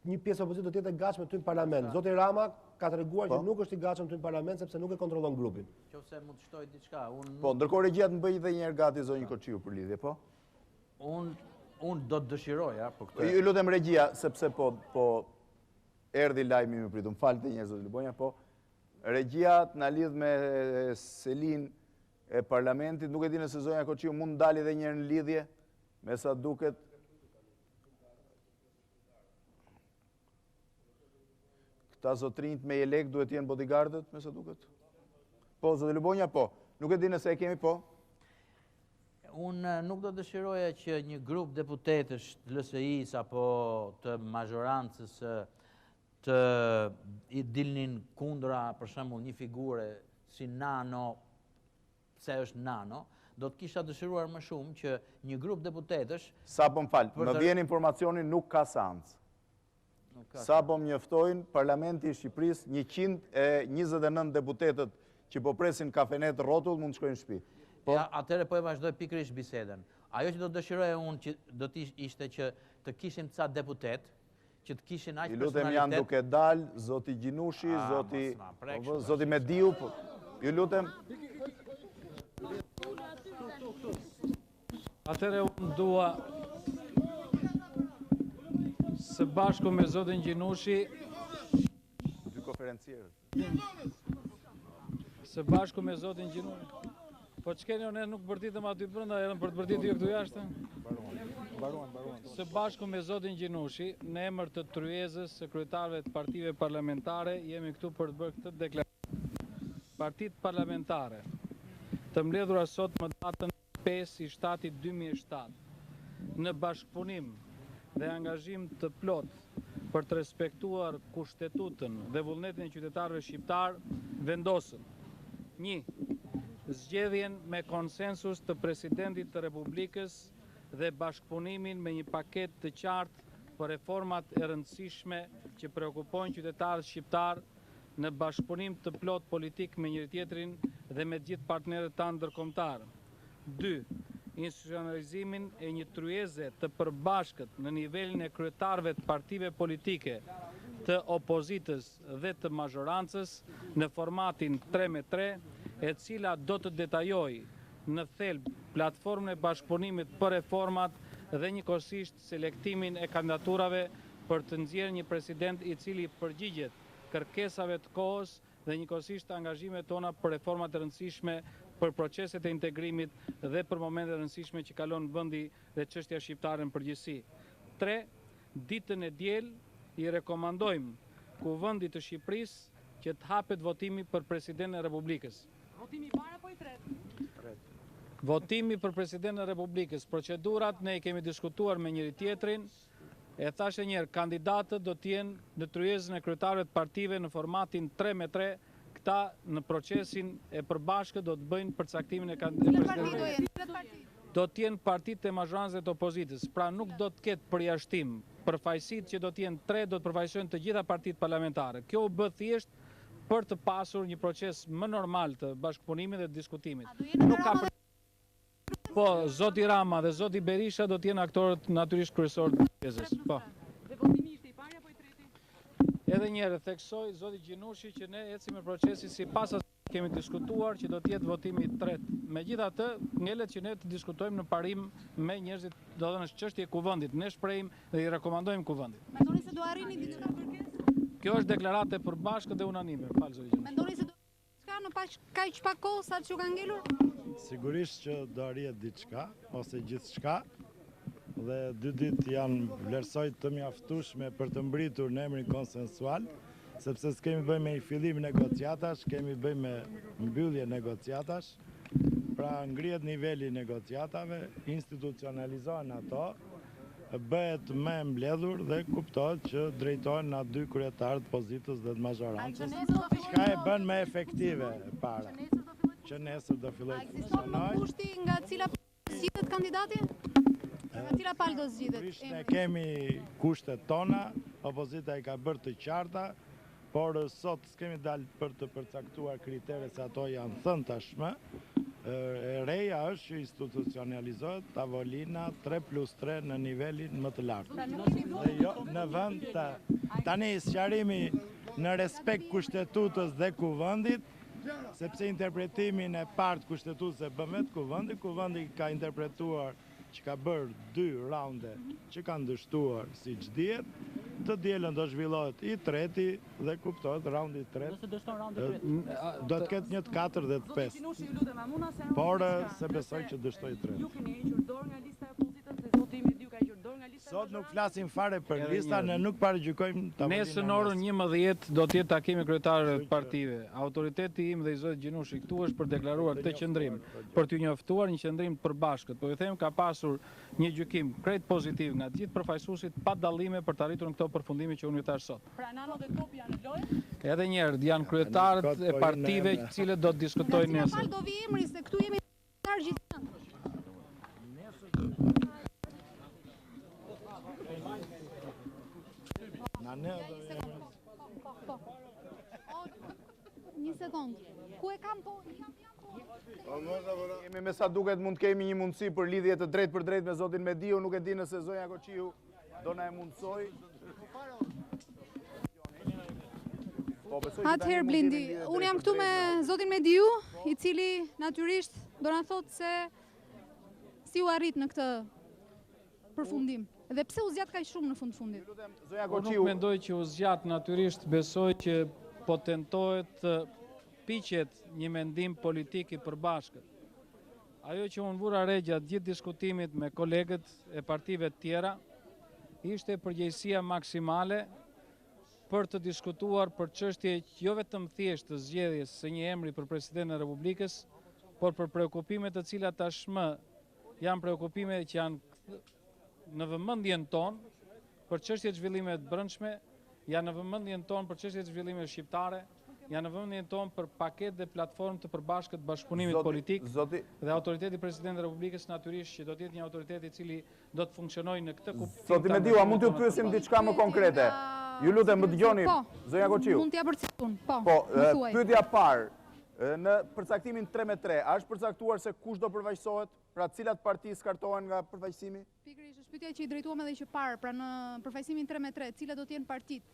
një pjesë e opozitës do të jetë e gatshme të hyjë në parlament. Zoti Rama ka treguar që nuk është i gatshëm të hyjë në parlament sepse nuk e kontrollon grupin. Nëse mund të shtoj diçka, Po, ndërkohë regjia të bëj edhe një herë gati zonjë Koçiu për lidhje, po? Unë do të dëshiroja për këtë. Ju lutem regjia sepse po erdhi lajmi më pritur. M'falni një herë zoti Lubonja, po regjia na lidh me selin e parlamentit, nuk e di nëse zonja Koçiu mund të dalë edhe një herë në lidhje, me sa duket. Ta zotrinjt me jelek duhet jenë bodyguardët, me sa duket? Po, zoti Lubonja, po. Nuk e di nëse e kemi, po? Unë nuk do dëshiroja që një grup deputetësh të LSI-s apo të majorancës të i dilnin kundra, për shembull, një figure si Nano, pse është Nano, do të kisha dëshiruar më shumë që një grup deputetësh... Sa po m'fal, më vjen informacioni nuk ka seancë. Sa po mjoftojnë Parlamenti i Shqipërisë 129 deputetët që po presin kafenet rrotull mund të shkojnë në shtëpi. Atëherë po e vazhdoj pikërisht biseden. Ajo që do të dëshiroja unë që do të ishte që të kishim ca deputet, që të kishin aq personalitet. Ju lutem janë duke dalë, zoti Gjinushi, zoti Mediu, ju lutem. Atëherë unë dua së bashku me zotin Gjinushi, dy konferencierët. Së bashku me zotin Gjinushi. Po ç'keni ne nuk bërtitëm aty brenda, edhe për të bërtitur ju këtu jashtë? Baruan. Së bashku me zotin Gjinushi, në emër të tryezës së kryetarëve të partive parlamentare, jemi këtu për të bërë këtë deklaratë. Partitë parlamentare të mbledhura sot më datën 5/7/2007 në bashkëpunim dhe angazhim të plot për të respektuar kushtetutën dhe vullnetin e qytetarëve shqiptar, vendosën 1. Zgjedhjen me konsensus të Presidentit të Republikës dhe bashkëpunimin me një paketë të qartë për reformat e rëndësishme që preokupojnë qytetarët shqiptar në bashkëpunim të plot politik me njëri tjetrin dhe me gjithë partnerët tanë ndërkombëtar. 2. Institucionalizimin e një tryeze të përbashkët në nivelin e kryetarëve të partive politike të opozitës dhe të mazhorancës në formatin 3-3, e cila do të detajojë në thelb platformën e bashkëpunimit për reformat dhe njëkohësisht selektimin e kandidaturave për të nxjerrë një president i cili përgjigjet kërkesave të kohës dhe njëkohësisht angazhimet tona për reformat të rëndësishme, për proceset e integrimit dhe për momentet e rëndësishme që kalon vendi dhe çështja shqiptare në përgjithësi. 3. Ditën e diel i rekomandojmë Kuvendit të Shqipërisë që të hapet votimi për Presidentin e Republikës. Votimi i parë apo i tretë? Votimi për Presidentin e Republikës. Procedurat ne i kemi diskutuar me njëri tjetrin. E thashë njerë, kandidatët do t'jenë në tryezën e kryetarëve të partive në formatin 3-3, këta në procesin e përbashkët do të bëjnë përcaktimin e kandidatëve. Do t'jenë partitë e mazhorancës dhe të opozitës, pra nuk do të ketë përjashtim. Përfaqësitë që do t'jenë 3 do të përfaqësojnë të gjitha partitë parlamentare. Kjo u bë thjesht për të pasur një proces më normal të bashkëpunimit dhe diskutimit. Po, zoti Rama dhe zoti Berisha do t'jenë aktorët natyrisht kryesorë të tezës. Po. Dhe votimi ishte i parë apo i treti? Edhe njerë, theksoj zoti Gjinushi që ne ecim me procesi sipas asaj kemi diskutuar që do t'jetë votimi i tretë. Megjithatë, ngelet që ne të diskutojmë në parim me njerëzit, do të thënë është çështje e Kuvendit. Ne shprehim dhe i rekomandojmë Kuvendit. Mendoni se do arrini diçka kërkesë? Kjo është deklaratë e përbashkët dhe unanime. Falë zoti Gjinushi. Mendoni se do diçka në kaq pak kohë sa që ka ngelur? Sigurisht që do arrihet diçka, ose gjithçka, dhe 2 ditë janë vlerësoj të mjaftueshme për të mbritur në emrin konsensual, sepse s'kemi bëjmë me i fillim negociatash, kemi bëjmë me mbyllje negociatash, pra ngrihet niveli negociatave, institucionalizohen ato, bëhet më mbledhur dhe kuptohet që drejtohen nga 2 kryetarë të pozitës dhe të mazhorancës. Çka e bën më efektive para? Që nesër do filloj të funksionojë. Kushti nga cila zgjidhet kandidati? Nga cila palë do zgjidhet? Ne kemi kushtet tona, opozita i ka bërë të qarta, por sot s'kemi dalë për të përcaktuar kritere se ato janë thënë tashmë. E reja është që institucionalizohet tavolina 3+3 në nivelin më të lartë. Dhe jo në vend të tani sqarimi në respekt kushtetutës dhe Kuvendit, sepse interpretimin e partë kushtetutës e bëmet Kuvendi, Kuvendi ka interpretuar që ka bërë 2 raunde që kanë dështuar si që dihet, të dielën do zhvillohet i treti dhe kuptohet raundi i tretë. Do të ketë një të 4 dhe të 5. Por se besoj që dështoj i tretë. Ju keni hequr dorë nga lista e opozitës dhe zoti Mediu ka hequr dorë nga lista. Sot nuk flasim fare për lista, ne nuk paragjykojmë tavolinë. Nesër në orën 11 do të jetë takimi kryetarëve të partive. Autoriteti im dhe i zotit Gjinushi këtu është për deklaruar këtë qendrim, për t'ju njoftuar një qendrim të përbashkët. Po ju them ka pasur një gjykim krejt pozitiv nga gjithë përfaqësuesit pa dallime për të arritur në këto përfundime që unë ju tash sot. Pra Nano dhe Topi janë në lojë? Edhe një herë janë kryetarët e partive të cilët do të diskutojnë nesër. Nga cila palë do vi emri se këtu jemi të gjithë. Një sekund. Ku e kam po? Kemi me sa duket mund kemi një mundësi për lidhje të drejt për drejt me zotin Mediu, nuk e di nëse zonja Koçiu do na e mundsoj. Atëherë Blendi, unë jam këtu me zotin Mediu, i cili natyrisht do na thotë se si u arrit në këtë përfundim. Dhe pse u zgjat kaq shumë në fundit? Unë nuk mendoj që u zgjat, natyrisht besoj që po tentohet të piqet një mendim politik i përbashkët. Ajo që unë vura re gjatë gjithë diskutimit me kolegët e partive të tjera, ishte përgjegjësia maksimale për të diskutuar për çështje jo vetëm thjesht të zgjedhjes së një emri për Presidentin e Republikës, por për preokupimet të cilat tashmë janë preokupime që janë në vëmendjen tonë për çështje të zhvillimeve të brendshme, janë në vëmendjen tonë për çështje të zhvillimeve shqiptare, janë në vëmendjen tonë për paketë dhe platformë të përbashkët bashkëpunimit politik dhe autoriteti Presidentit e Republikës natyrisht që do të jetë një autoritet i cili do të funksionojë në këtë kuptim. Zoti Mediu, a mund t'ju pyesim diçka më konkrete? Ju lutem, më dëgjoni, zonja Koçiu. Mund t'ja përcaktojmë, po. Po, pyetja parë, në përcaktimin 3-3, a është përcaktuar se kush do përfaqësohet? Pra cilat parti skartohen nga përfaqësimi? Pikërisht, është pyetja që i drejtuam edhe që parë, pra në përfaqësimin 3-3, cilat do të jenë partitë?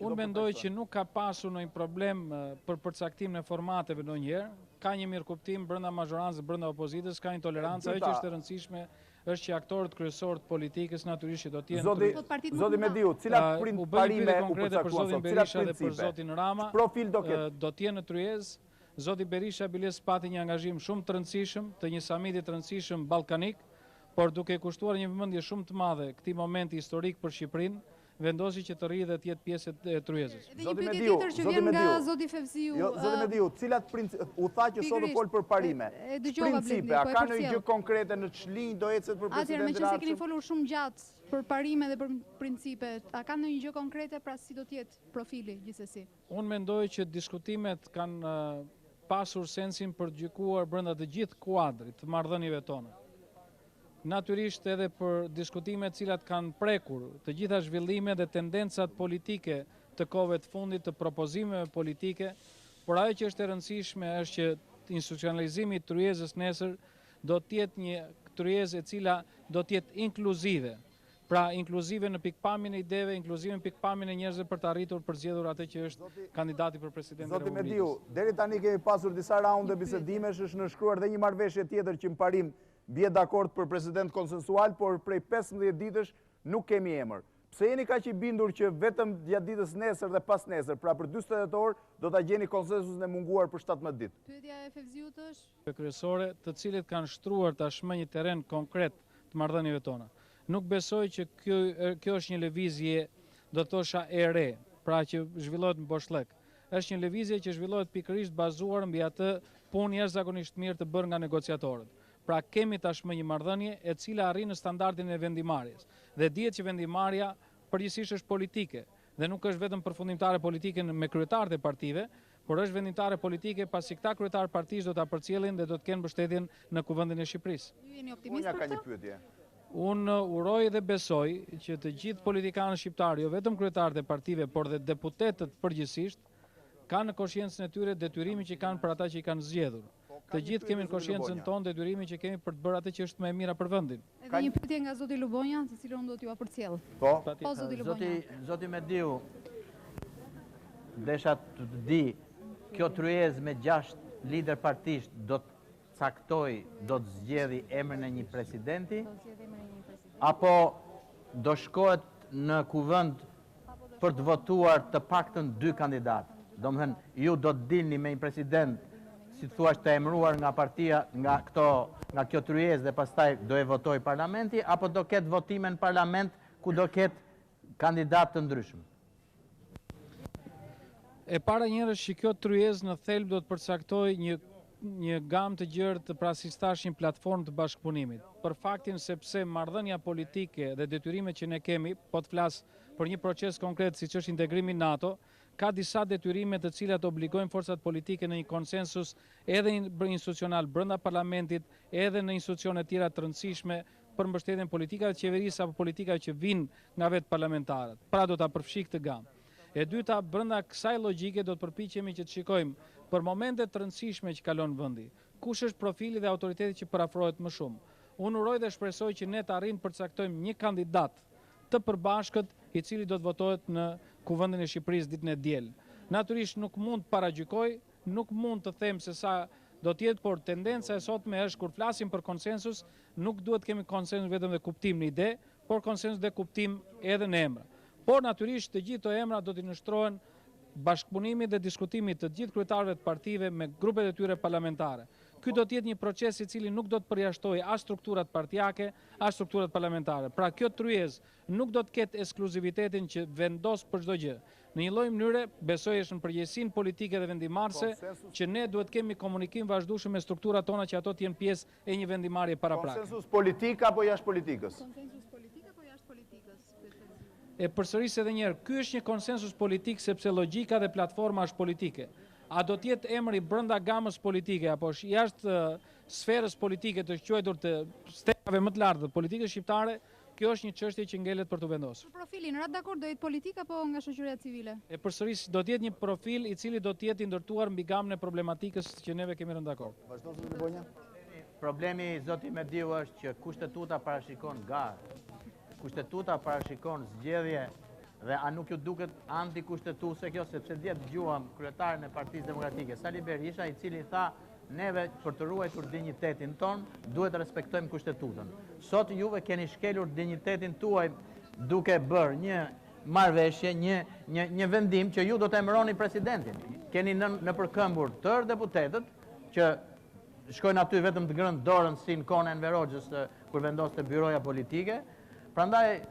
Unë mendoj që nuk ka pasur ndonjë problem për përcaktimin e formateve ndonjëherë. Ka një mirëkuptim brenda mazhorancës, brenda opozitës, ka intolerancë, ajo që është e rëndësishme është që aktorët kryesorë të politikës natyrisht që do të jenë Zoti Mediu, cilat parime u konkrete për zotin Berisha dhe për zotin Rama, profil do ketë? Do të jenë në tryezë. Zoti Berisha biles pati një angazhim shumë të rëndësishëm, të një samiti të rëndësishëm ballkanik, por duke kushtuar një vëmendje shumë të madhe këtij momenti historik për Shqipërinë, vendosi që të rrijë dhe të jetë pjesë e tryezës. Zoti Mediu, Zoti Mediu, Zoti Fevziu. Jo, Zoti Mediu, cilat u tha që sot do fol për parime. Principe, a ka ndonjë gjë konkrete në çlinj do ecet për presidentin? Atëherë, meqense keni folur shumë gjatë për parime dhe për principe, a ka ndonjë gjë konkrete pra si do të jetë profili gjithsesi? Unë mendoj që diskutimet kanë pasur sensin për të gjykuar brenda të gjithë kuadrit të marrëdhënieve tona. Natyrisht edhe për diskutimet cilat kanë prekur të gjitha zhvillimet dhe tendencat politike të kohëve të fundit, të propozimeve politike, por ajo që është e rëndësishme është që institucionalizimi i tryezës nesër do të jetë një tryezë e cila do të jetë inkluzive. Pra inkluzive në pikpamjen e ideve, inkluzive në pikpamjen e njerëzve për të arritur për zgjedhur atë që është kandidati për presidentin e Zoti Republikës. Mediu, deri tani kemi pasur disa raunde bisedimesh, është nënshkruar dhe një marrëveshje tjetër që në parim bie dakord për president konsensual, por prej 15 ditësh nuk kemi emër. Pse jeni kaq i bindur që vetëm gjatë ditës nesër dhe pas nesër, pra për 48 orë, do ta gjeni konsensusin e munguar për 17 ditë? Pyetja e Fevziut është Kryesore, të cilët kanë shtruar tashmë një terren konkret të marrëdhënieve tona. Nuk besoj që kjo është një lëvizje, do të thosha e re, pra që zhvillohet në boshllëk. Është një lëvizje që zhvillohet pikërisht bazuar mbi atë punë jashtëzakonisht mirë të bërë nga negociatorët. Pra kemi tashmë një marrëdhënie e cila arrin në standardin e vendimarrjes. Dhe dihet që vendimarrja përgjithsisht është politike dhe nuk është vetëm përfundimtare politike me kryetarët e partive, por është vendimtare politike pasi këta kryetarë partisë do ta përcjellin dhe do të kenë mbështetjen në Kuvendin e Shqipërisë. Ju jeni optimist për këtë? Unë uroj dhe besoj që të gjithë politikanët shqiptarë, jo vetëm kryetarët e partive, por dhe deputetët përgjithsisht, kanë në konsciencën e tyre detyrimin që kanë për ata që i kanë zgjedhur. Të gjithë kemi në konsciencën tonë detyrimin që kemi për të bërë atë që është më e mira për vendin. Edhe një pyetje nga zoti Lubonja, të cilën unë do t'ju përcjell. Po, zoti Lubonja. Zoti Mediu, desha të di, kjo tryezë me 6 lider partisht do të caktoj, do të zgjedhi emrin e një presidenti, apo do shkohet në kuvend për të votuar të paktën 2 kandidatë. Domethënë, ju do të dilni me një president, si të thuash të emëruar nga partia, nga kjo tryezë dhe pastaj do e votoj parlamenti, apo do ketë votime në parlament ku do ketë kandidatë të ndryshëm? E para njërë është që kjo tryezë në thelb do të përcaktoj një gamë të gjërë të prasistash një platformë të bashkëpunimit. Për faktin sepse marrëdhënia politike dhe detyrimet që ne kemi, po të flasë për një proces konkret si që është integrimi NATO, ka disa detyrime të cilat obligojnë forcat politike në një konsensus edhe institucional brenda parlamentit, edhe në institucione tjera të rëndësishme për mbështetjen politikave të qeverisë apo politikave që vinë nga vetë parlamentarët. Pra do ta përfshi këtë gamë. E dyta, brenda kësaj logjike do të përpiqemi që të shikojmë për momentet të rëndësishme që kalon vendi, kush është profili dhe autoriteti që parafrohet më shumë. Unë uroj dhe shpresoj që ne të arrijmë të përcaktojmë një kandidat të përbashkët i cili do të votohet në Kuvendin e Shqipërisë ditën e diel. Natyrisht nuk mund të paragjykoj, nuk mund të them se sa do të jetë, por tendenca e sotme është kur flasim për konsensus, nuk duhet kemi konsensus vetëm dhe kuptim në ide, por konsensus dhe kuptim edhe në emra. Por natyrisht të gjithë të emra do t'i nështrohen bashkëpunimit dhe diskutimit të gjithë kryetarëve të partive me grupet e tyre parlamentare. Ky do t'jetë një proces i cili nuk do të përjashtojë as strukturat partijake, as strukturat parlamentare. Pra kjo tryezë nuk do të ketë ekskluzivitetin që vendos për çdo gjë. Në një lloj mënyre besoj është në përgjegjësinë politike dhe vendimarrëse që ne duhet kemi komunikim vazhdueshëm me strukturat tona që ato të jenë pjesë e një vendimarrje paraprake. Konsensus politik apo jashtë politikës? Konsensus politik apo jashtë politikës? E përsëris edhe një herë, ky është një konsensus politik sepse logjika dhe platforma është politike. A do t'jetë emri brenda gamës politike, apo është jashtë sferës politike të quajtur të stepave më të lartë të politikës shqiptare, kjo është një çështje që ngelet për të vendosur. Për profilin, rat dakord do jetë politik apo nga shoqëria civile? E përsëris, do t'jetë një profil i cili do t'jetë i ndërtuar mbi gamën e problematikës që neve kemi rënë dakord. Vazhdo zoti Lubonja. Problemi zoti Mediu është që kushtetuta parashikon garë. Kushtetuta parashikon zgjedhje Dhe a nuk ju duket antikushtetuese kjo, sepse dje dëgjuam kryetarin e Partisë Demokratike, Sali Berisha, i cili tha neve për të ruajtur dinjitetin ton, duhet të respektojmë kushtetutën. Sot juve keni shkelur dinjitetin tuaj duke bërë një marrëveshje, një vendim që ju do të emëroni presidentin. Keni në përkëmbur tërë deputetët që shkojnë aty vetëm të grënë dorën si në kohën e Enver Hoxhës kur vendoste byroja politike. Prandaj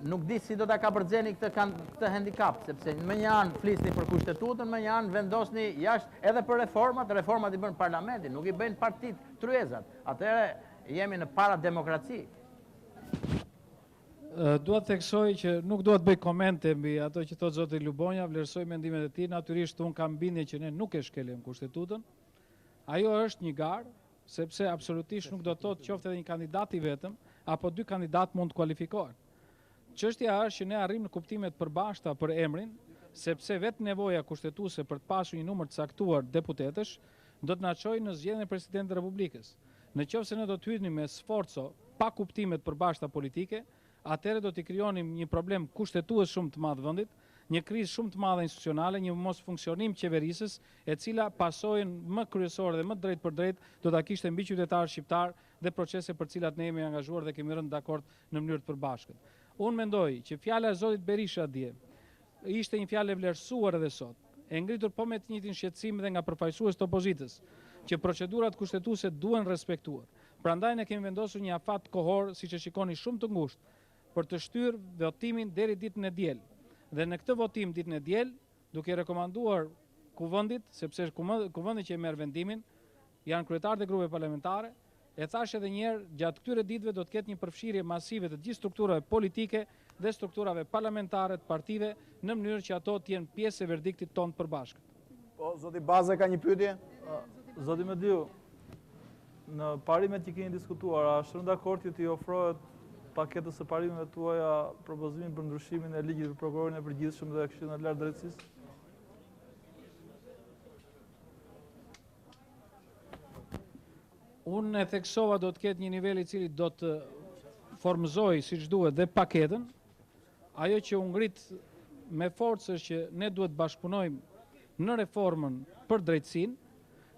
nuk di si do ta kapërceni këtë handicap, sepse në një anë flisni për kushtetutën, në një anë vendosni jashtë edhe për reformat i bën parlamenti, nuk i bëjnë partit tryezat. Atëherë jemi në para demokraci. Dua të theksoj që nuk dua të bëj komente mbi ato që thot zoti Lubonja, vlerësoj mendimet e tij, natyrisht unë kam bindje që ne nuk e shkelim kushtetutën. Ajo është një garë, sepse absolutisht nuk do të thotë qoftë edhe një kandidat i vetëm, apo dy kandidat mund të kualifikohen. Çështja është që ne arrim në kuptime të përbashkëta për emrin, sepse vetë nevoja kushtetuese për të pasur një numër të caktuar deputetësh do të na çojë në zgjedhjen e Presidentit të Republikës. Nëse ne do të hyjnim me sforco pa kuptime të përbashkëta politike, atëherë do t'i krijonim një problem kushtetues shumë të madh vendit, një krizë shumë të madhe institucionale, një mos funksionim qeverisës, e cila pasojën më kryesore dhe më drejt për drejt do ta kishte mbi qytetarë shqiptar dhe procese për cilat ne jemi angazhuar dhe kemi rënë dakord në mënyrë të përbashkët. Unë mendoj që fjala e zotit Berisha dje ishte një fjalë e vlerësuar edhe sot, e ngritur po me të njëjtin shqetësim dhe nga përfaqësues të opozitës, që procedurat kushtetuese duhen respektuar. Prandaj ne kemi vendosur një afat kohor, siç e shikoni, shumë të ngushtë, për të shtyrë votimin deri ditën e diel. Dhe në këtë votim ditën e diel, duke rekomanduar kuvendit, sepse kuvendi që e merr vendimin janë kryetarët e grupeve parlamentare, e thash edhe një herë, gjatë këtyre ditëve do të ketë një përfshirje masive të gjithë strukturave politike dhe strukturave parlamentare të partive në mënyrë që ato të jenë pjesë e verdiktit tonë të përbashkët. Po, zoti Baze ka një pyetje? Zoti Mediu, në parimet që keni diskutuar, a është dakord që t'i ofrohet paketës së parimeve tuaja propozimin për ndryshimin e ligjit për prokurorin e përgjithshëm dhe Këshillin e Lartë Drejtësisë? Unë e theksova do të ketë një nivel i cili do të formëzoj siç duhet dhe paketën. Ajo që u ngrit me forcë është që ne duhet bashkëpunojmë në reformën për drejtësinë,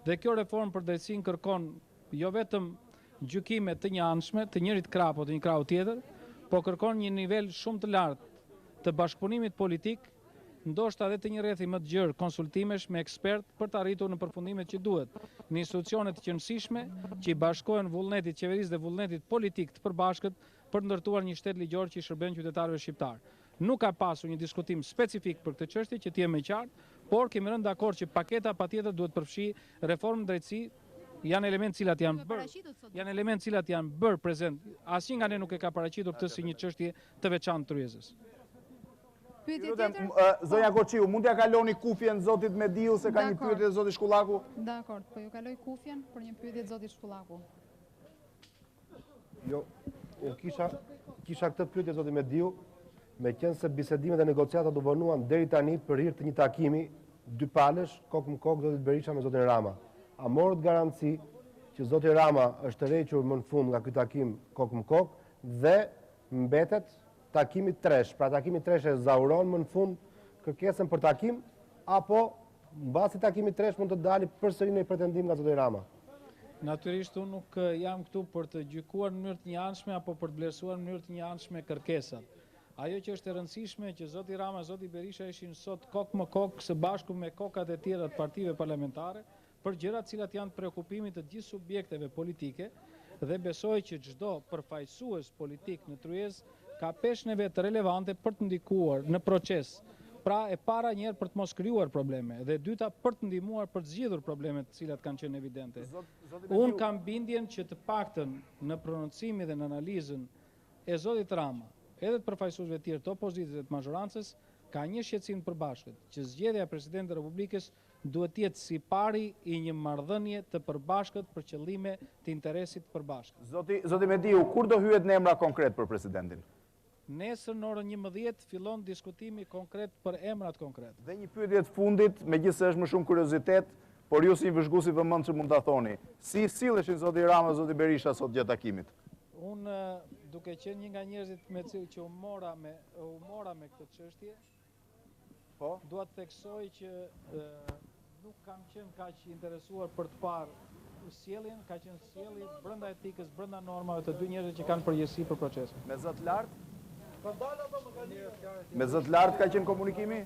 dhe kjo reformë për drejtësinë kërkon jo vetëm gjykime të njëanshme, të njërit krah apo të një krahu tjetër, po kërkon një nivel shumë të lartë të bashkëpunimit politik, ndoshta edhe të një rrethi më të gjerë konsultimesh me ekspert për të arritur në përfundimet që duhet, në institucione të qëndrueshme që i bashkohen vullnetit qeverisë dhe vullnetit politik të përbashkët për të ndërtuar një shtet ligjor që i shërben qytetarëve shqiptar. Nuk ka pasur një diskutim specifik për këtë çështje që të jemë më qartë, por kemi rënë dakord që paketa patjetër duhet përfshijë reformë drejtësi. Janë elementë cilat janë bërë prezent. Asnjë nga ne nuk e ka paraqitur këtë si një çështje të veçantë tryezës. Zonja Koçiu, mund t'ja kaloni kufjen zotit Mediu se ka një pyetje të zotit Shkullaku? Dakord, po ju kaloj kufjen për një pyetje të zotit Shkullaku. Jo, kisha këtë pyetje zotit Mediu, me qenë se bisedimet dhe negociatat u vonuan deri tani për hir të një takimi dy palësh, kokë më kokë zotit Berisha me zotin Rama. A morët garanci që zoti Rama është rrequr më në fund nga ky takim kokë më kokë dhe mbetet takimi tresh, pra takimi tresh e zauron më në fund kërkesën për takim, apo mbasi takimi tresh mund të dali përsëri në pretendim nga zoti Rama? Natyrisht unë nuk jam këtu për të gjykuar në mënyrë të njëanshme apo për të vlerësuar në mënyrë të njëanshme kërkesat. Ajo që është e rëndësishme që zoti Rama e zoti Berisha ishin sot kokë më kokë së bashku me kokat e tjera të partive parlamentare për gjërat cilat janë preokupimit të gjithë subjekteve politike dhe besoj që çdo përfaqësues politik në tryezë ka peshën e vetë relevante për të ndikuar në proces. Pra e para njerë për të mos krijuar probleme dhe dyta për të ndihmuar për të zgjidhur problemet të cilat kanë qenë evidente. Unë kam bindjen që të paktën në prononcimin dhe në analizën e zotit Rama, edhe të përfaqësuesve të tjerë të opozitës dhe të mazhorancës, ka një shqetësim të përbashkët, që zgjedhja e Presidentit të Republikës duhet të jetë sipari i një marrëdhënie të përbashkët për qëllime të interesit të përbashkët. Zoti Mediu, kur do hyhet në emra konkret për presidentin? Nesër në orën 11 fillon diskutimi konkret për emrat konkret. Dhe një pyetje të fundit, megjithëse është më shumë kuriozitet, por ju si një vëzhgues i vëmendshëm mund ta thoni, si silleshin zoti Rama dhe zoti Berisha sot gjatë takimit? Unë duke qenë një nga njerëzit me cilë që u mora me këtë çështje, dua të theksoj që nuk kam qenë kaq interesuar për të parë sjelljen, ka qenë sjellje brenda etikës, brenda normave të dy njerëzve që kanë përgjegjësi për procesin. Me zot lart? Me zot lart ka qenë komunikimi?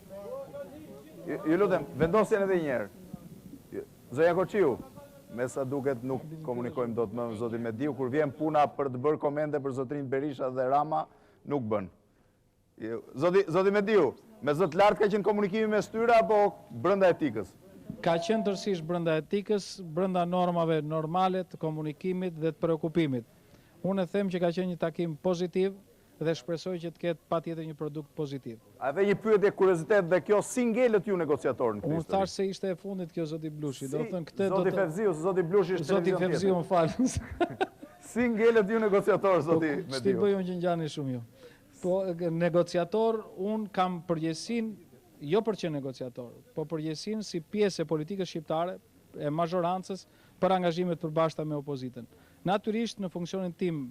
Ju lutem, vendosjen edhe një herë. Zonja Koçiu, me sa duket nuk komunikojmë dot më me zotin Mediu, kur vjen puna për të bërë komente për zotrin Berisha dhe Rama, nuk bën. Zoti Mediu, me zot lart ka qenë komunikimi mes tyre apo brenda etikës? Ka qenë tërësisht brenda etikës, brenda normave normale të komunikimit dhe të preokupimit. Unë e them që ka qenë një takim pozitiv dhe shpresoj që të ketë patjetër një produkt pozitiv. A dhe një pyetje kuriozitet dhe kjo si ngelët ju negociatorën? Unë thash se ishte e fundit kjo zoti Blushi. Zoti Fevziu, zoti Blushi është televizion tjetër. Zoti Fevziu, më falë. Si ngelët ju negociatorë, zoti Mediu? Shti bëj unë që ngjani shumë ju. Po, negociator, unë kam përgjegjësinë, jo për që negociator, po përgjegjësinë si pjesë e politikës shqiptare, e mazhorancës, për angazhimet përbashkëta me opozitën. Natyrisht në funksionin tim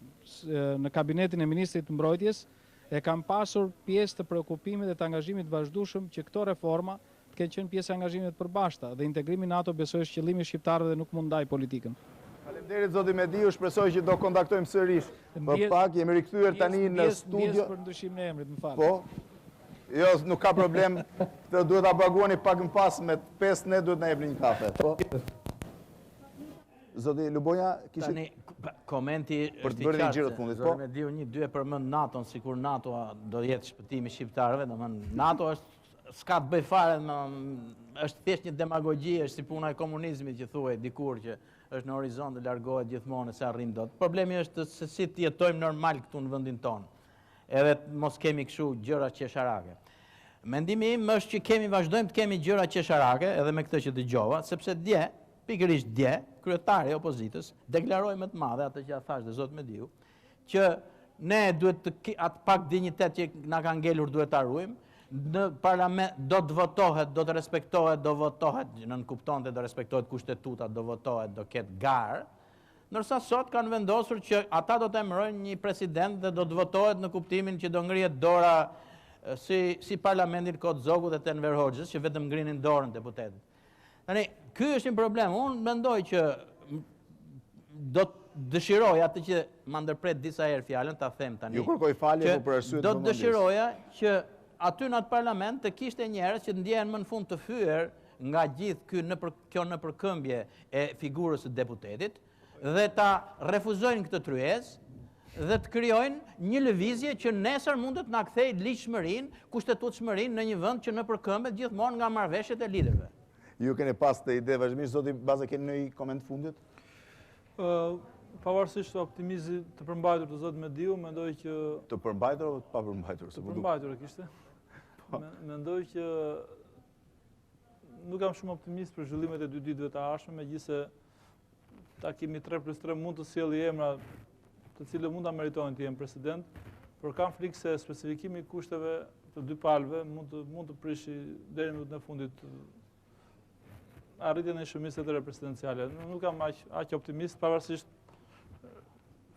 në kabinetin e ministrit të mbrojtjes e kam pasur pjesë të preokupimit dhe të angazhimit vazhdueshëm që këto reforma të kenë qenë pjesë e angazhimit të përbashkëta dhe integrimi NATO besoj është qëllimi i shqiptarëve dhe nuk mund ndaj politikën. Faleminderit zoti Mediu, shpresoj që do kontaktojmë sërish. Për pak jemi rikthyer tani në studio. Ndjes për ndryshim në emrit, më fal. Po. Jo, nuk ka problem. Këtë duhet ta paguani pak më pas me 5 ne duhet na jepni një kafe. Po. Zoti Lubonja, tani komenti për të bërë një xhiro të fundit. Po. Mediu një dy e përmend NATO-n, sikur NATO do jetë shpëtimi i shqiptarëve, domethënë NATO s'ka të bëj fare, është thjesht një demagogji, është si puna e komunizmit që thuaj dikur që është në horizont dhe largohet gjithmonë se arrim dot. Problemi është se si të jetojmë normal këtu në vendin tonë. Edhe mos kemi kështu gjëra qesharake. Mendimi im është që vazhdojmë të kemi gjëra qesharake edhe me këtë që dëgjova, sepse pikërisht dje, kryetari i opozitës deklaroi më të madhe atë që thash dhe zot Mediu, që ne duhet atë pak dinjitet që na ka ngelur duhet ta ruajmë. Në parlament do të votohet, do të respektohet, do votohet, nën kuptonte do respektohet kushtetuta, do votohet, do ketë garë, ndërsa sot kanë vendosur që ata do të emërojnë një president dhe do të votohet në kuptimin që do ngrihet dora si parlamentin Kot Zogut dhe Enver Hoxhës, që vetëm ngrinin dorën deputetët. Tani, ky është një problem. Unë mendoj që do të dëshiroj atë që më ndërpret disa herë fjalën, ta them tani. Ju kërkoj falje për arsye të do të dëshiroja që aty në atë parlament të kishte njerëz që ndjehen më në fund të fyer nga gjithë kjo nëpërkëmbje e figurës së deputetit dhe ta refuzojnë këtë tryezë dhe të krijojnë një lëvizje që nesër mundet na kthejë ligjshmërinë, kushtetutshmërinë në një vend që nëpërkëmbet gjithmonë nga marrëveshjet e liderëve. Ju keni pas të ide vazhdimisht, zoti Baze, keni në i koment fundit? Pavarësisht optimizmit të përmbajtur të zotit Mediu, mendoj që... Të përmbajtur o të pa përmbajtur? Të përmbajtur e kishte. Mendoj që nuk jam shumë optimist për zhvillimet e 2 ditëve të ardhshme, megjithëse takimi 3+3 mund të sjellë emra të cilët mund ta meritojnë të jenë president, por kam frikë se specifikimi i kushteve të dy palëve mund të prishi deri në ditën e fundit arritjen e shumicës së presidenciale. Nuk kam aq optimist, pavarësisht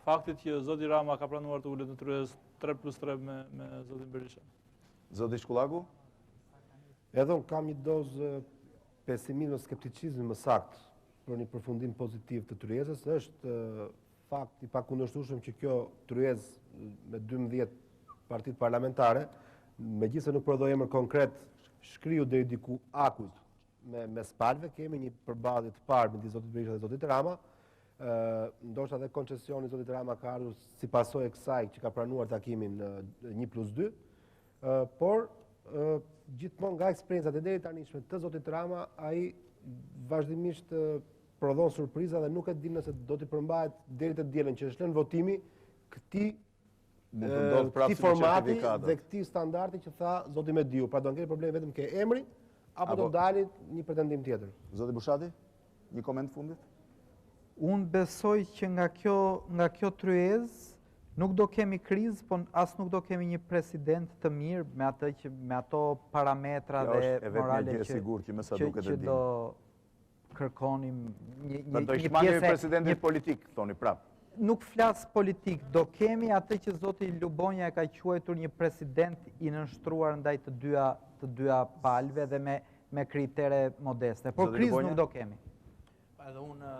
faktit që zoti Rama ka planuar të ulet në tryezë 3+3 me zotin Berisha. Zoti Shkullaku? Edhe unë kam një dozë pesimizmi dhe skepticizmi më saktë për një përfundim pozitiv të tryezës. Është fakt i pakundërshtueshëm që kjo tryezë me 12 partitë parlamentare, megjithëse nuk prodhoi emër konkret, shkriu deri diku akujt me spalve, kemi një përballje të parë midis zotit Berisha dhe zotit Rama. Ndoshta edhe koncesioni zotit Rama ka ardhur si pasojë e kësaj që ka pranuar takimin 1+2, por gjithmonë nga eksperiencat e deri tanishme të zotit Rama, ai vazhdimisht prodhon surpriza dhe nuk e di nëse do t'i përmbahet deri të dielën që është lënë votimi këtij formati dhe këtij standardi që tha zoti Mediu. Pra do ngel problem vetëm ke emri apo do dalit një pretendim tjetër. Zoti Bushati, një koment fundit? Unë besoj që nga kjo tryezë nuk do kemi krizë, po as nuk do kemi një president të mirë me ato parametra dhe morale që do kërkonim një pjesë... Presidenti politik, thoni prap. nuk flas politik, do kemi atë që zoti Lubonja e ka quajtur një president i nënshtruar ndaj të dyja palëve dhe me kritere modeste. Por krizë nuk do kemi. Edhe unë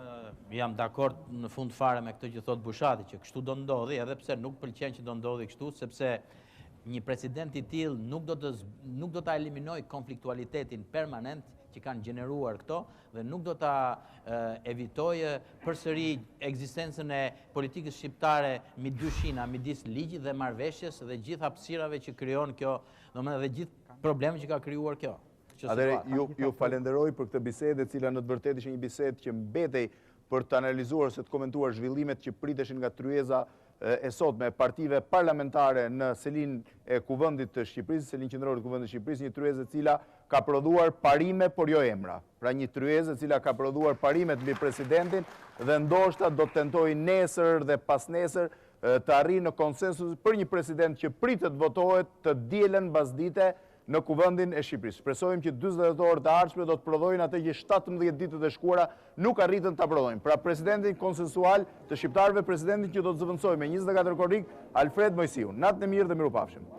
jam dakord në fund fare me këtë që thot Bushati, që kështu do ndodhi, edhe pse nuk pëlqen që do ndodhi kështu, sepse një president i tillë nuk do ta eliminoj konfliktualitetin permanent që kanë gjeneruar këto dhe nuk do ta evitojë përsëri ekzistencën e politikës shqiptare midis ligjit dhe marrëveshjes dhe gjithë hapësirave që krijon kjo, domethënë dhe gjithë problemet që ka krijuar kjo. Atëherë ju falenderoj për këtë bisedë, e cila në të vërtetë ishte një bisedë që mbetej për të analizuar ose të komentuar zhvillimet që priteshin nga tryeza e sotme partive parlamentare në selin e kuvendit të Shqipërisë, selin qendror të kuvendit të Shqipërisë, një tryezë e cila ka prodhuar parime por jo emra. Pra një tryezë e cila ka prodhuar parimet mbi presidentin dhe ndoshta do të tentojë nesër dhe pas nesër të arrijë në konsensus për një president që pritet votohet të dielën mbasdite në kuvendin e Shqipërisë. Shpresojmë që 40 orë të ardhshme do të prodhojnë atë që 17 ditët e shkuara nuk arritën ta prodhojnë. Pra presidentin konsensual të shqiptarëve, presidentin që do të zëvendësojë me 24 korrik, Alfred Moisiun. Natën e mirë dhe mirupafshim.